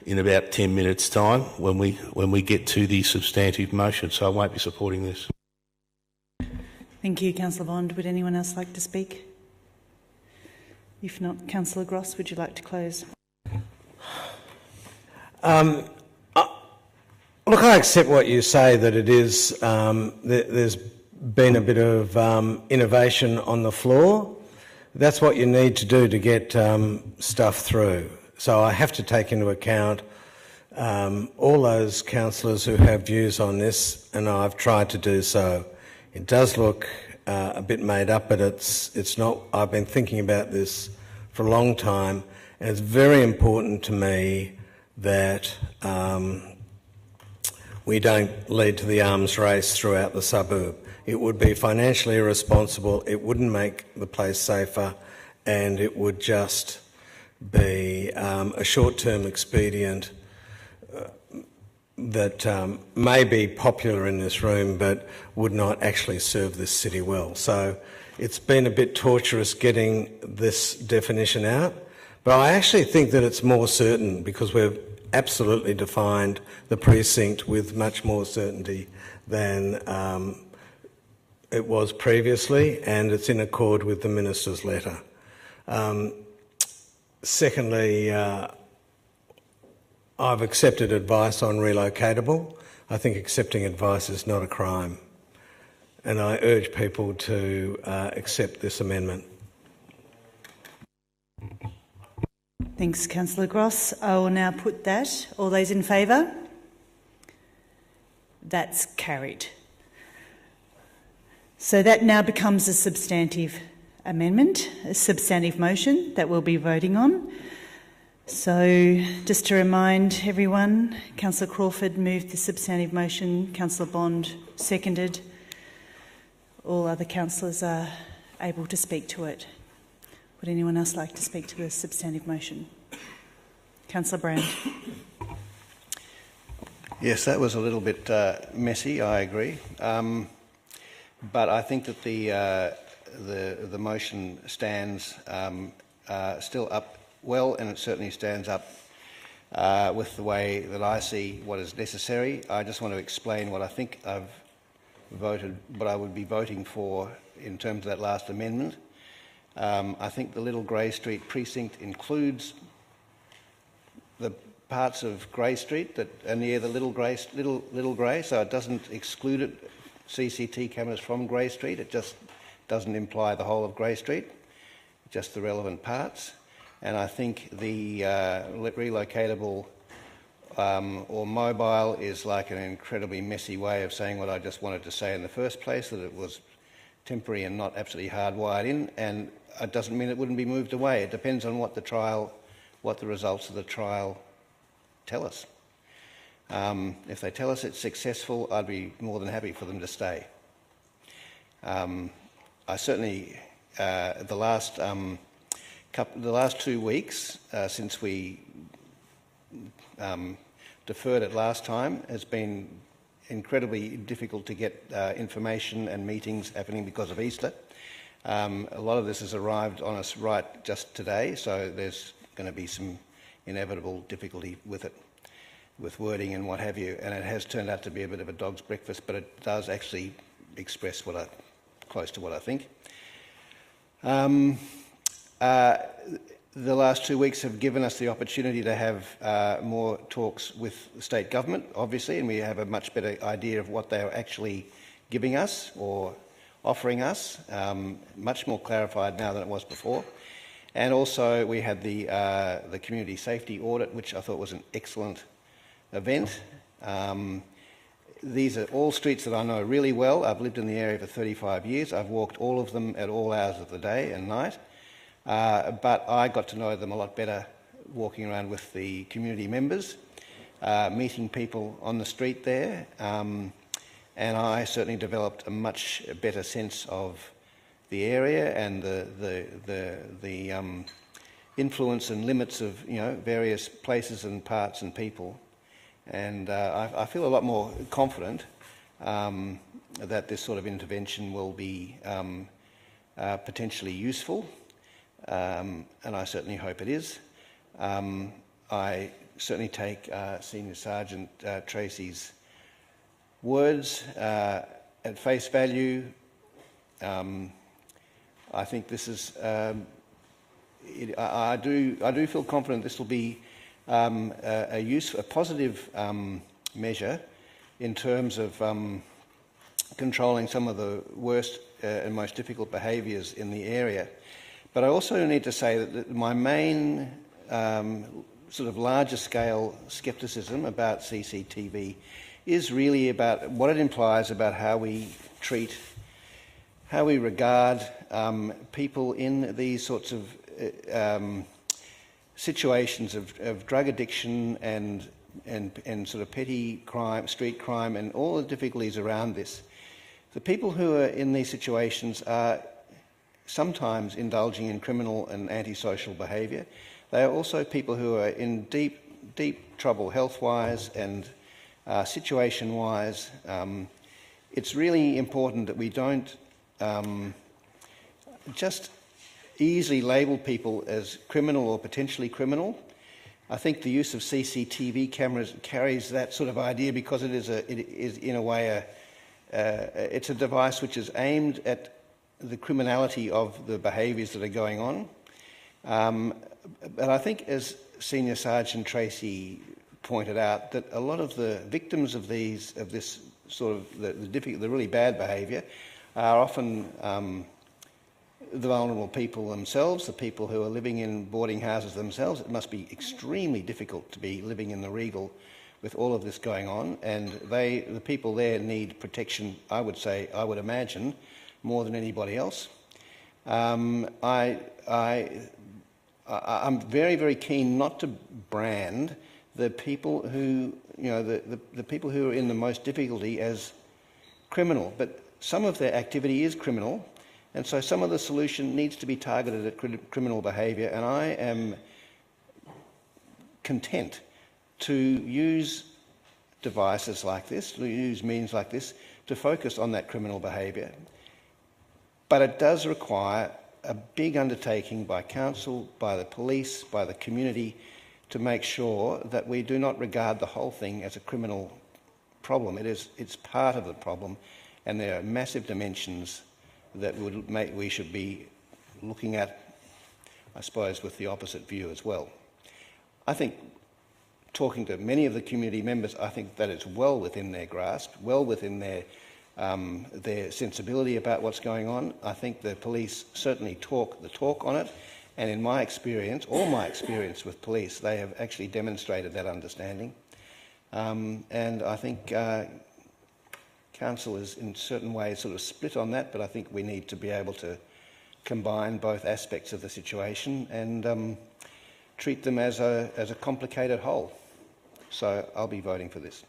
in about 10 minutes' time when we get to the substantive motion. So I won't be supporting this. Thank you, Councillor Bond. Would anyone else like to speak? If not, Councillor Gross, would you like to close? Look, I accept what you say, that it is, there's been a bit of innovation on the floor, That's what you need to do to get stuff through. So I have to take into account all those councillors who have views on this, and I've tried to do so. It does look a bit made up, but it's not. I've been thinking about this for a long time, and it's very important to me that we don't lead to the arms race throughout the suburb. It would be financially irresponsible, it wouldn't make the place safer, and it would just be a short-term expedient that may be popular in this room but would not actually serve this city well. So it's been a bit torturous getting this definition out, but I actually think that it's more certain because we've absolutely defined the precinct with much more certainty than it was previously, and it's in accord with the Minister's letter. Secondly, I've accepted advice on relocatable. I think accepting advice is not a crime, and I urge people to accept this amendment. Thanks, Councillor Gross. I will now put that. All those in favour? That's carried. So that now becomes a substantive amendment, a substantive motion that we'll be voting on. So just to remind everyone, Councillor Crawford moved the substantive motion, Councillor Bond seconded. All other councillors are able to speak to it. Would anyone else like to speak to the substantive motion? Councillor Brand. Yes, that was a little bit messy, I agree. But I think that the motion stands still up well, and it certainly stands up with the way that I see what is necessary. I just want to explain what I think I've voted, what I would be voting for in terms of that last amendment. I think the Little Grey Street precinct includes the parts of Grey Street that are near the Little Grey, so it doesn't exclude it, CCT cameras from Grey Street. It just doesn't imply the whole of Grey Street, just the relevant parts. And I think the relocatable or mobile is like an incredibly messy way of saying what I just wanted to say in the first place, that it was temporary and not absolutely hardwired in, and it doesn't mean it wouldn't be moved away. It depends on what the results of the trial tell us. If they tell us it's successful, I'd be more than happy for them to stay. I certainly, the last 2 weeks since we deferred it last time has been incredibly difficult to get information and meetings happening because of Easter. A lot of this has arrived on us right just today, so there's going to be some inevitable difficulty with it, with wording and what have you, and it has turned out to be a bit of a dog's breakfast, but it does actually express close to what I think. The last 2 weeks have given us the opportunity to have more talks with the state government, obviously, and we have a much better idea of what they are actually giving us or offering us, much more clarified now than it was before. And also we had the community safety audit, which I thought was an excellent event. These are all streets that I know really well. I've lived in the area for 35 years. I've walked all of them at all hours of the day and night. But I got to know them a lot better walking around with the community members, meeting people on the street there, and I certainly developed a much better sense of the area and the influence and limits of various places and parts and people. And I feel a lot more confident that this sort of intervention will be potentially useful. And I certainly hope it is. I certainly take Senior Sergeant Tracy's words at face value. I think this is. I do feel confident this will be a positive measure in terms of controlling some of the worst and most difficult behaviours in the area. But I also need to say that my main sort of larger scale scepticism about CCTV is really about what it implies about how we treat, how we regard people in these sorts of situations of drug addiction and sort of petty crime, street crime, and all the difficulties around this. The people who are in these situations are sometimes indulging in criminal and antisocial behaviour. They are also people who are in deep trouble health-wise and situation-wise. It's really important that we don't just easily label people as criminal or potentially criminal. I think the use of CCTV cameras carries that sort of idea because it is in a way it's a device which is aimed at the criminality of the behaviours that are going on. But I think, as Senior Sergeant Tracy pointed out, that a lot of the victims of this sort of the really bad behaviour are often the vulnerable people themselves, the people who are living in boarding houses themselves. It must be extremely difficult to be living in the Regal with all of this going on, and the people there need protection, I would imagine, more than anybody else. I'm very, very keen not to brand the people who, the people who are in the most difficulty as criminal, but some of their activity is criminal, and so some of the solution needs to be targeted at criminal behaviour, and I am content to use devices like this, to use means like this, to focus on that criminal behaviour. But it does require a big undertaking by council, by the police, by the community, to make sure that we do not regard the whole thing as a criminal problem. It's part of the problem, and there are massive dimensions that we should be looking at, I suppose, with the opposite view as well. I think, talking to many of the community members, I think that it's well within their grasp, well within their sensibility about what's going on. I think the police certainly talk the talk on it, and in my experience, all my experience with police, they have actually demonstrated that understanding. And I think council is in certain ways sort of split on that, but I think we need to be able to combine both aspects of the situation and treat them as a complicated whole. So I'll be voting for this.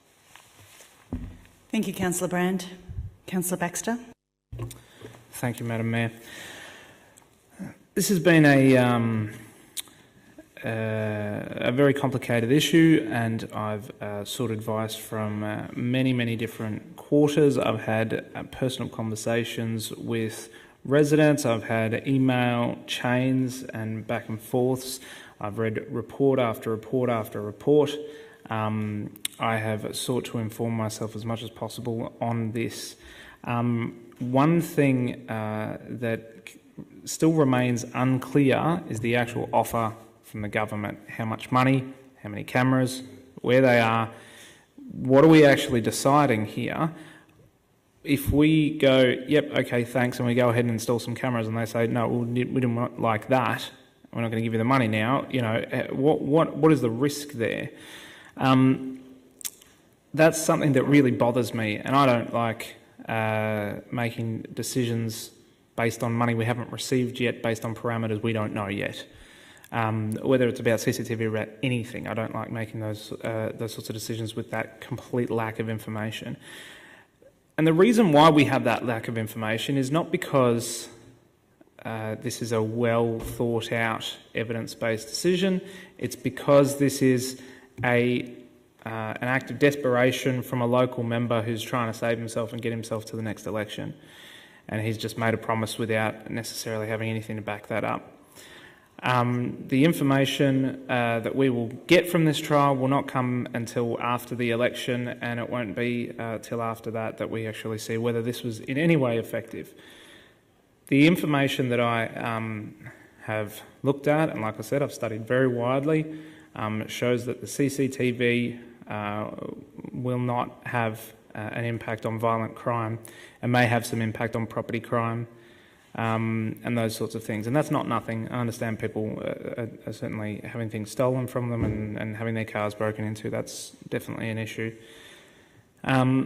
Thank you, Councillor Brand. Councillor Baxter. Thank you, Madam Mayor. This has been a very complicated issue, and I've sought advice from many, many different quarters. I've had personal conversations with residents. I've had email chains and back and forths. I've read report after report after report. I have sought to inform myself as much as possible on this. One thing that still remains unclear is the actual offer from the government. How much money, how many cameras, where they are. What are we actually deciding here? If we go, yep, okay, thanks, and we go ahead and install some cameras, and they say, no, we don't like that, we're not going to give you the money now, what is the risk there? That's something that really bothers me, and I don't like making decisions based on money we haven't received yet, based on parameters we don't know yet. Whether it's about CCTV or about anything, I don't like making those sorts of decisions with that complete lack of information. And the reason why we have that lack of information is not because this is a well thought out evidence-based decision. It's because this is an act of desperation from a local member who's trying to save himself and get himself to the next election. And he's just made a promise without necessarily having anything to back that up. The information that we will get from this trial will not come until after the election, and it won't be till after that we actually see whether this was in any way effective. The information that I have looked at, and like I said, I've studied very widely, shows that the CCTV will not have an impact on violent crime and may have some impact on property crime. and those sorts of things. And that's not nothing. I understand people are certainly having things stolen from them and having their cars broken into. That's definitely an issue. I've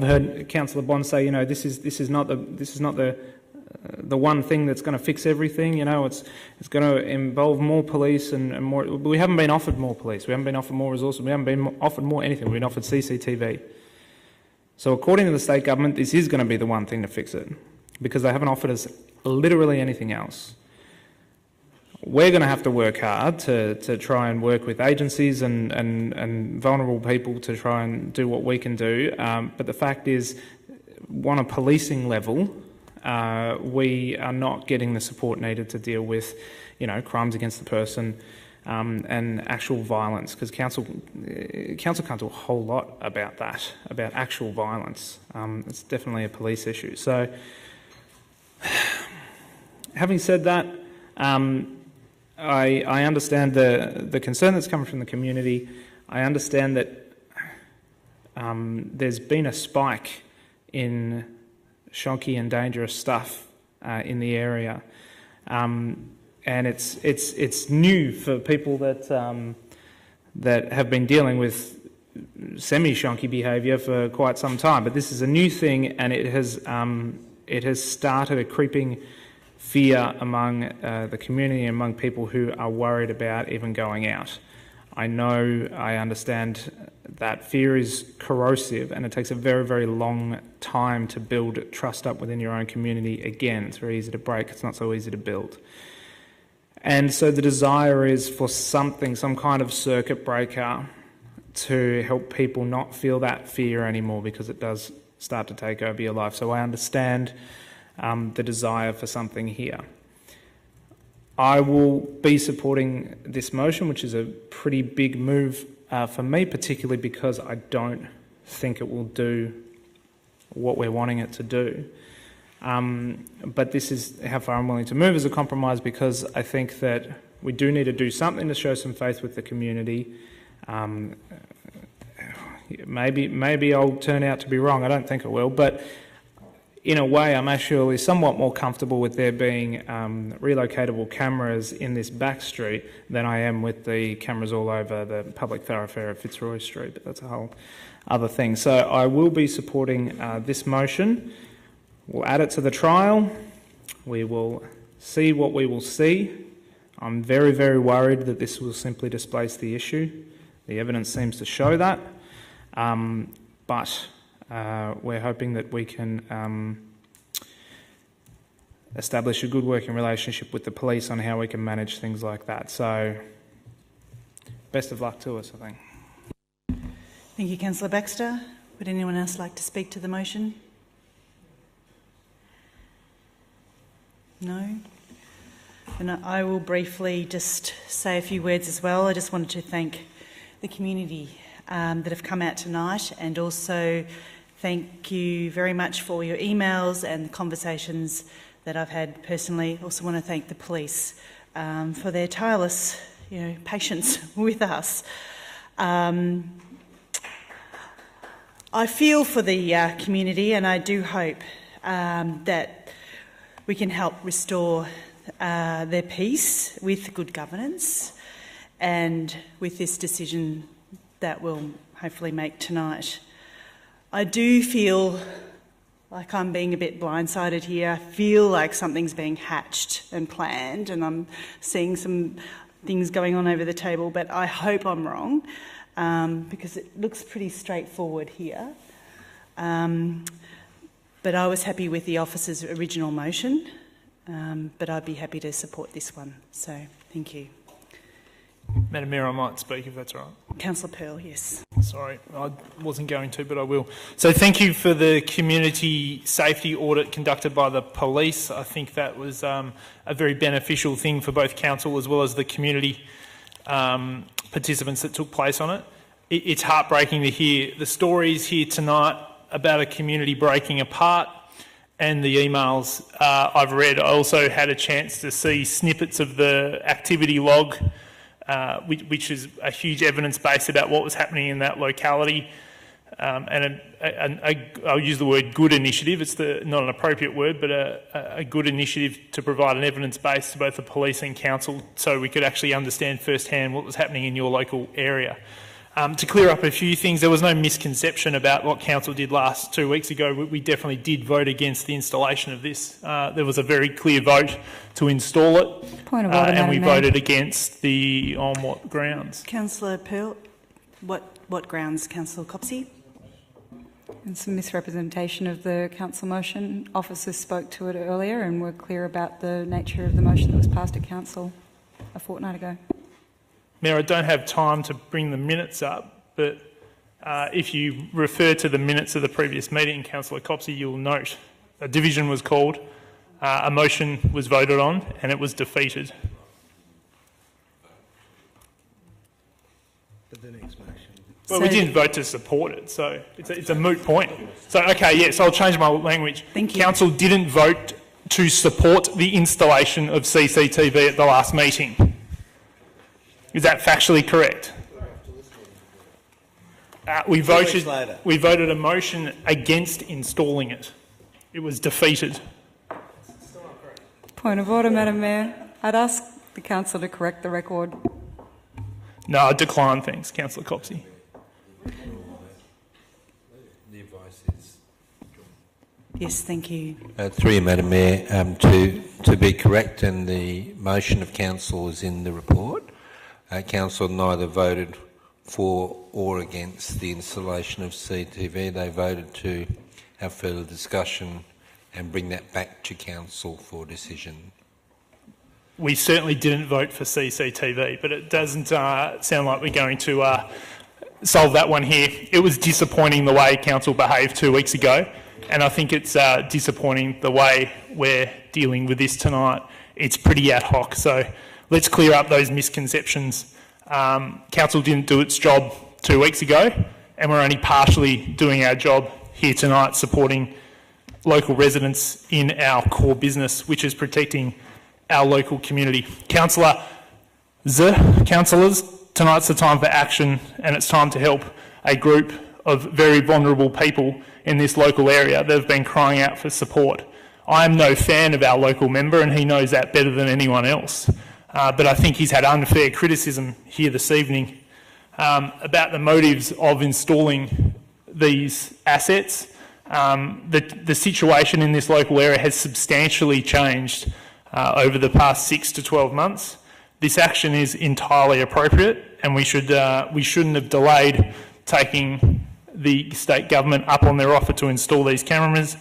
heard Councillor Bond say, this is not the one thing that's going to fix everything. It's going to involve more police and more. We haven't been offered more police. We haven't been offered more resources. We haven't been offered more anything. We've been offered CCTV. So according to the state government, this is going to be the one thing to fix it, because they haven't offered us literally anything else. We're going to have to work hard to try and work with agencies and vulnerable people to try and do what we can do. But the fact is, on a policing level, we are not getting the support needed to deal with, crimes against the person and actual violence, because council can't do a whole lot about that, about actual violence. It's definitely a police issue. So, having said that, I understand the concern that's coming from the community. I understand that there's been a spike in shonky and dangerous stuff in the area, and it's new for people that have been dealing with semi-shonky behaviour for quite some time. But this is a new thing, and it has started a creeping fear among the community and among people who are worried about even going out. I understand that fear is corrosive, and it takes a very, very long time to build trust up within your own community again. It's very easy to break, it's not so easy to build. And so the desire is for some kind of circuit breaker to help people not feel that fear anymore, because it does start to take over your life. So I understand the desire for something here. I will be supporting this motion, which is a pretty big move for me, particularly because I don't think it will do what we're wanting it to do. But this is how far I'm willing to move as a compromise, because I think that we do need to do something to show some faith with the community. Maybe I'll turn out to be wrong. I don't think I will, but in a way, I'm actually somewhat more comfortable with there being relocatable cameras in this back street than I am with the cameras all over the public thoroughfare of Fitzroy Street, but that's a whole other thing. So I will be supporting this motion. We'll add it to the trial. We will see what we will see. I'm very, very worried that this will simply displace the issue. The evidence seems to show that. But we're hoping that we can establish a good working relationship with the police on how we can manage things like that. So, best of luck to us, I think. Thank you, Councillor Baxter. Would anyone else like to speak to the motion? No? And I will briefly just say a few words as well. I just wanted to thank the community that have come out tonight, and also thank you very much for your emails and the conversations that I've had personally. Also want to thank the police for their tireless, patience with us. I feel for the community, and I do hope that we can help restore their peace with good governance and with this decision that we'll hopefully make tonight. I do feel like I'm being a bit blindsided here. I feel like something's being hatched and planned, and I'm seeing some things going on over the table, but I hope I'm wrong, because it looks pretty straightforward here. But I was happy with the officer's original motion, but I'd be happy to support this one. So, thank you. Madam Mayor, I might speak if that's all right. Councillor Pearl, yes. Sorry, I wasn't going to, but I will. So thank you for the community safety audit conducted by the police. I think that was a very beneficial thing for both council as well as the community participants that took place on it. It's heartbreaking to hear the stories here tonight about a community breaking apart, and the emails I've read. I also had a chance to see snippets of the activity log, which is a huge evidence base about what was happening in that locality. I'll use the word good initiative. It's not an appropriate word, but a good initiative to provide an evidence base to both the police and council so we could actually understand firsthand what was happening in your local area. To clear up a few things, there was no misconception about what council did 2 weeks ago. We definitely did vote against the installation of this. There was a very clear vote to install it. Point of order, and we Madam Mayor. voted against on what grounds? Councillor Pearl, what grounds, Councillor Copsey? And some misrepresentation of the council motion. Officers spoke to it earlier and were clear about the nature of the motion that was passed at council a fortnight ago. Mayor, I don't have time to bring the minutes up, but if you refer to the minutes of the previous meeting, Councillor Copsey, you'll note a division was called, a motion was voted on, and it was defeated. Well, we didn't vote to support it, so it's a moot point. So, okay, yes, I'll change my language. Thank you. Council didn't vote to support the installation of CCTV at the last meeting. Is that factually correct? We voted a motion against installing it. It was defeated. Point of order, Madam Mayor. I'd ask the council to correct the record. No, I decline, thanks, Councillor Copsey. Yes, thank you. Through you, Madam Mayor, to be correct, and the motion of council is in the report. Council neither voted for or against the installation of CCTV. They voted to have further discussion and bring that back to council for decision. We certainly didn't vote for CCTV, but it doesn't sound like we're going to solve that one here. It was disappointing the way council behaved 2 weeks ago, and I think it's disappointing the way we're dealing with this tonight. It's pretty ad hoc, so let's clear up those misconceptions. Council didn't do its job 2 weeks ago, and we're only partially doing our job here tonight, supporting local residents in our core business, which is protecting our local community. Councillors, tonight's the time for action, and it's time to help a group of very vulnerable people in this local area that have been crying out for support. I am no fan of our local member, and he knows that better than anyone else. But I think he's had unfair criticism here this evening about the motives of installing these assets. The situation in this local area has substantially changed over the past 6 to 12 months. This action is entirely appropriate, and we shouldn't have delayed taking the state government up on their offer to install these cameras.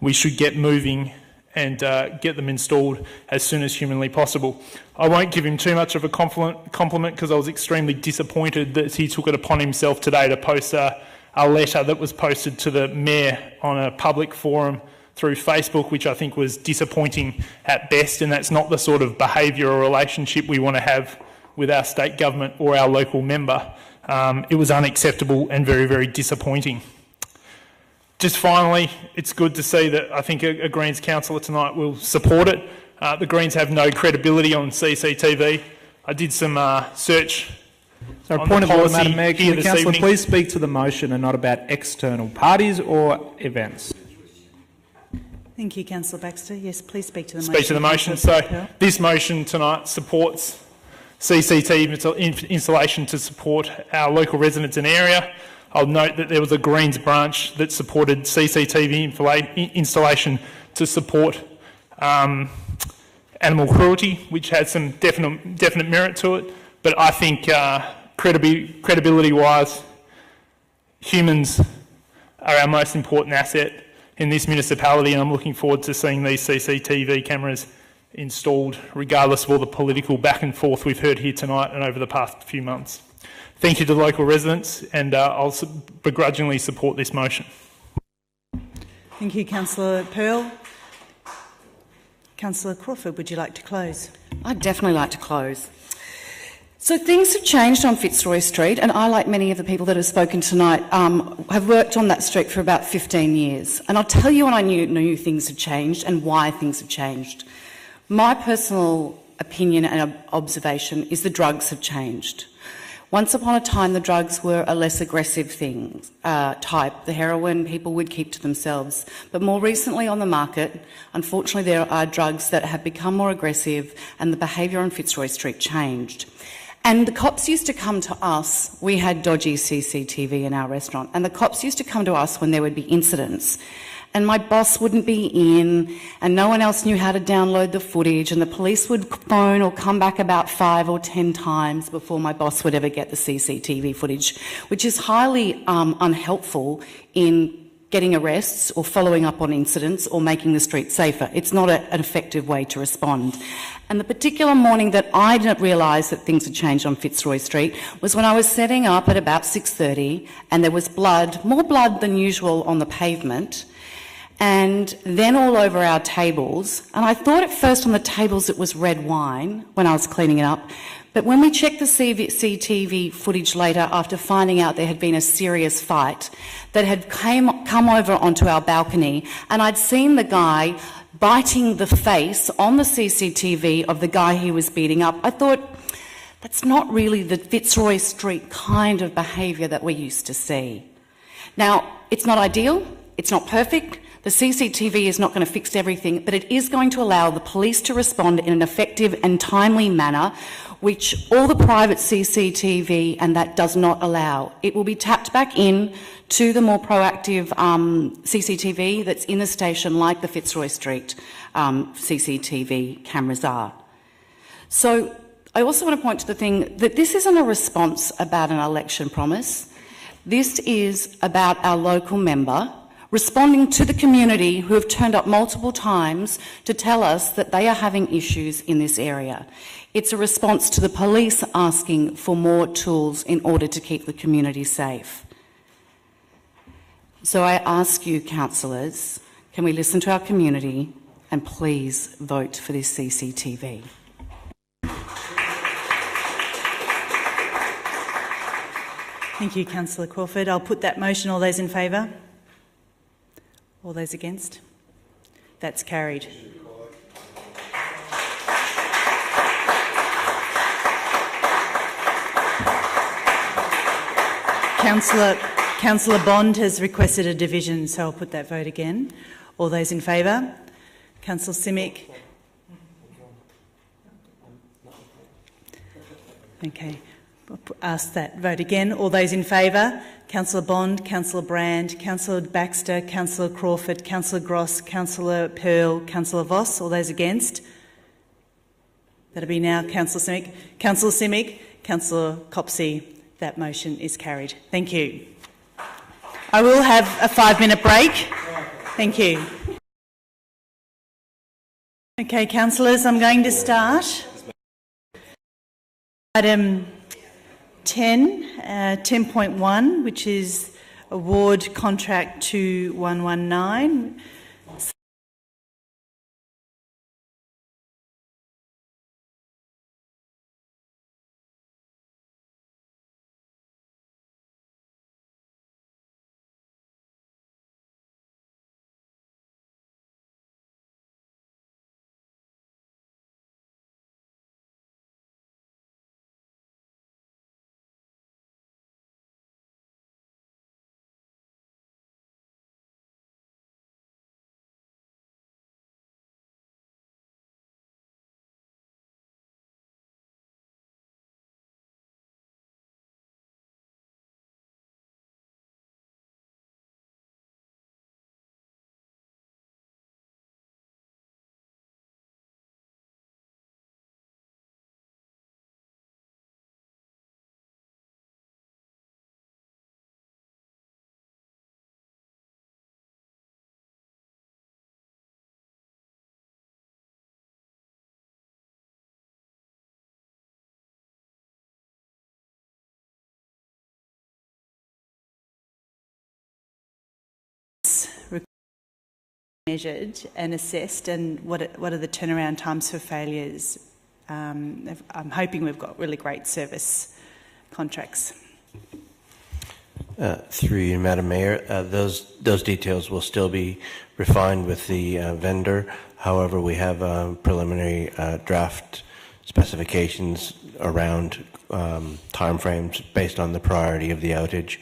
We should get moving and get them installed as soon as humanly possible. I won't give him too much of a compliment because I was extremely disappointed that he took it upon himself today to post a letter that was posted to the Mayor on a public forum through Facebook, which I think was disappointing at best, and that's not the sort of behaviour or relationship we want to have with our state government or our local member. It was unacceptable and very, very disappointing. Just finally, it's good to see that I think a Greens councillor tonight will support it. The Greens have no credibility on CCTV. I did some search. So, a point of order, Madam Mayor, can the councillor please speak to the motion and not about external parties or events? Thank you, Councillor Baxter. Yes, please speak to the motion. Speak to the motion. So, this motion tonight supports CCTV installation to support our local residents in area. I'll note that there was a Greens branch that supported CCTV installation to support animal cruelty, which had some definite merit to it. But I think credibility-wise, humans are our most important asset in this municipality, and I'm looking forward to seeing these CCTV cameras installed, regardless of all the political back and forth we've heard here tonight and over the past few months. Thank you to the local residents, and I'll begrudgingly support this motion. Thank you, Councillor Pearl. Councillor Crawford, would you like to close? I'd definitely like to close. So things have changed on Fitzroy Street, and I, like many of the people that have spoken tonight, have worked on that street for about 15 years. And I'll tell you when I knew things had changed and why things have changed. My personal opinion and observation is the drugs have changed. Once upon a time, the drugs were a less aggressive type. The heroin people would keep to themselves. But more recently on the market, unfortunately, there are drugs that have become more aggressive, and the behaviour on Fitzroy Street changed. And the cops used to come to us. We had dodgy CCTV in our restaurant, and the cops used to come to us when there would be incidents. And my boss wouldn't be in, and no one else knew how to download the footage, and the police would phone or come back about 5 or 10 times before my boss would ever get the CCTV footage, which is highly unhelpful in getting arrests or following up on incidents or making the street safer. It's not an effective way to respond. And the particular morning that I didn't realise that things had changed on Fitzroy Street was when I was setting up at about 6:30, and there was blood, more blood than usual on the pavement, and then all over our tables. And I thought at first on the tables it was red wine when I was cleaning it up. But when we checked the CCTV footage later, after finding out there had been a serious fight that had come over onto our balcony, and I'd seen the guy biting the face on the CCTV of the guy he was beating up, I thought, that's not really the Fitzroy Street kind of behaviour that we're used to see. Now, it's not ideal, it's not perfect. The CCTV is not going to fix everything, but it is going to allow the police to respond in an effective and timely manner, which all the private CCTV and that does not allow. It will be tapped back in to the more proactive CCTV that's in the station, like the Fitzroy Street CCTV cameras are. So I also want to point to the thing that this isn't a response about an election promise. This is about our local member responding to the community who have turned up multiple times to tell us that they are having issues in this area. It's a response to the police asking for more tools in order to keep the community safe. So I ask you, councillors, can we listen to our community and please vote for this CCTV? Thank you, Councillor Crawford. I'll put that motion. All those in favour? All those against? That's carried. Councillor Bond has requested a division, so I'll put that vote again. All those in favour? Councillor Simic? Okay. I'll ask that vote again. All those in favour? Councillor Bond, Councillor Brand, Councillor Baxter, Councillor Crawford, Councillor Gross, Councillor Pearl, Councillor Voss. All those against? That'll be now Councillor Simic. Councillor Simic, Councillor Copsey. That motion is carried. Thank you. I will have a 5-minute break. Thank you. Okay, councillors, I'm going to start. Item 10.1, which is award contract 2119. Measured and assessed, and what are the turnaround times for failures? I'm hoping we've got really great service contracts. Through you, Madam Mayor, those details will still be refined with the vendor. However, we have preliminary draft specifications around timeframes based on the priority of the outage.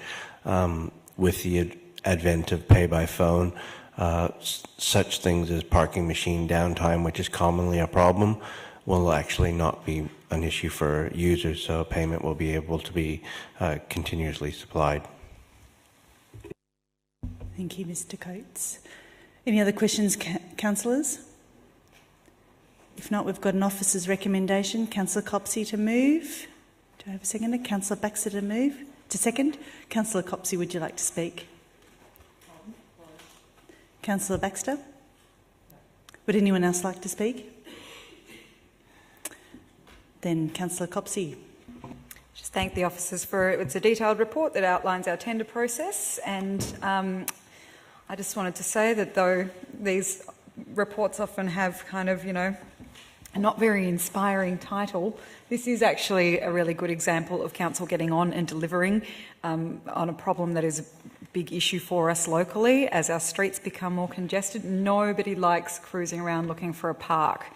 With the advent of pay by phone, such things as parking machine downtime, which is commonly a problem, will actually not be an issue for users, so payment will be able to be continuously supplied. Thank you, Mr Coates. Any other questions, councillors? If not, we've got an officer's recommendation. Councillor Copsey to move. Do I have a seconder? Councillor Baxter to move. To second. Councillor Copsey, would you like to speak? Councillor Baxter? Would anyone else like to speak? Then Councillor Copsey. Just thank the officers for it. It's a detailed report that outlines our tender process, and I just wanted to say that though these reports often have kind of, a not very inspiring title, this is actually a really good example of council getting on and delivering on a problem that is a big issue for us locally. As our streets become more congested, nobody likes cruising around looking for a park.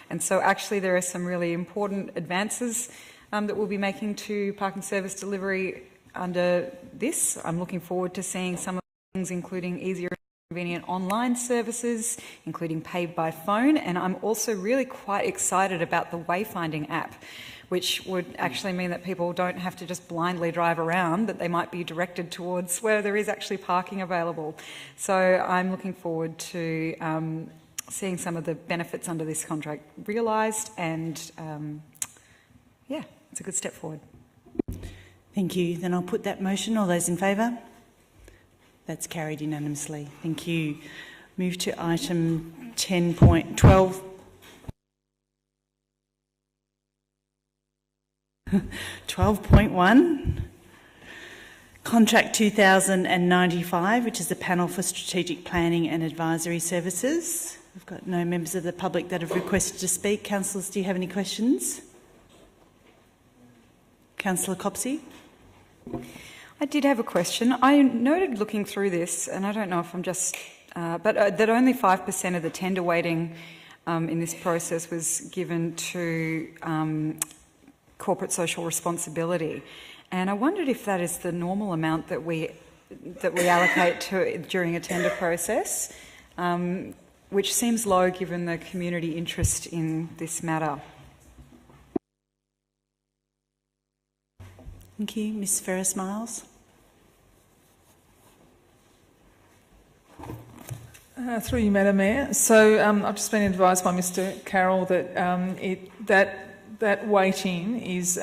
And so actually there are some really important advances that we'll be making to parking service delivery under this. I'm looking forward to seeing some of the things, including easier and convenient online services, including pay by phone, and I'm also really quite excited about the wayfinding app, which would actually mean that people don't have to just blindly drive around, that they might be directed towards where there is actually parking available. So I'm looking forward to seeing some of the benefits under this contract realised, and yeah, it's a good step forward. Thank you. Then I'll put that motion. All those in favour? That's carried unanimously. Thank you. Move to item 10.12. 12.1, Contract 2095, which is the Panel for Strategic Planning and Advisory Services. We've got no members of the public that have requested to speak. Councillors, do you have any questions? Councillor Copsey? I did have a question. I noted looking through this, and I don't know if I'm just, that only 5% of the tender weighting in this process was given to corporate social responsibility, and I wondered if that is the normal amount that we allocate to during a tender process, which seems low given the community interest in this matter. Thank you. Ms Ferrars-Miles. Through you, Madam Mayor. So I've just been advised by Mr Carroll that that weighting is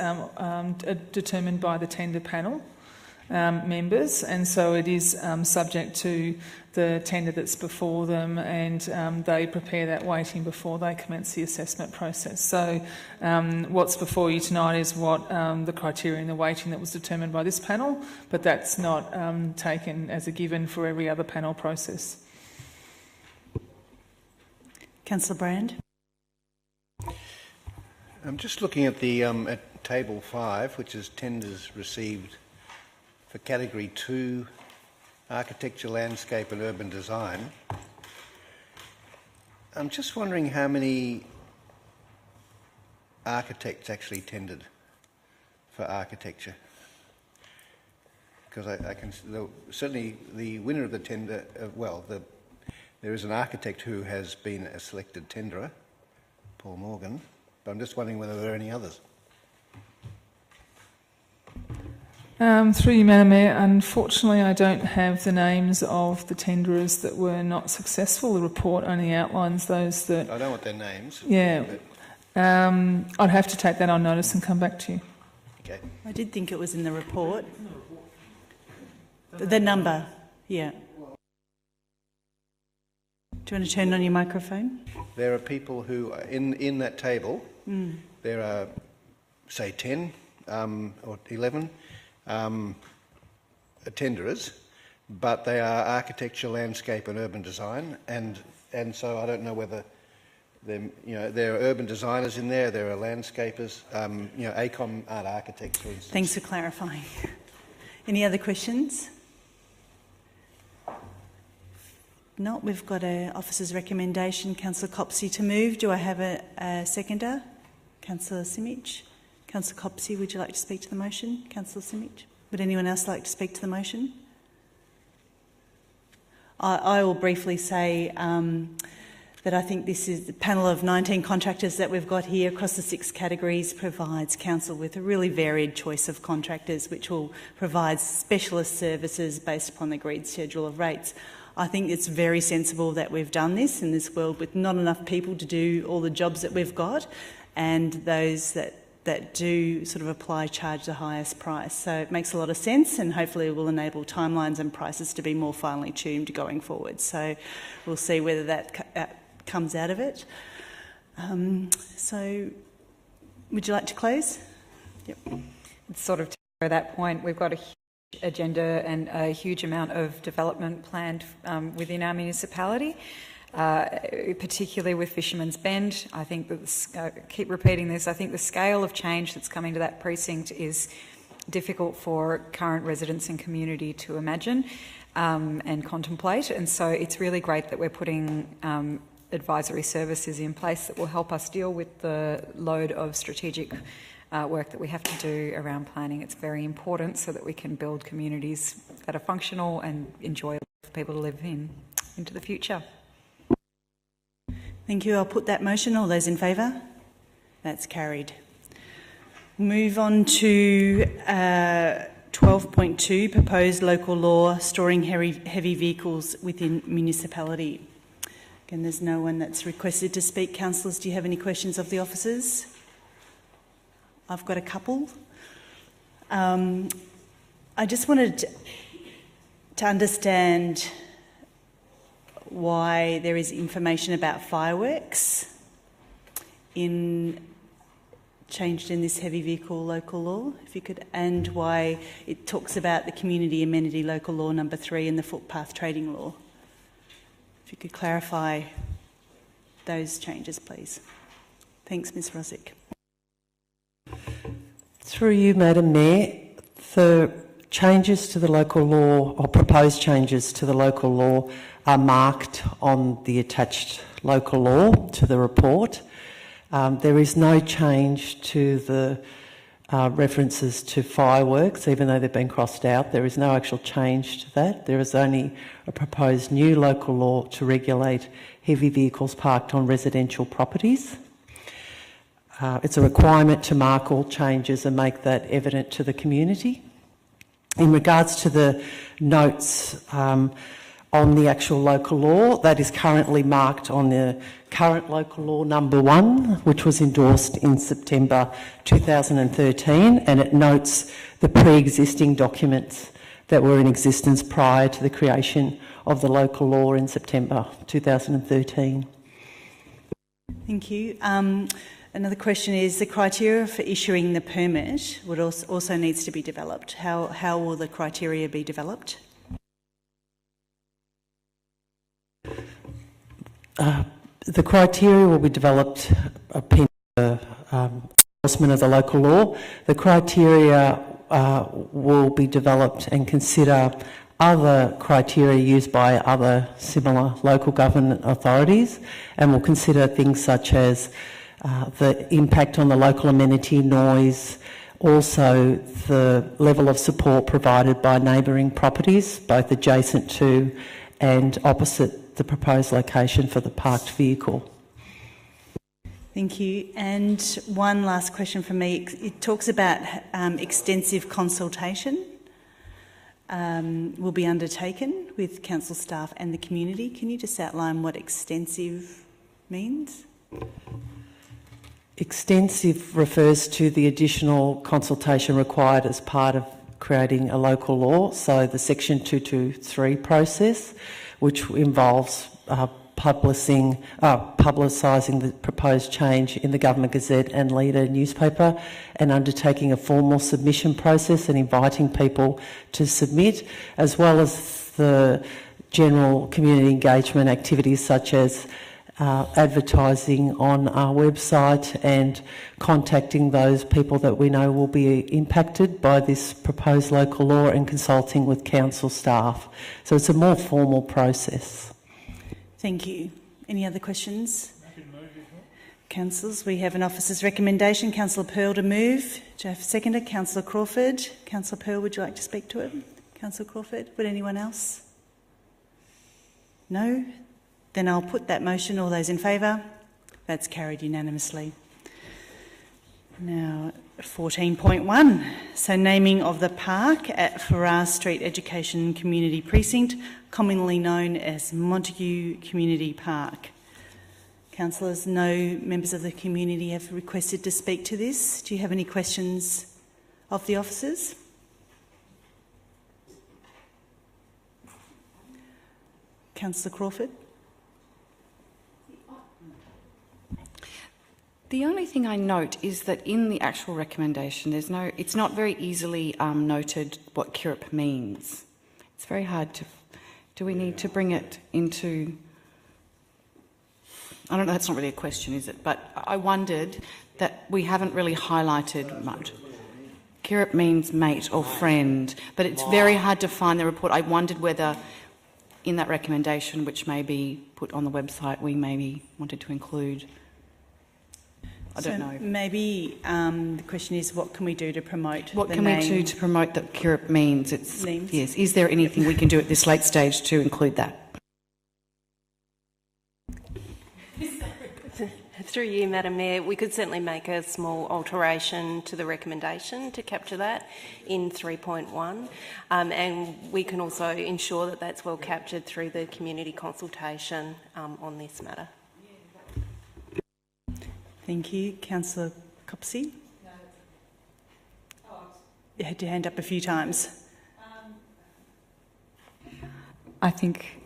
determined by the tender panel members, and so it is subject to the tender that's before them, and they prepare that weighting before they commence the assessment process. So what's before you tonight is what the criteria and the weighting that was determined by this panel, but that's not taken as a given for every other panel process. Councillor Brand. I'm just looking at the at table 5, which is tenders received for category 2, architecture, landscape and urban design. I'm just wondering how many architects actually tendered for architecture, because I can certainly the winner of the tender. There is an architect who has been a selected tenderer, Paul Morgan. But I'm just wondering whether there are any others. Through you, Madam Mayor, unfortunately I don't have the names of the tenderers that were not successful. The report only outlines those that... I don't want their names. Yeah. I'd have to take that on notice and come back to you. Okay. I did think it was in the report. The number, yeah. Do you want to turn on your microphone? There are people who, in that table, there are, say, 10 or 11 tenderers, but they are architecture, landscape and urban design, and so I don't know whether there are urban designers in there, there are landscapers, ACOM aren't architects, for instance. Thanks for clarifying. Any other questions? No, we've got an officer's recommendation. Councillor Copsey to move. Do I have a seconder? Councillor Simic. Councillor Copsey, would you like to speak to the motion? Councillor Simic? Would anyone else like to speak to the motion? I will briefly say that I think this is the panel of 19 contractors that we've got here across the 6 categories provides council with a really varied choice of contractors which will provide specialist services based upon the agreed schedule of rates. I think it's very sensible that we've done this in this world with not enough people to do all the jobs that we've got, and those that do sort of apply charge the highest price. So it makes a lot of sense, and hopefully it will enable timelines and prices to be more finely tuned going forward. So we'll see whether that comes out of it. So would you like to close? Yep. It's sort of to that point, we've got a huge agenda and a huge amount of development planned within our municipality. Particularly with Fisherman's Bend. I think that keep repeating this, I think the scale of change that's coming to that precinct is difficult for current residents and community to imagine and contemplate, and so it's really great that we're putting advisory services in place that will help us deal with the load of strategic work that we have to do around planning. It's very important so that we can build communities that are functional and enjoyable for people to live in into the future. Thank you. I'll put that motion. All those in favour? That's carried. Move on to 12.2, proposed local law storing heavy vehicles within municipality. Again, there's no one that's requested to speak. Councillors, do you have any questions of the officers? I've got a couple. I just wanted to understand why there is information about fireworks changed in this heavy vehicle local law, if you could, and why it talks about the community amenity local law number 3 and the footpath trading law. If you could clarify those changes, please. Thanks, Ms. Rosick. Through you, Madam Mayor, the changes to the local law, or proposed changes to the local law, are marked on the attached local law to the report. There is no change to the references to fireworks, even though they've been crossed out. There is no actual change to that. There is only a proposed new local law to regulate heavy vehicles parked on residential properties. It's a requirement to mark all changes and make that evident to the community. In regards to the notes on the actual local law, that is currently marked on the current local law number 1, which was endorsed in September 2013, and it notes the pre-existing documents that were in existence prior to the creation of the local law in September 2013. Thank you. Another question is the criteria for issuing the permit would also needs to be developed. How will the criteria be developed? The criteria will be developed pending the enforcement of the local law. The criteria will be developed and consider other criteria used by other similar local government authorities, and will consider things such as the impact on the local amenity, noise, also the level of support provided by neighbouring properties, both adjacent to and opposite the proposed location for the parked vehicle. Thank you. And one last question from me. It talks about extensive consultation will be undertaken with council staff and the community. Can you just outline what extensive means? Extensive refers to the additional consultation required as part of creating a local law, so the Section 223 process, which involves publicising the proposed change in the Government Gazette and Leader newspaper, and undertaking a formal submission process and inviting people to submit, as well as the general community engagement activities such as advertising on our website and contacting those people that we know will be impacted by this proposed local law, and consulting with council staff. So it's a more formal process. Thank you. Any other questions? Councillors, we have an officer's recommendation. Councillor Pearl to move. Do I have a seconder? Councillor Crawford. Councillor Pearl, would you like to speak to it? Councillor Crawford. Would anyone else? No? Then I'll put that motion. All those in favour? That's carried unanimously. Now, 14.1. So, naming of the park at Ferrars Street Education Community Precinct, commonly known as Montague Community Park. Councillors, no members of the community have requested to speak to this. Do you have any questions of the officers? Councillor Crawford. The only thing I note is that in the actual recommendation, it's not very easily noted what CURIP means. It's very hard to. Do we need to bring it into? I don't know, that's not really a question, is it? But I wondered that we haven't really highlighted much. CURIP means mate or friend, but it's very hard to find the report. I wondered whether in that recommendation, which may be put on the website, we maybe wanted to include. I don't know. Maybe the question is, what can we do to promote what the can name? We do to promote that CURIP means? Yes. Is there anything we can do at this late stage to include that? Through you, Madam Mayor, we could certainly make a small alteration to the recommendation to capture that in 3.1, and we can also ensure that that's well captured through the community consultation on this matter. Thank you. Councillor Copsey? You had your hand up a few times. I think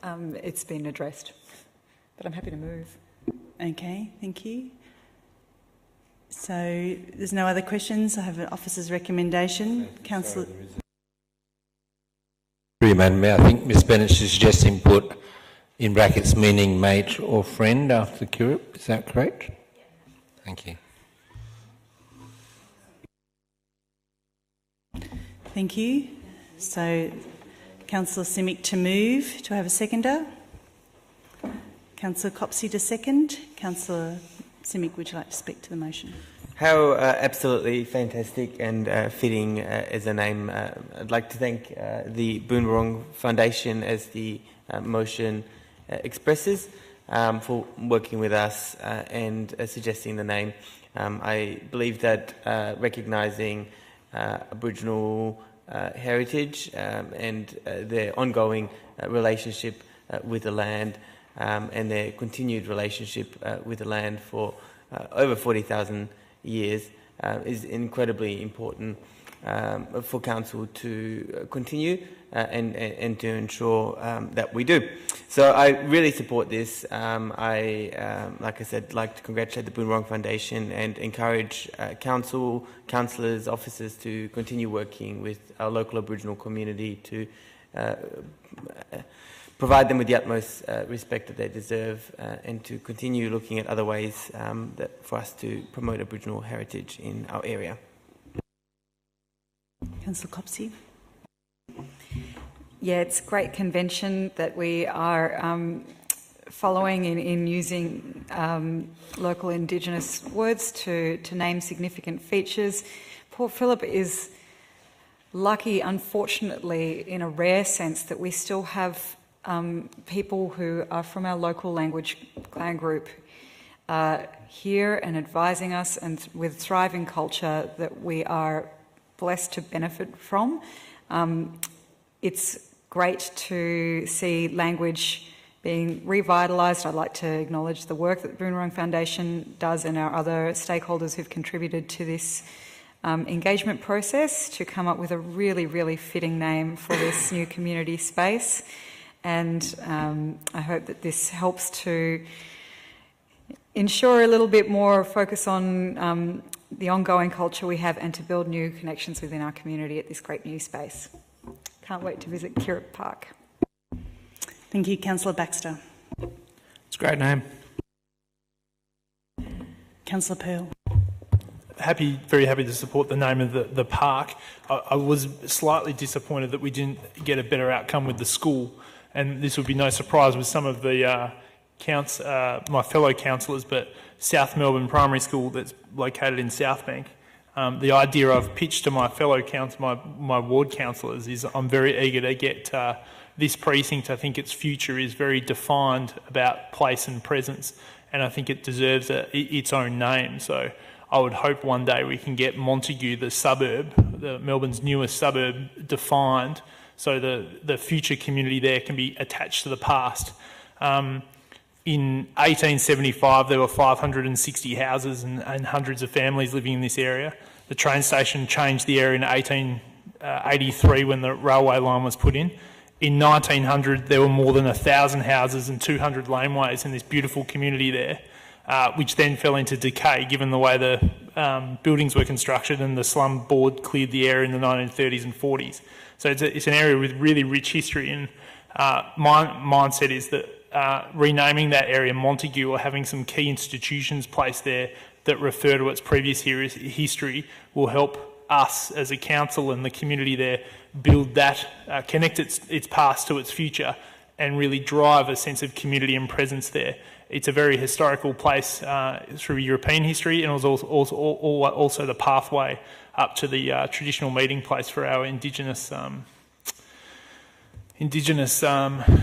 it's been addressed, but I'm happy to move. Okay, thank you. So there's no other questions. I have an officer's recommendation. Councillor. Madam Mayor, I think Ms Bennett's suggesting put in brackets meaning mate or friend after CURIP. Is that correct? Thank you. Thank you. So, Councillor Simic to move. Do I have a seconder? Councillor Copsey to second. Councillor Simic, would you like to speak to the motion? How absolutely fantastic and fitting as a name. I'd like to thank the Boonwurrung Foundation, as the motion expresses, for working with us and suggesting the name. I believe that recognising Aboriginal heritage and their ongoing relationship with the land and their continued relationship with the land for over 40,000 years is incredibly important for Council to continue and to ensure that we do. So I really support this. Like I said, like to congratulate the Boonwurrung Foundation and encourage Council, councillors, officers to continue working with our local Aboriginal community to provide them with the utmost respect that they deserve and to continue looking at other ways for us to promote Aboriginal heritage in our area. Councillor Copsey. Yeah, it's a great convention that we are following in using local Indigenous words to name significant features. Port Phillip is lucky, unfortunately, in a rare sense, that we still have people who are from our local language clan group here and advising us, and with thriving culture that we are blessed to benefit from. It's great to see language being revitalised. I'd like to acknowledge the work that the Boonwurrung Foundation does and our other stakeholders who've contributed to this engagement process to come up with a really, really fitting name for this new community space. And I hope that this helps to ensure a little bit more focus on the ongoing culture we have and to build new connections within our community at this great new space. Can't wait to visit CURIP Park. Thank you. Councillor Baxter. It's a great name. Councillor Pearl. Very happy to support the name of the park. I was slightly disappointed that we didn't get a better outcome with the school, and this would be no surprise with some of the my fellow councillors, but South Melbourne Primary School that's located in Southbank. The idea I've pitched to my fellow my ward councillors is I'm very eager to get this precinct. I think its future is very defined about place and presence, and I think it deserves its own name. So I would hope one day we can get Montague, the suburb, Melbourne's newest suburb, defined so the future community there can be attached to the past. In 1875, there were 560 houses and hundreds of families living in this area. The train station changed the area in 1883 when the railway line was put in. In 1900, there were more than 1,000 houses and 200 laneways in this beautiful community there, which then fell into decay given the way the buildings were constructed, and the slum board cleared the area in the 1930s and 40s. So it's an area with really rich history, and my mindset is that renaming that area Montague or having some key institutions placed there that refer to its previous history will help us as a council and the community there build that, connect its past to its future, and really drive a sense of community and presence there. It's a very historical place through European history, and it was also the pathway up to the traditional meeting place for our Indigenous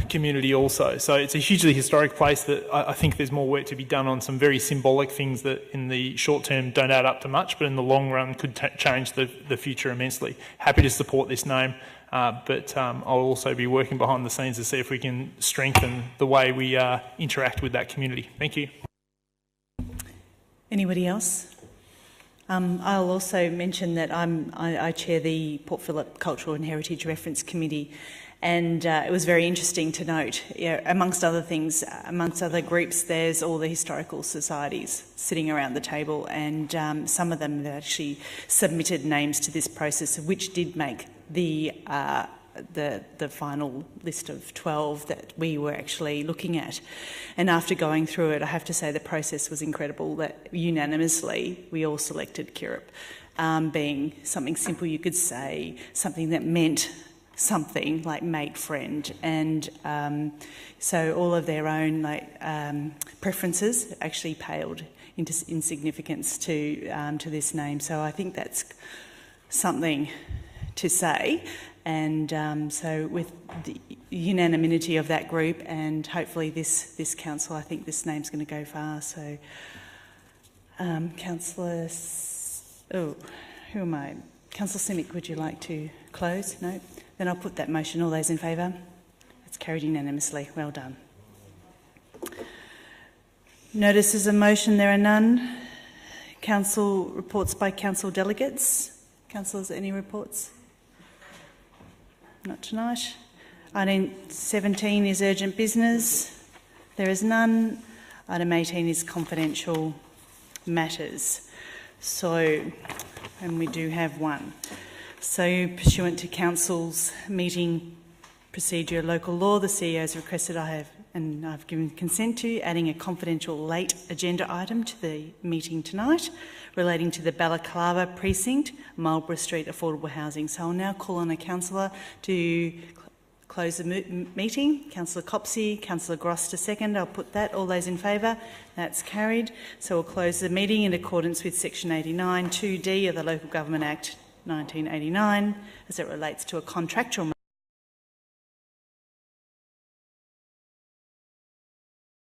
community also. So it's a hugely historic place that I think there's more work to be done on, some very symbolic things that in the short term don't add up to much, but in the long run could change the future immensely. Happy to support this name, but I'll also be working behind the scenes to see if we can strengthen the way we interact with that community. Thank you. Anybody else? I'll also mention that I chair the Port Phillip Cultural and Heritage Reference Committee, and it was very interesting to note, amongst other things, amongst other groups, there's all the historical societies sitting around the table, and some of them have actually submitted names to this process, which did make the final list of 12 that we were actually looking at. And after going through it, I have to say the process was incredible, that unanimously we all selected Kirrup, being something simple you could say, something that meant something like mate, friend, and so all of their own preferences actually paled in significance to this name. So I think that's something to say, and so with the unanimity of that group and hopefully this council, I think this name's going to go far. So Councillor, who am I? Councillor Simic, would you like to close? No? Then I'll put that motion. All those in favour? That's carried unanimously. Well done. Notices of motion, there are none. Council reports by council delegates. Councillors, any reports? Not tonight. Item 17 is urgent business. There is none. Item 18 is confidential matters. So, and we do have one. So, pursuant to Council's meeting procedure local law, the CEO has requested I've given consent to adding a confidential late agenda item to the meeting tonight relating to the Balaclava Precinct, Marlborough Street affordable housing. So I'll now call on a councillor to close the meeting. Councillor Copsey, Councillor Gross to second. I'll put that. All those in favour? That's carried. So we'll close the meeting in accordance with Section 89 2D of the Local Government Act 1989 as it relates to a contractual